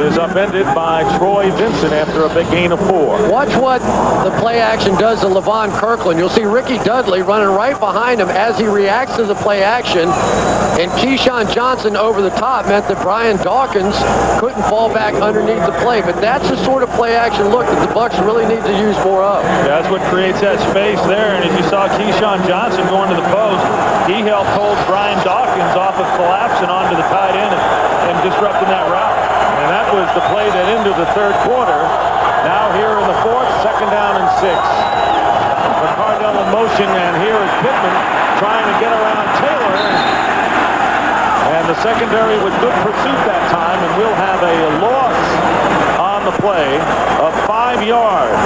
B: is upended by Troy Vincent after a big gain of 4.
D: Watch what the play action does to Levon Kirkland. You'll see Ricky Dudley running right behind him as he reacts to the play action. And Keyshawn Johnson over the top meant that Brian Dawkins couldn't fall back underneath the play. But that's the sort of play action look that the Bucs really need to use more of.
A: Yeah, that's what creates that space there. And as you saw Keyshawn Johnson going to the post, he helped hold Brian Dawkins off of collapsing onto the tight end and disrupting that route. And that was the play that ended the third quarter. Now here in the fourth, 2nd down and 6. McCardell in motion, and here is Pittman trying to get around Taylor. And the secondary with good pursuit that time, and we'll have a loss on the play of 5 yards.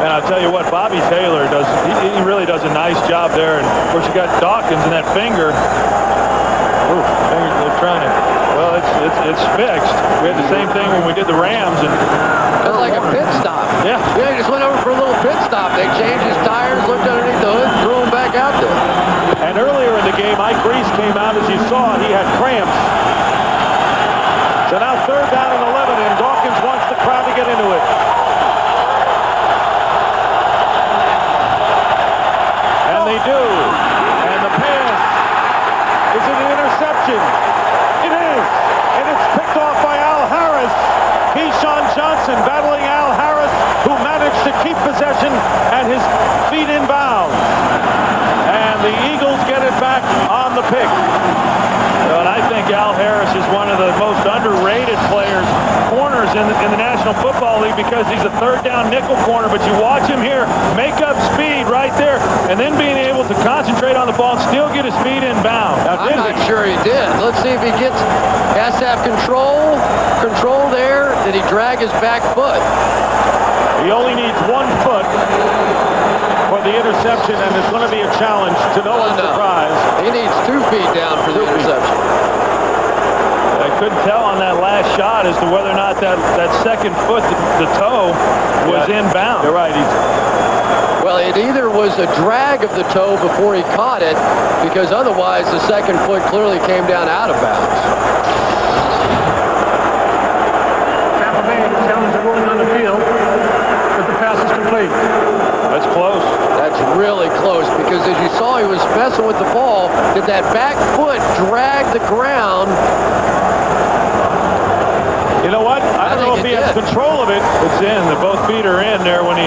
A: And I'll tell you what, Bobby Taylor does, he really does a nice job there. And of course, you got Dawkins and that finger. Ooh, they're trying to, well, it's fixed. We had the same thing when we did the Rams. And
D: it was like a pit stop.
A: Yeah.
D: Yeah, he just went over for a little pit stop. They changed his tires, looked underneath the hood, threw him back out there.
B: And earlier in the game, Ike Reese came out. As you saw, he had cramps. So now 3rd down and 11, and Dawkins wants the crowd to get into it. And they do. And the pass, is it an interception? It is. And it's picked off by Al Harris. Keyshawn Johnson battling Al Harris, who managed to keep possession at his feet in bounds. And the Eagles get it back on the pick.
A: And I think Al Harris is one of the most underrated players, corners in the National Football League, because he's a 3rd down nickel corner. But you watch him here, make up speed right there, and then being able to concentrate on the ball and still get his feet in bounds.
D: I'm not sure he did. Let's see if he has to have control there. Did he drag his back foot?
B: He only needs 1 foot for the interception, and it's going to be a challenge to no one's surprise.
D: He needs 2 feet down for the interception.
A: I couldn't tell on that last shot as to whether or not that second foot, the toe, was in bounds.
B: You're right.
D: it either was a drag of the toe before he caught it, because otherwise the second foot clearly came down out of bounds.
E: Tampa Bay challenges a ruling on the field, but the pass is complete.
A: That's close.
D: That's really close, because as you saw, he was messing with the ball. Did that back foot drag the ground?
B: You know what? I don't know if he has control of it.
A: It's in. Both feet are in there when he...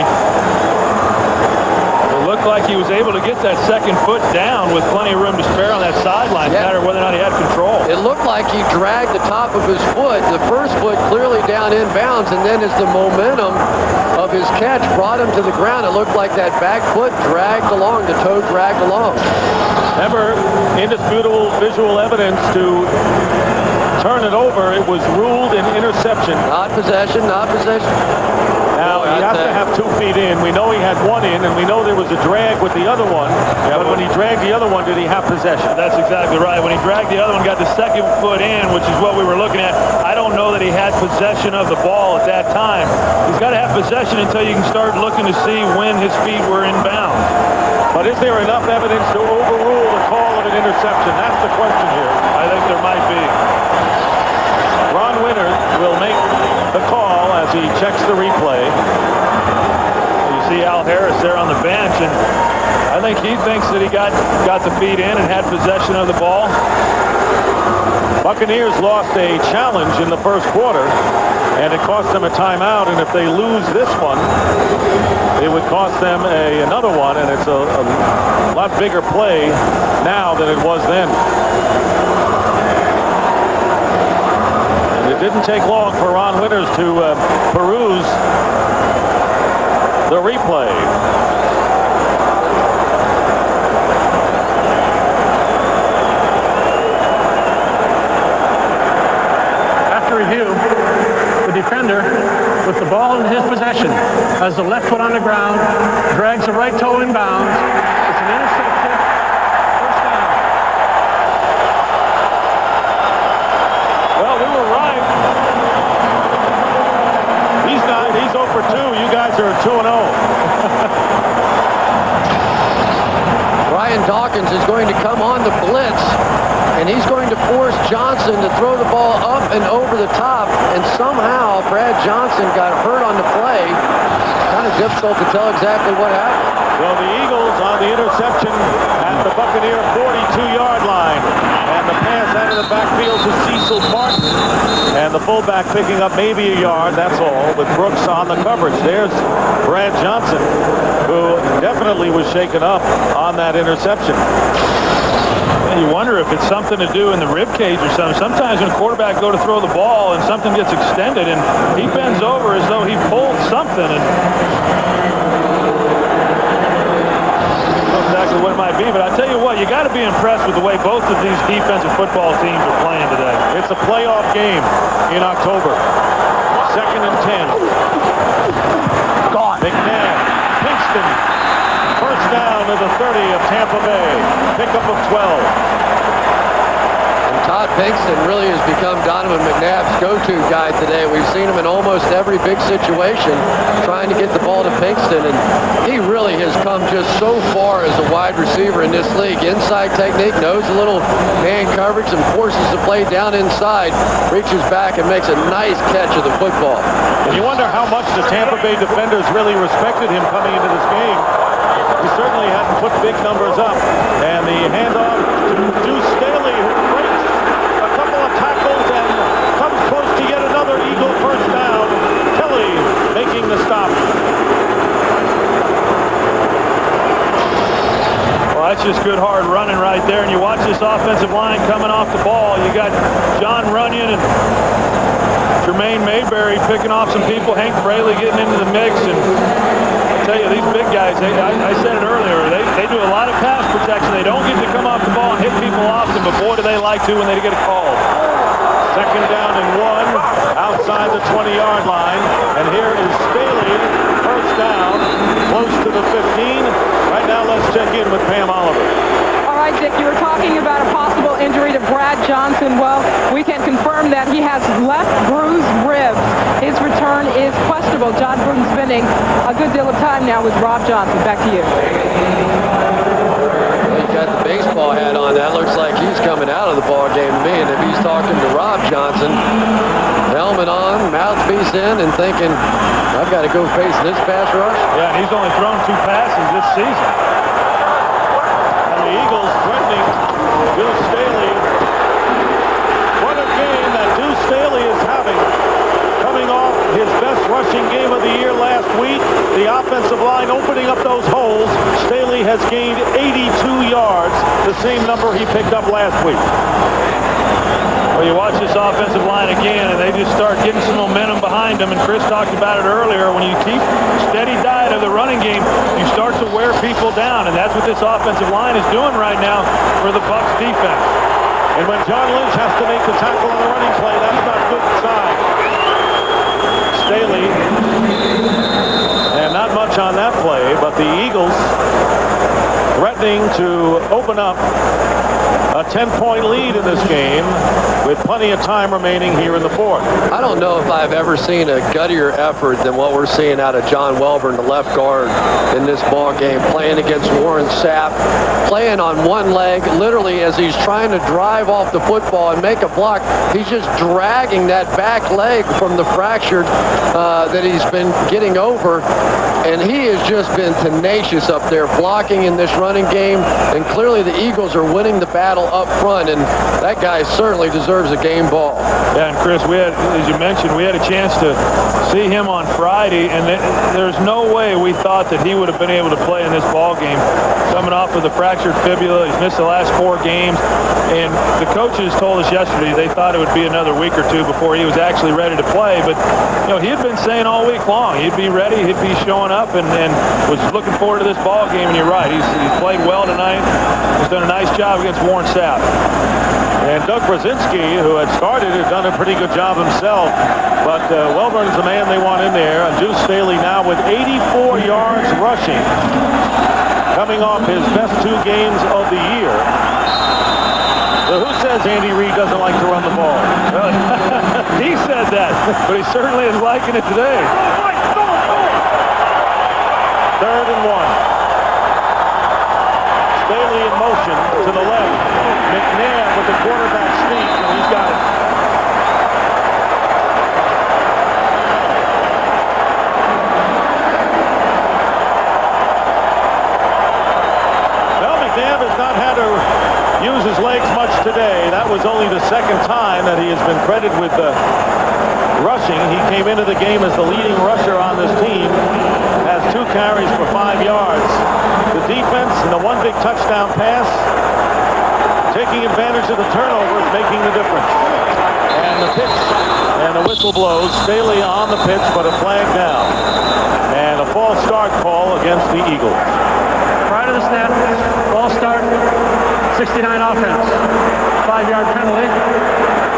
A: It looked like he was able to get that second foot down with plenty of room to spare on that sideline, no matter whether or not he had control.
D: It looked like he dragged the top of his foot, the first foot clearly down in bounds, and then as the momentum of his catch brought him to the ground, it looked like that back foot dragged along, the toe dragged along.
B: Never indisputable visual evidence to turn it over. It was ruled an interception.
D: Not possession, not possession.
B: Now, he has to have 2 feet in. We know he had one in, and we know there was a drag with the other one. But when he dragged the other one, did he have possession?
A: That's exactly right. When he dragged the other one, got the second foot in, which is what we were looking at. I don't know that he had possession of the ball at that time. He's got to have possession until you can start looking to see when his feet were in bounds.
B: But is there enough evidence to overrule the call of an interception? That's the question here.
A: I think there might be.
B: Ron Winter will make the call as he checks the replay.
A: You see Al Harris there on the bench, and I think he thinks that he got the feet in and had possession of the ball.
B: Buccaneers lost a challenge in the first quarter, and it cost them a timeout, and if they lose this one, it would cost them another one, and it's a lot bigger play now than it was then. It didn't take long for Ron Winters to peruse the replay.
E: After review, the defender, with the ball in his possession, has the left foot on the ground, drags the right toe in bounds. It's an interception. First down.
B: Well, we were right. He's 0 for 2. You guys are 2-0.
D: Ryan Dawkins is going to come on the blitz, and he's going to force Johnson to throw the ball up and over the top, and somehow Brad Johnson got hurt on the play. Kind of difficult to tell exactly what happened.
B: So the Eagles on the interception at the Buccaneer 42-yard line. And the pass out of the backfield to Cecil Martin. And the fullback picking up maybe a yard, that's all, with Brooks on the coverage. There's Brad Johnson, who definitely was shaken up on that interception.
A: And you wonder if it's something to do in the rib cage or something. Sometimes when a quarterback go to throw the ball and something gets extended and he bends over as though he pulled something. And exactly what it might be, but I tell you what, you got to be impressed with the way both of these defensive football teams are playing today.
B: It's a playoff game in October. 2nd and 10.
E: Gone.
B: McNabb, Pinkston, first down to the 30 of Tampa Bay. Pickup of 12.
D: Todd Pinkston really has become Donovan McNabb's go-to guy today. We've seen him in almost every big situation trying to get the ball to Pinkston, and he really has come just so far as a wide receiver in this league. Inside technique, knows a little man coverage, and forces the play down inside, reaches back and makes a nice catch of the football.
B: And you wonder how much the Tampa Bay defenders really respected him coming into this game. He certainly hadn't put big numbers up. And the handoff to Deuce Staley, who breaks a couple of tackles and comes close to yet another Eagle first down. Kelly making the stop.
A: Well, that's just good hard running right there. And you watch this offensive line coming off the ball. You got John Runyon and Jermaine Mayberry picking off some people. Hank Fraley getting into the mix. And I tell you, these big guys, I said it earlier, they do a lot of pass protection. They don't get to come off the ball and hit people often, but boy, do they like to when they get a call.
B: 2nd down and 1 outside the 20-yard line. And here is Staley, first down, close to the 15. Right now, let's check in with Pam Oliver.
G: All right, Dick, you were talking about a possible injury to Brad Johnson. Well, we can confirm that he has left bruised ribs. His return is questionable. Well, John Bruton's spending a good deal of time now with Rob Johnson. Back to you.
D: He's got the baseball hat on. That looks like he's coming out of the ball game to me. And if he's talking to Rob Johnson, helmet on, mouthpiece in, and thinking, I've got to go face this pass rush.
A: Yeah, and he's only thrown 2 passes this season.
B: And the Eagles threatening Deuce Staley. What a game that Deuce Staley is having. Coming off his best rushing game of the year last week. The offensive line opening up those holes. Staley has gained 82 yards, the same number he picked up last week.
A: Well, you watch this offensive line again, and they just start getting some momentum behind them. And Chris talked about it earlier. When you keep steady diet of the running game, you start to wear people down, and that's what this offensive line is doing right now for the Bucs defense.
B: And when John Lynch has to make the tackle on the running play, that's not a good sign. Staley, and not much on that play, but the Eagles threatening to open up a 10-point lead in this game with plenty of time remaining here in the fourth.
D: I don't know if I've ever seen a guttier effort than what we're seeing out of John Welborn, the left guard, in this ball game, playing against Warren Sapp, playing on one leg, literally as he's trying to drive off the football and make a block. He's just dragging that back leg from the fractured that he's been getting over, and he has just been tenacious up there blocking in this running game, and clearly the Eagles are winning the battle up front, and that guy certainly deserves a game ball.
A: Yeah, and Chris, we had, as you mentioned, we had a chance to see him on Friday, and there's no way we thought that he would have been able to play in this ball game. Coming off of the fractured fibula, he's missed the last 4 games, and the coaches told us yesterday they thought it would be another week or 2 before he was actually ready to play. But you know, he had been saying all week long he'd be ready, he'd be showing up, and was looking forward to this ball game. And you're right, he's played well tonight. He's done a nice job against Warren Sapp.
B: And Doug Brzezinski, who had started, had done a pretty good job himself. But Welburn's the man they want in there. And Deuce Staley now with 84 yards rushing, coming off his best 2 games of the year. So who says Andy Reid doesn't like to run the ball?
A: He said that, but he certainly is liking it today.
B: 3rd and 1. Staley in motion to the left. McNabb with the quarterback sneak, and he's got it. Well, McNabb has not had to use his legs much today. That was only the 2nd time that he has been credited with rushing. He came into the game as the leading rusher on this team. Has 2 carries for 5 yards. The defense and the 1 big touchdown pass, taking advantage of the turnovers, making the difference. And the pitch and the whistle blows. Staley on the pitch, but a flag down. And a false start call against the Eagles.
E: Prior to the snap, false start, 69 offense. 5-yard penalty.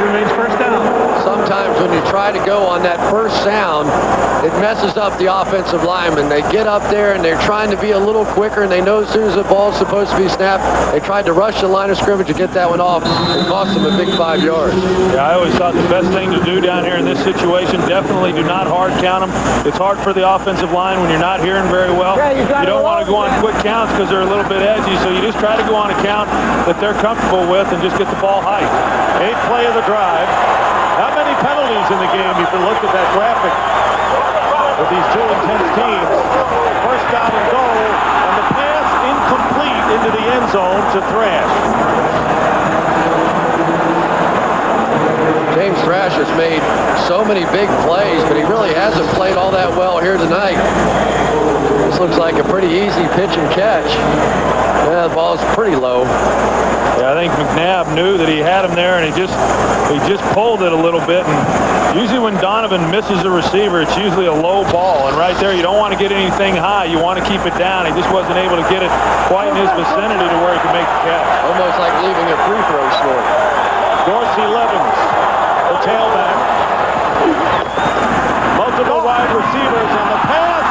E: Remains first down.
D: Sometimes when you try to go on that first sound, it messes up the offensive linemen. They get up there and they're trying to be a little quicker, and they know as soon as the ball's supposed to be snapped, they tried to rush the line of scrimmage to get that one off. It cost them a big 5 yards.
A: Yeah, I always thought the best thing to do down here in this situation, definitely do not hard count them. It's hard for the offensive line when you're not hearing very well. You don't want to go on quick counts because they're a little bit edgy, so you just try to go on a count that they're comfortable with and just get the ball high.
B: 8th play of the drive. Not many penalties in the game. You can look at that graphic with these 2 intense teams. First down and goal, and the pass incomplete into the end zone to Thrash.
D: James Thrash has made so many big plays, but he really hasn't played all that well here tonight. This looks like a pretty easy pitch and catch. Yeah, the ball's pretty low.
A: Yeah, I think McNabb knew that he had him there, and he just pulled it a little bit. And usually when Donovan misses a receiver, it's usually a low ball. And right there, you don't want to get anything high. You want to keep it down. He just wasn't able to get it quite in his vicinity to where he could make the catch.
D: Almost like leaving a free throw short.
B: Dorsey Levens, the tailback. Multiple wide receivers, and the pass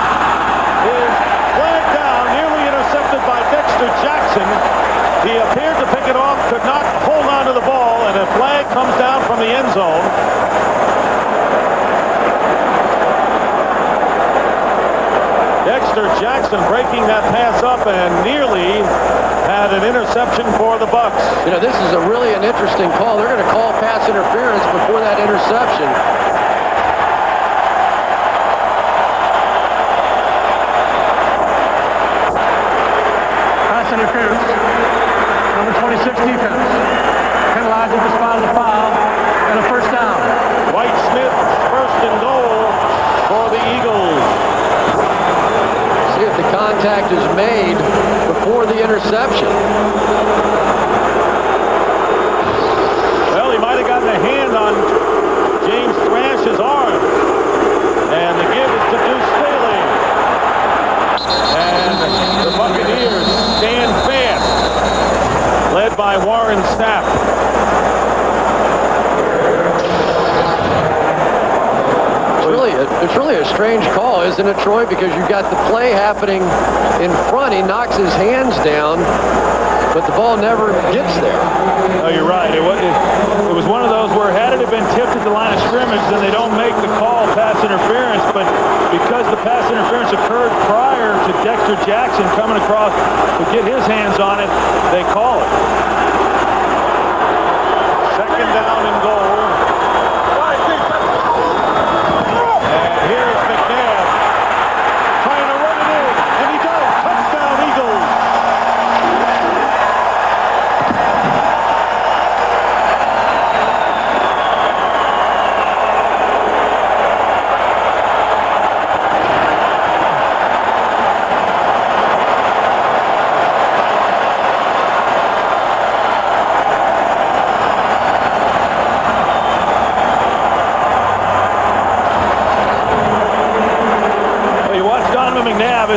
B: is flagged down, nearly intercepted by Dexter Jackson. He appeared to pick it off, could not hold on to the ball, and a flag comes down from the end zone. Jackson breaking that pass up and nearly had an interception for the Bucs.
D: You know, this is really an interesting call. They're going to call pass interference before that interception.
E: Pass interference. Number 26 defense. Penalized at the spot of the foul and a first down.
B: White Smith, first and goal for the Eagles.
D: See if the contact is made before the interception.
B: Well, he might have gotten a hand on James Thrash's arm. And the give is to Deuce Staley. And the Buccaneers stand fast, led by Warren Sapp.
D: It's really a strange call, isn't it, Troy? Because you've got the play happening in front. He knocks his hands down, but the ball never gets there.
A: Oh, you're right. It was one of those where had it been tipped at the line of scrimmage, then they don't make the call pass interference. But because the pass interference occurred prior to Dexter Jackson coming across to get his hands on it, they call it.
B: Second down and goal.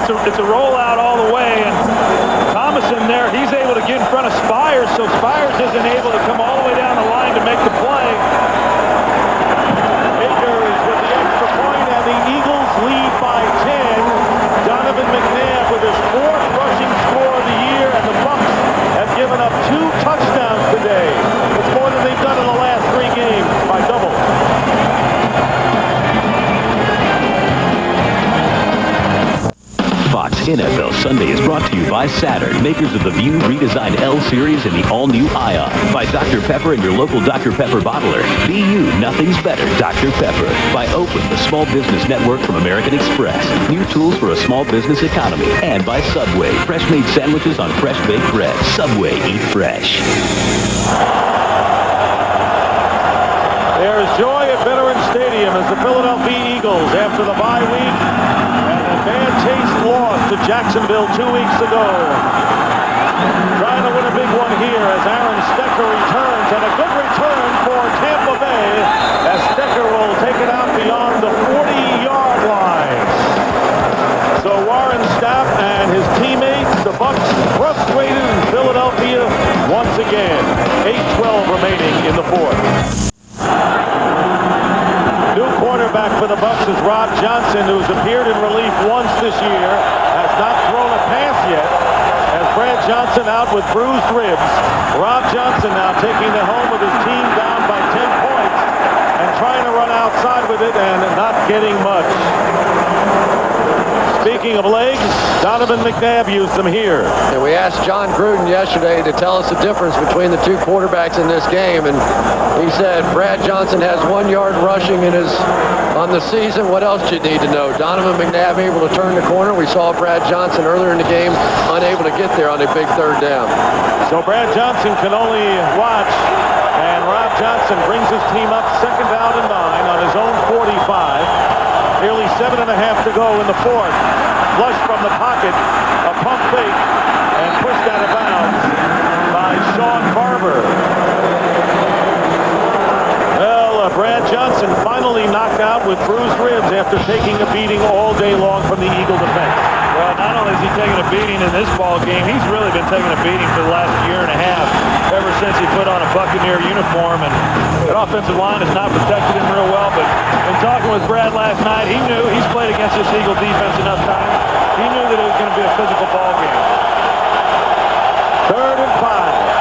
A: It's a rollout all the way, and Thomas in there, he's able to get in front of Spires, so Spires isn't able to come all the way down the line to make the play.
B: Akers with the extra point, and the Eagles lead by 10. Donovan McNabb with his 4th rushing score of the year, and the Bucs have given up 2 touchdowns today. It's more than they've done in the last 3 games by double.
F: Fox NFL Sunday is brought to you by Saturn, makers of the View redesigned L Series and the all-new Ion. By Dr. Pepper and your local Dr. Pepper bottler. Be you, nothing's better, Dr. Pepper. By Open, the small business network from American Express. New tools for a small business economy. And by Subway, fresh-made sandwiches on fresh-baked bread. Subway, eat fresh.
B: There is joy at Veterans Stadium as the Philadelphia Eagles, after the bye week, bad taste loss to Jacksonville 2 weeks ago. Trying to win a big one here as Aaron Stecker returns, and a good return for Tampa Bay as Stecker will take it out beyond the 40-yard line. So Warren Sapp and his teammates, the Bucs, frustrated in Philadelphia once again. 8:12 remaining in the 4th. New quarterback for the Bucs is Rob Johnson, who's appeared in relief once this year, has not thrown a pass yet. As Brad Johnson out with bruised ribs, Rob Johnson now taking the helm with his team down by 10 points and trying to run outside with it and not getting much. Speaking of legs, Donovan McNabb used them here.
D: And we asked John Gruden yesterday to tell us the difference between the 2 quarterbacks in this game, and he said Brad Johnson has 1 yard rushing on the season. What else do you need to know? Donovan McNabb able to turn the corner. We saw Brad Johnson earlier in the game unable to get there on a big 3rd down.
B: So Brad Johnson can only watch, and Rob Johnson brings his team up 2nd down and 9 on his own 45. Nearly 7.5 to go in the 4th. Flush from the pocket, a pump fake, and pushed out of bounds by Sean Barber. Well, Brad Johnson finally knocked out with bruised ribs after taking a beating all day long from the Eagle defense.
A: Well, not only is he taking a beating in this ball game, he's really been taking a beating for the last year and a half, ever since he put on a Buccaneer uniform. And that offensive line has not protected him real well, but in talking with Brad last night, he knew he's played against this Eagle defense enough times. He knew that it was going to be a physical ball game.
B: 3rd and 5.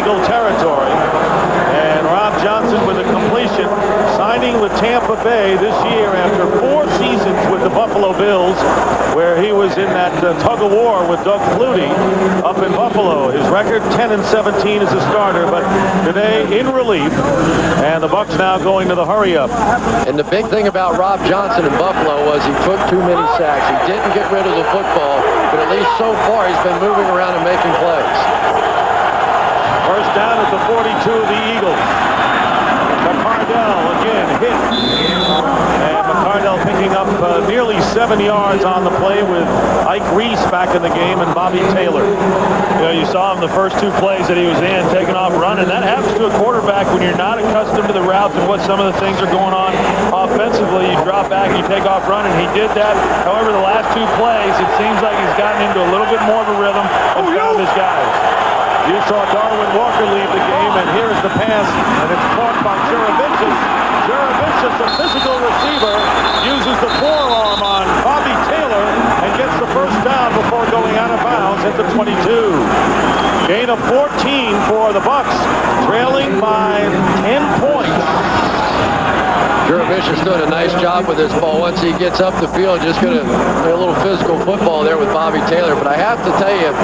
B: Eagle territory. And Rob Johnson with a completion, signing with Tampa Bay this year after 4 seasons with the Buffalo Bills, where he was in that tug-of-war with Doug Flutie up in Buffalo. His record 10-17 as a starter, but today in relief, and the Bucs now going to the hurry-up.
D: And the big thing about Rob Johnson in Buffalo was he took too many sacks. He didn't get rid of the football, but at least so far he's been moving around and making plays.
B: First down at the 42 of the Eagles. McCardell again hit. And McCardell picking up nearly 7 yards on the play with Ike Reese back in the game and Bobby Taylor.
A: You know, you saw him the first 2 plays that he was in, taking off running. That happens to a quarterback when you're not accustomed to the routes and what some of the things are going on offensively. You drop back, you take off running. He did that. However, the last 2 plays, it seems like he's gotten into a little bit more of a rhythm and found his guys.
B: You saw Darwin Walker leave the game, and here is the pass, and it's caught by Juravicius. Juravicius, a physical receiver, uses the forearm on Bobby Taylor and gets the first down before going out of bounds at the 22. Gain of 14 for the Bucs, trailing by 10 points.
D: Juravicius doing a nice job with this ball. Once he gets up the field, just going to play a little physical football there with Bobby Taylor. But I have to tell you,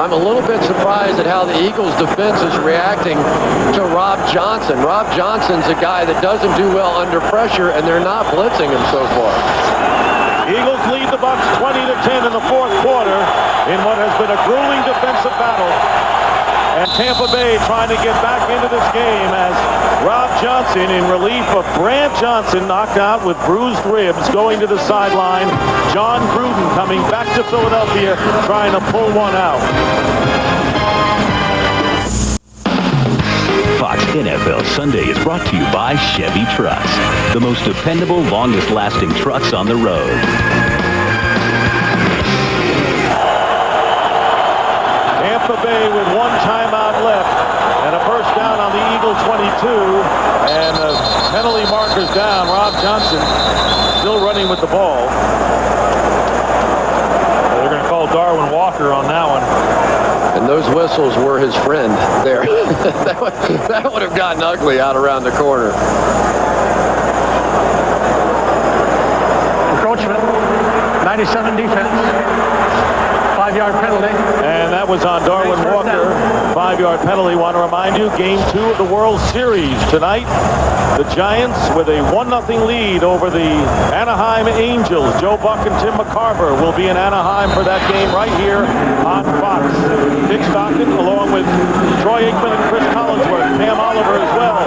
D: I'm a little bit surprised at how the Eagles defense is reacting to Rob Johnson. Rob Johnson's a guy that doesn't do well under pressure, and they're not blitzing him so far.
B: Eagles lead the Bucs 20-10 in the 4th quarter in what has been a grueling defensive battle. And Tampa Bay trying to get back into this game as Rob Johnson, in relief of Brant Johnson, knocked out with bruised ribs, going to the sideline. John Gruden coming back to Philadelphia, trying to pull one out.
F: Fox NFL Sunday is brought to you by Chevy Trucks, the most dependable, longest-lasting trucks on the road.
B: Tampa Bay with 1 timeout left and a first down on the Eagle 22, and the penalty markers down. Rob Johnson still running with the ball.
A: They're going to call Darwin Walker on that one.
D: And those whistles were his friend there. that would have gotten ugly out around the corner.
E: Encroachment, 97 defense. 5-yard penalty.
B: And that was on Darwin Walker. 5-yard penalty. Want to remind you, game 2 of the World Series tonight. The Giants with a 1-0 lead over the Anaheim Angels. Joe Buck and Tim McCarver will be in Anaheim for that game right here on Fox. Dick Stockton along with Troy Aikman and Chris Collinsworth. Pam Oliver as well.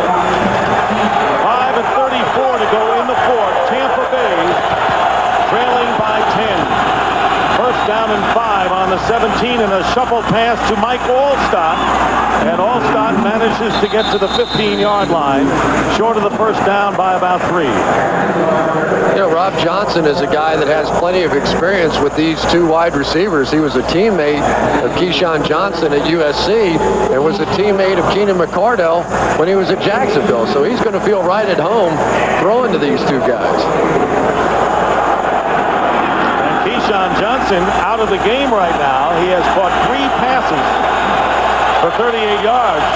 B: 5:34 to go in the 4th. Tampa Bay trailing by 10. First down and 5 on the 17, and a shuffle pass to Mike Allstott. And Allstott manages to get to the 15-yard line, short of the first down by about 3.
D: You know, Rob Johnson is a guy that has plenty of experience with these 2 wide receivers. He was a teammate of Keyshawn Johnson at USC and was a teammate of Keenan McCardell when he was at Jacksonville. So he's going to feel right at home throwing to these 2 guys.
B: Keyshawn Johnson out of the game right now. He has caught 3 passes for 38 yards.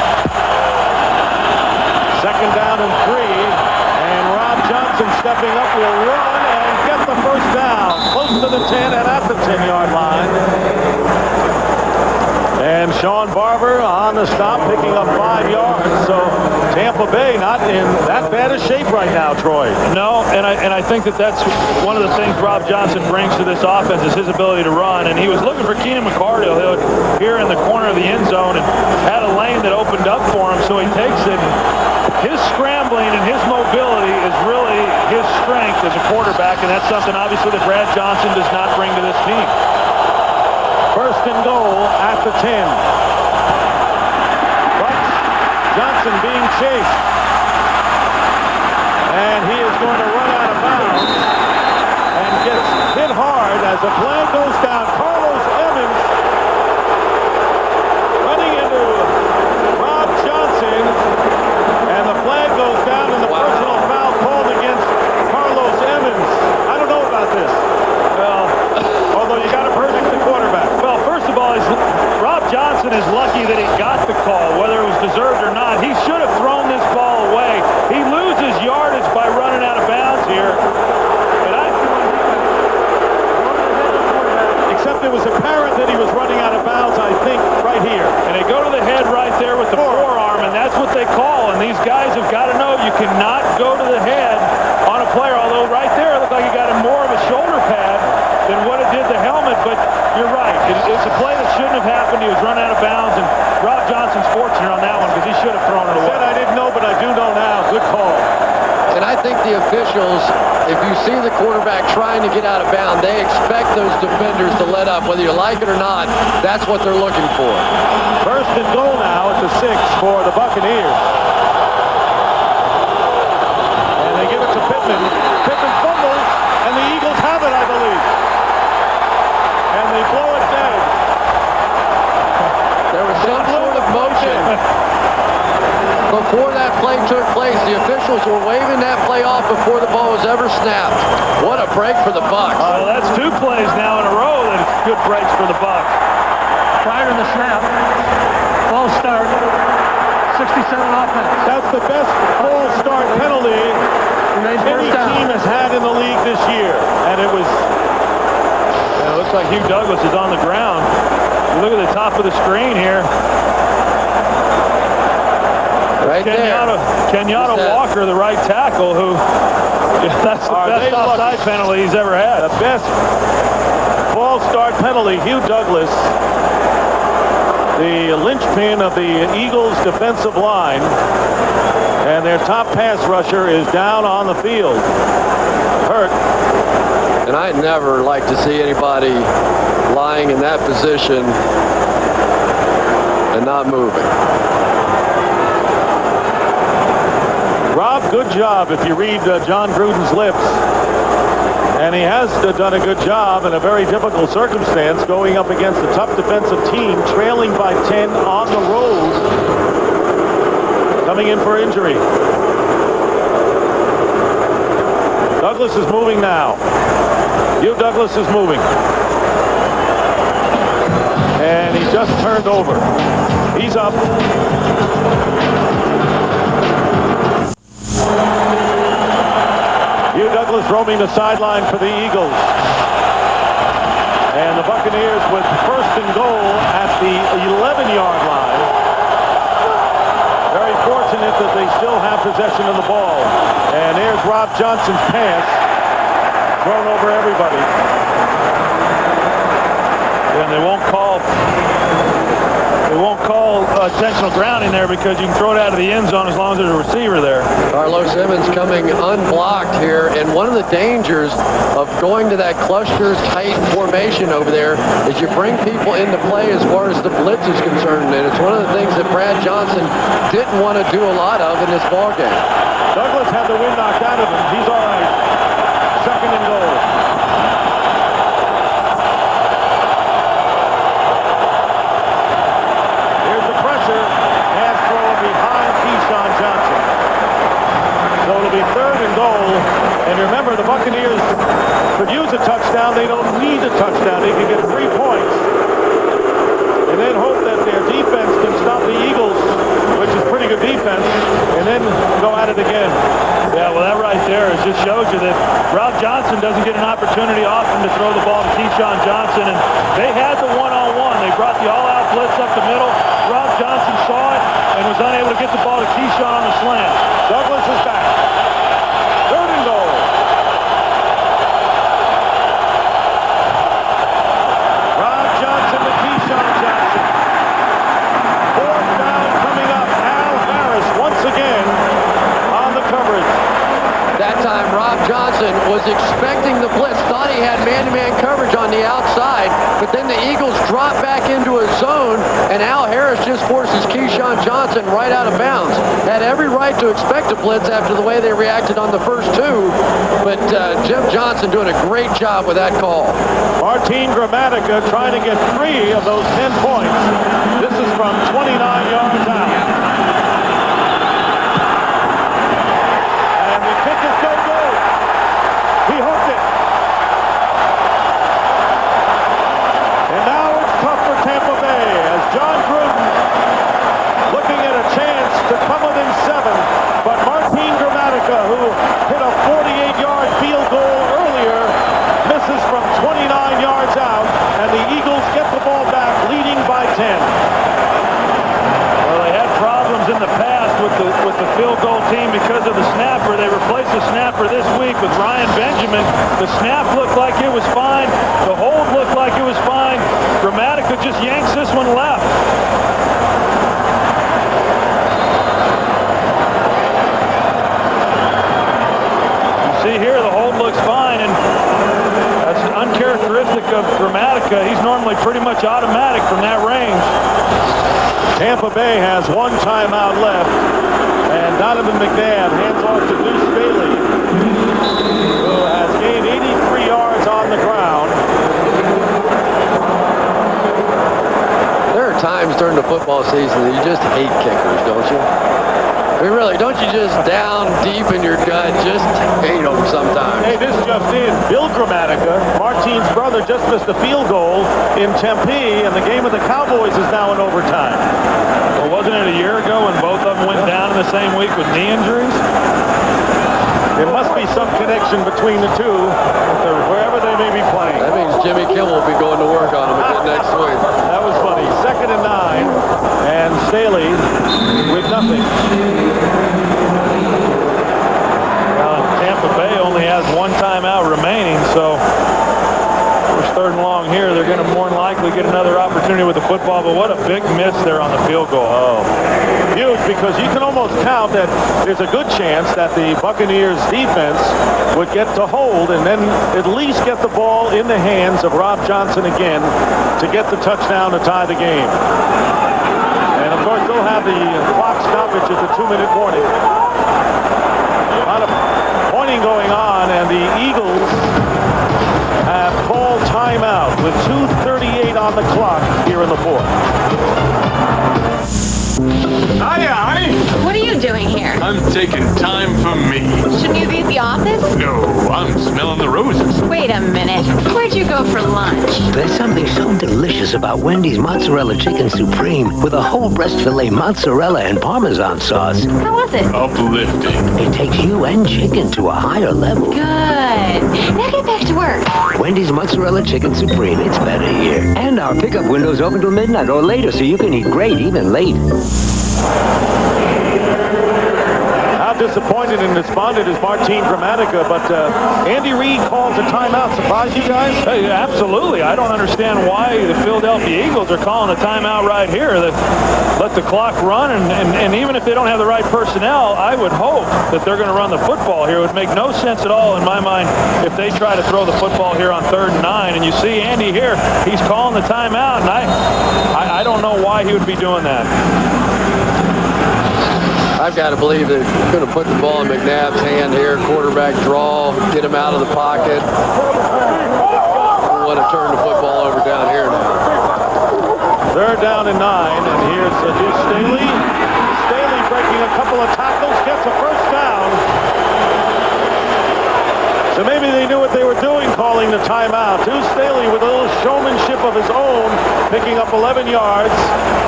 B: Second down and 3. And Rob Johnson stepping up will run and get the first down. Close to the 10 and at the 10-yard line. And Sean Barber on the stop, picking up 5 yards. So Tampa Bay not in that bad a shape right now, Troy.
A: No, and I think that's one of the things Rob Johnson brings to this offense is his ability to run. And he was looking for Keenan McCardell here in the corner of the end zone and had a lane that opened up for him, so he takes it. His scrambling and his mobility is really his strength as a quarterback, and that's something obviously that Brad Johnson does not bring to this team.
B: First and goal at the 10. But Johnson being chased. And he is going to run out of bounds and gets hit hard as the flag goes down. Carlos Evans running into Rob Johnson, and the flag goes down and the personal foul called against Carlos Evans. I don't know about this. Well, although you got to protect the quarterback.
A: Well, first of all, Rob Johnson is lucky that he got the call. Whether it was
D: see the quarterback trying to get out of bounds, they expect those defenders to let up. Whether you like it or not, that's what they're looking for.
B: First and goal now at the 6 for the Buccaneers. And they give it to Pittman. Pittman fumbles, and the Eagles have it, I believe. And they blow it dead.
D: There was some sort of motion before that play took place. The officials were waving that play off before the ball was ever snapped. What a break for the Bucs.
A: That's 2 plays now in a row that it's good breaks for the Bucs.
E: Prior to the snap, false start, 67 offense.
B: That's the best false start penalty any team has had in the league this year. And it was...
A: And it looks like Hugh Douglas is on the ground. You look at the top of the screen here.
D: Right
A: Kenyatta Walker, the right tackle, who that's the best offside penalty he's ever had.
B: The best false start penalty, Hugh Douglas, the linchpin of the Eagles defensive line, and their top pass rusher is down on the field, hurt.
D: And I'd never like to see anybody lying in that position and not moving.
B: Rob, good job if you read John Gruden's lips. And he has done a good job in a very difficult circumstance going up against a tough defensive team, trailing by 10 on the road, coming in for injury. Douglas is moving now. Hugh Douglas is moving. And he just turned over. He's up. Hugh Douglas roaming the sideline for the Eagles. And the Buccaneers with first and goal at the 11-yard line. Very fortunate that they still have possession of the ball. And there's Rob Johnson's pass. Thrown over everybody.
A: And they won't call intentional grounding there because you can throw it out of the end zone as long as there's a receiver there.
D: Carlos Simmons coming unblocked here, and one of the dangers of going to that cluster tight formation over there is you bring people into play as far as the blitz is concerned, and it's one of the things that Brad Johnson didn't want to do a lot of in this ball game.
B: Douglas had the wind knocked out of him. He's all right. Second and goal. So it'll be third and goal. And remember, the Buccaneers could use a touchdown. They don't need a touchdown. They can get 3 points. And then hope that their defense can stop the Eagles, which is pretty good defense, and then go at it again.
A: Yeah, well, that right there just shows you that Rob Johnson doesn't get an opportunity often to throw the ball to Keyshawn Johnson. And they had the one-on-one. They brought the all-out blitz up the middle. Rob Johnson saw it and was unable to get the ball to Keyshawn on the slant.
B: Douglas is back. Third and goal. Rob Johnson to Keyshawn Johnson. Fourth down coming up. Al Harris once again on the coverage.
D: That time, Rob Johnson was expecting the blitz, thought he had man-to-man coverage on the outside, but then the Eagles dropped back into a zone, and Al Harris just forces Keyshawn Johnson right out of bounds. Had every right to expect a blitz after the way they reacted on the first 2, but Jim Johnson doing a great job with that call.
B: Martin Gramatica trying to get 3 of those 10 points. This is from 29 yards out. He hooked it. And now it's tough for Tampa Bay as John Gruden looking at a chance to come within 7. But Martin Gramatica, who hit a 48-yard field goal earlier, misses from 29 yards out, and the Eagles get the ball back, leading by 10.
A: Well, they had problems in the past with the field goal team because of the snapper. They replaced the snapper this week with Ryan Benjamin. The snap looked like it was fine. The hold looked like it was fine. Gramatica just yanks this one left. You see here, the hold looks fine. of Gramatica, he's normally pretty much automatic from that range.
B: Tampa Bay has one timeout left, and Donovan McNabb hands off to Deuce Staley, who has gained 83 yards on the ground.
D: There are times during the football season that you just hate kickers, don't you? I mean, really, don't you just down deep in your gut just hate them sometimes?
B: Hey, this just in. Bill Gramatica, Martine's brother, just missed a field goal in Tempe, and the game of the Cowboys is now in overtime.
A: Well, wasn't it a year ago when both of them went down in the same week with knee injuries?
B: There must be some connection between the two, wherever they may be playing.
D: That means Jimmy Kimmel will be going to work on them again next week.
B: That was funny. 2nd and 9, and Staley with nothing.
A: Well, Tampa Bay only has one timeout remaining, so first 3rd and long here, they're going to more than likely get another opportunity with the football, but what a big miss there on the field goal.
B: Oh, huge, because you can almost count that there's a good chance that the Buccaneers defense would get to hold and then at least get the ball in the hands of Rob Johnson again to get the touchdown to tie the game. And of course, they'll have the clock stoppage at the 2-minute warning. A lot of pointing going on, and the Eagles have called timeout with 2:38 on the clock here in the 4th.
M: Hiya, honey.
N: What are you doing here?
M: I'm taking time for me.
N: Shouldn't you be at the office?
M: No, I'm smelling the roses.
N: Wait a minute. Where'd you go for lunch?
O: There's something so delicious about Wendy's Mozzarella Chicken Supreme with a whole breast filet mozzarella and Parmesan sauce.
N: How was it?
M: Uplifting.
O: It takes you and chicken to a higher level.
N: Good. Now get back to work.
O: Wendy's Mozzarella Chicken Supreme. It's better here. And our pickup window's open till midnight or later, so you can eat great even late.
B: How disappointed and despondent is Martine Gramatica, but Andy Reid calls a timeout. Surprise you guys?
A: Hey, absolutely. I don't understand why the Philadelphia Eagles are calling a timeout right here. Let the clock run, and even if they don't have the right personnel, I would hope that they're going to run the football here. It would make no sense at all in my mind if they try to throw the football here on 3rd and 9. And you see Andy here, he's calling the timeout, and I don't know why he would be doing that.
D: I've got to believe they're going to put the ball in McNabb's hand here, quarterback draw, get him out of the pocket. We want to turn the football over down here now.
B: 3rd down and 9, and here's Deuce Staley. Staley breaking a couple of tackles, gets a first down. So maybe they knew what they were doing calling the timeout. Deuce Staley with a little showmanship of his own, picking up 11 yards.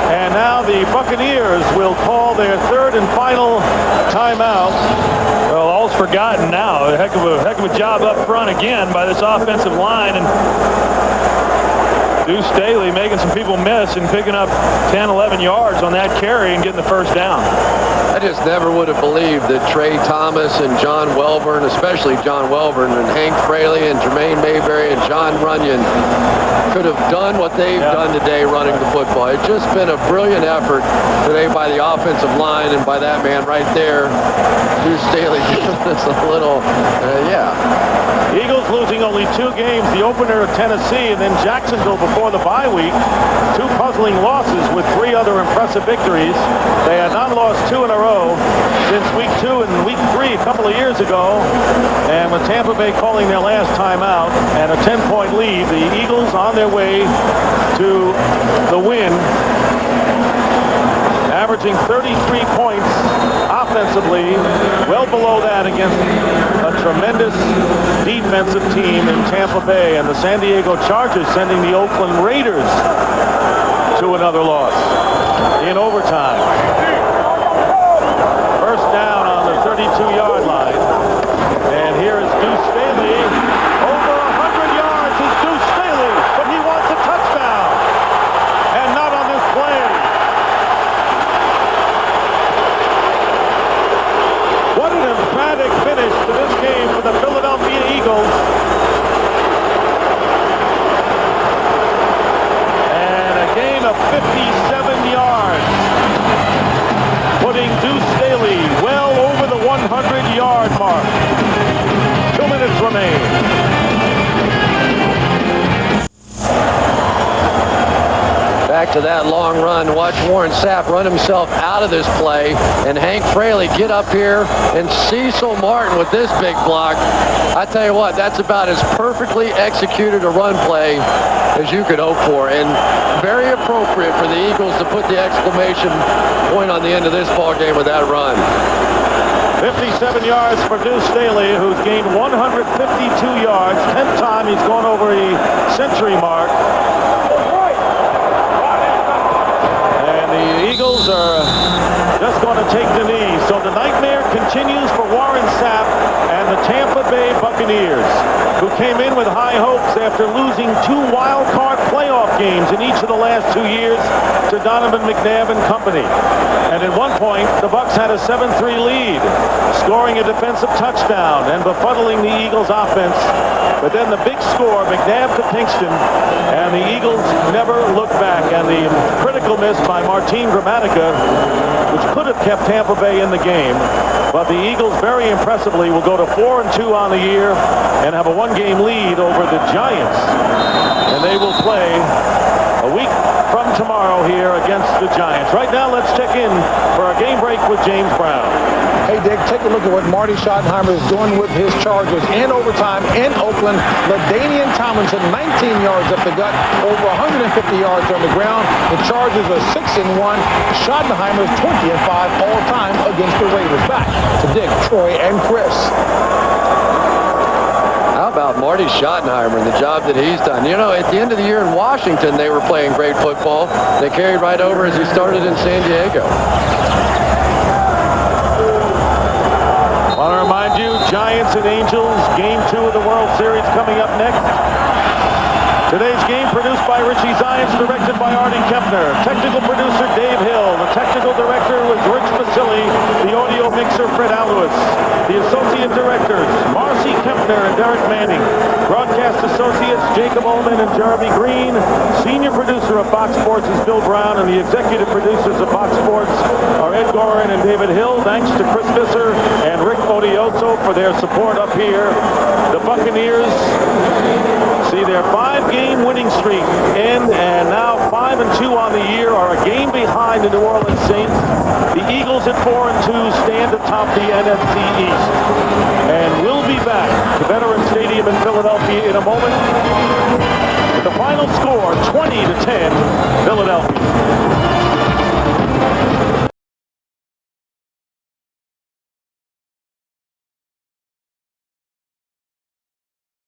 B: And now the Buccaneers will call their 3rd and final timeout.
A: Well, all's forgotten now. A heck of a job up front again by this offensive line, and Deuce Staley making some people miss and picking up 10, 11 yards on that carry and getting the first down.
D: I just never would have believed that Trey Thomas and John Welborn, especially John Welborn, and Hank Fraley and Jermaine Mayberry and John Runyon could have done what they've done today running the football. It's just been a brilliant effort today by the offensive line and by that man right there. Deuce Staley giving us a little,
B: Eagles losing only 2 games, the opener of Tennessee and then Jacksonville before the bye week. 2 puzzling losses with 3 other impressive victories. They had not lost 2 in a row since week 2 and week 3 a couple of years ago. And with Tampa Bay calling their last timeout and a 10-point lead, the Eagles on their way to the win, averaging 33 points offensively, well below that against a tremendous defensive team in Tampa Bay, and the San Diego Chargers sending the Oakland Raiders to another loss in overtime. First down on the 32-yard line, and here is Deuce Staley. Over 100 yards is Deuce Staley, but he wants a touchdown, and not on this play. What an emphatic finish to this game for the Philadelphia Eagles. And a gain of 57 yards.
D: back to that long run. Watch Warren Sapp run himself out of this play, and Hank Fraley get up here, and Cecil Martin with this big block. I tell you what, that's about as perfectly executed a run play as you could hope for, and very appropriate for the Eagles to put the exclamation point on the end of this ball game with that run.
B: 57 yards for Deuce Staley, who's gained 152 yards. 10th time he's gone over the century mark. And the Eagles are just going to take the knee. So the nightmare continues for Warren Sapp and the Tampa Bay Buccaneers, who came in with high hopes after losing 2 wild card playoff games in each of the last 2 years to Donovan McNabb and company. And at one point, the Bucs had a 7-3 lead, scoring a defensive touchdown and befuddling the Eagles' offense. But then the big score, McNabb to Pinkston, and the Eagles never looked back. And the critical miss by Martin Gramatica, which could have kept Tampa Bay in the game. But the Eagles very impressively will go to 4-2 on the year and have a 1-game lead over the Giants. And they will play a week from tomorrow here against the Giants. Right now, let's check in for our game break with James Brown.
C: Hey, Dick, take a look at what Marty Schottenheimer is doing with his Chargers in overtime in Oakland. LaDainian Tomlinson, 19 yards up the gut, over 150 yards on the ground. The Chargers are 6-1. Schottenheimer's 20-5 all time against the Raiders. Back to Dick, Troy, and Chris.
D: How about Marty Schottenheimer and the job that he's done? You know, at the end of the year in Washington, they were playing great football. They carried right over as he started in San Diego.
B: I want to remind you, Giants and Angels, Game 2 of the World Series coming up next. Today's game produced by Richie Zients, directed by Artie Kempner. Technical producer Dave Hill. The technical director was Rich Basili. The audio mixer Fred Alouis. The associate directors Marcy Kempner and Derek Manning. Broadcast associates Jacob Ullman and Jeremy Green. Senior producer of Fox Sports is Bill Brown, and the executive producers of Fox Sports are Ed Gorin and David Hill. Thanks to Chris Visser and Rick Odioso for their support up here. The Buccaneers see their 5-game winning streak end, and now 5-2 on the year, are a game behind the New Orleans Saints. The Eagles at 4-2 stand atop the NFC East. And we'll be back to Veterans Stadium in Philadelphia in a moment. With the final score, 20-10, Philadelphia.